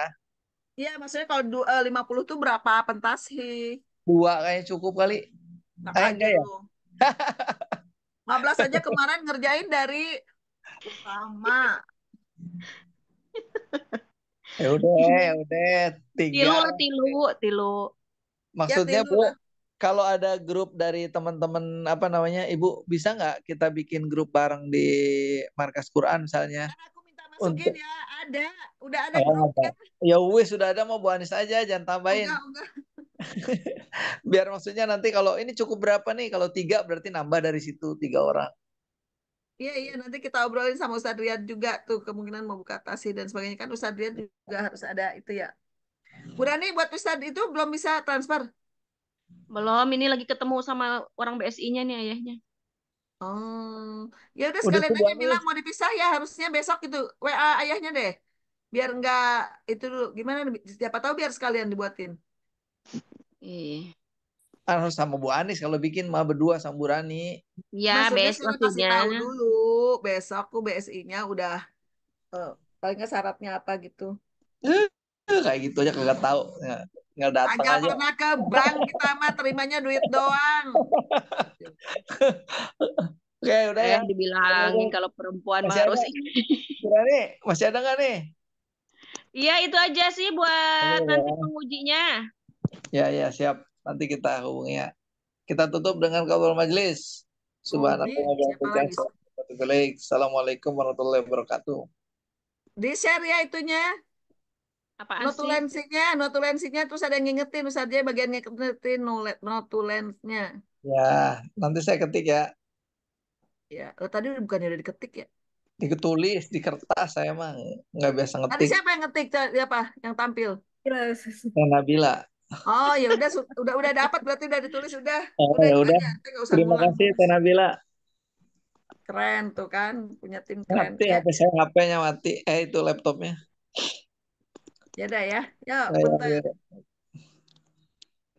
S2: Iya, maksudnya kalau 50 tuh berapa pentas sih?
S6: 2 kayaknya cukup kali.
S2: Tak aja
S6: Enggak ya?
S2: lu. 15 aja kemarin ngerjain dari utama.
S6: Ya udah,
S3: Tilu
S6: tiga.
S3: lah, tilu.
S2: Ya
S6: Maksudnya
S2: tilu
S6: Bu,
S2: lah.
S6: kalau ada grup dari teman-teman apa namanya, Ibu bisa nggak kita bikin grup bareng di Markas Quran misalnya
S2: Kan aku minta masukin
S6: untuk
S2: ya, ada. Udah ada
S6: ada.
S2: grupnya.
S6: Ya wis sudah ada, mau Bu Anis aja, jangan tambahin.
S2: Enggak.
S6: Biar maksudnya nanti kalau ini cukup berapa nih? Kalau 3 berarti nambah dari situ 3 orang.
S2: Iya, nanti kita obrolin sama Ustadz Riyad juga tuh kemungkinan mau buka tasi dan sebagainya kan Ustadz Riyad juga harus ada itu ya. Bu Rani buat Ustadz itu belum bisa transfer.
S3: Belum, ini lagi ketemu sama orang BSI-nya nih ayahnya.
S2: Oh, ya udah
S6: Udah
S2: sekalian
S6: tuh Bu
S2: aja bilang
S6: Anis.
S2: mau dipisah ya harusnya besok itu WA ayahnya deh. Biar enggak itu dulu gimana siapa tahu biar sekalian dibuatin.
S3: Iya.
S6: Harus sama Bu Anis kalau bikin mah berdua sama Bu Rani.
S3: Ya,
S2: Maksudnya
S3: BS
S2: saya kasih
S3: maksudnya.
S2: tahu dulu besok tuh BSI-nya udah paling nggak syaratnya apa gitu.
S6: Kayak gitu aja kagak tahu. Nggak datang
S2: Agak
S6: aja.
S2: pernah ke bank kita mah terimanya duit doang.
S6: Oke, udah ya.
S3: Dibilangin kalau perempuan mah
S6: Masih
S3: harus.
S6: ada? Bu Rani, masih ada nggak nih?
S3: Iya, itu aja sih buat nanti pengujinya.
S6: Ya, siap. Nanti kita hubungi ya. Kita tutup dengan kabar majelis.
S2: Di
S6: Subhanallah wa
S2: siapa lagi?
S6: bihamdihi. Assalamualaikum warahmatullahi wabarakatuh.
S2: Di share ya itunya.
S3: Apaan sih?
S2: Notulensinya terus ada yang ngingetin Ustaz Jay bagian ngingetin notulensnya.
S6: Ya, nanti saya ketik ya.
S2: Ya, tadi bukannya udah diketik ya?
S6: Ditulis di kertas, saya mah nggak biasa
S2: Tadi
S6: ngetik.
S2: siapa yang ngetik? Siapa yang tampil?
S6: Ya, Nabila.
S2: Oh ya udah udah dapat berarti udah ditulis
S6: Oh,
S2: udah
S6: ya
S2: itu
S6: udah.
S2: aja. Saya nggak usah
S6: Terima
S2: ngulang.
S6: kasih Teh Nabila.
S2: Keren tuh kan punya tim keren.
S6: Mati
S2: Ya,
S6: HP saya, HP-nya mati. Itu laptopnya.
S2: ya udah ya. Ya,
S6: Ya,
S2: bentar.
S6: ya.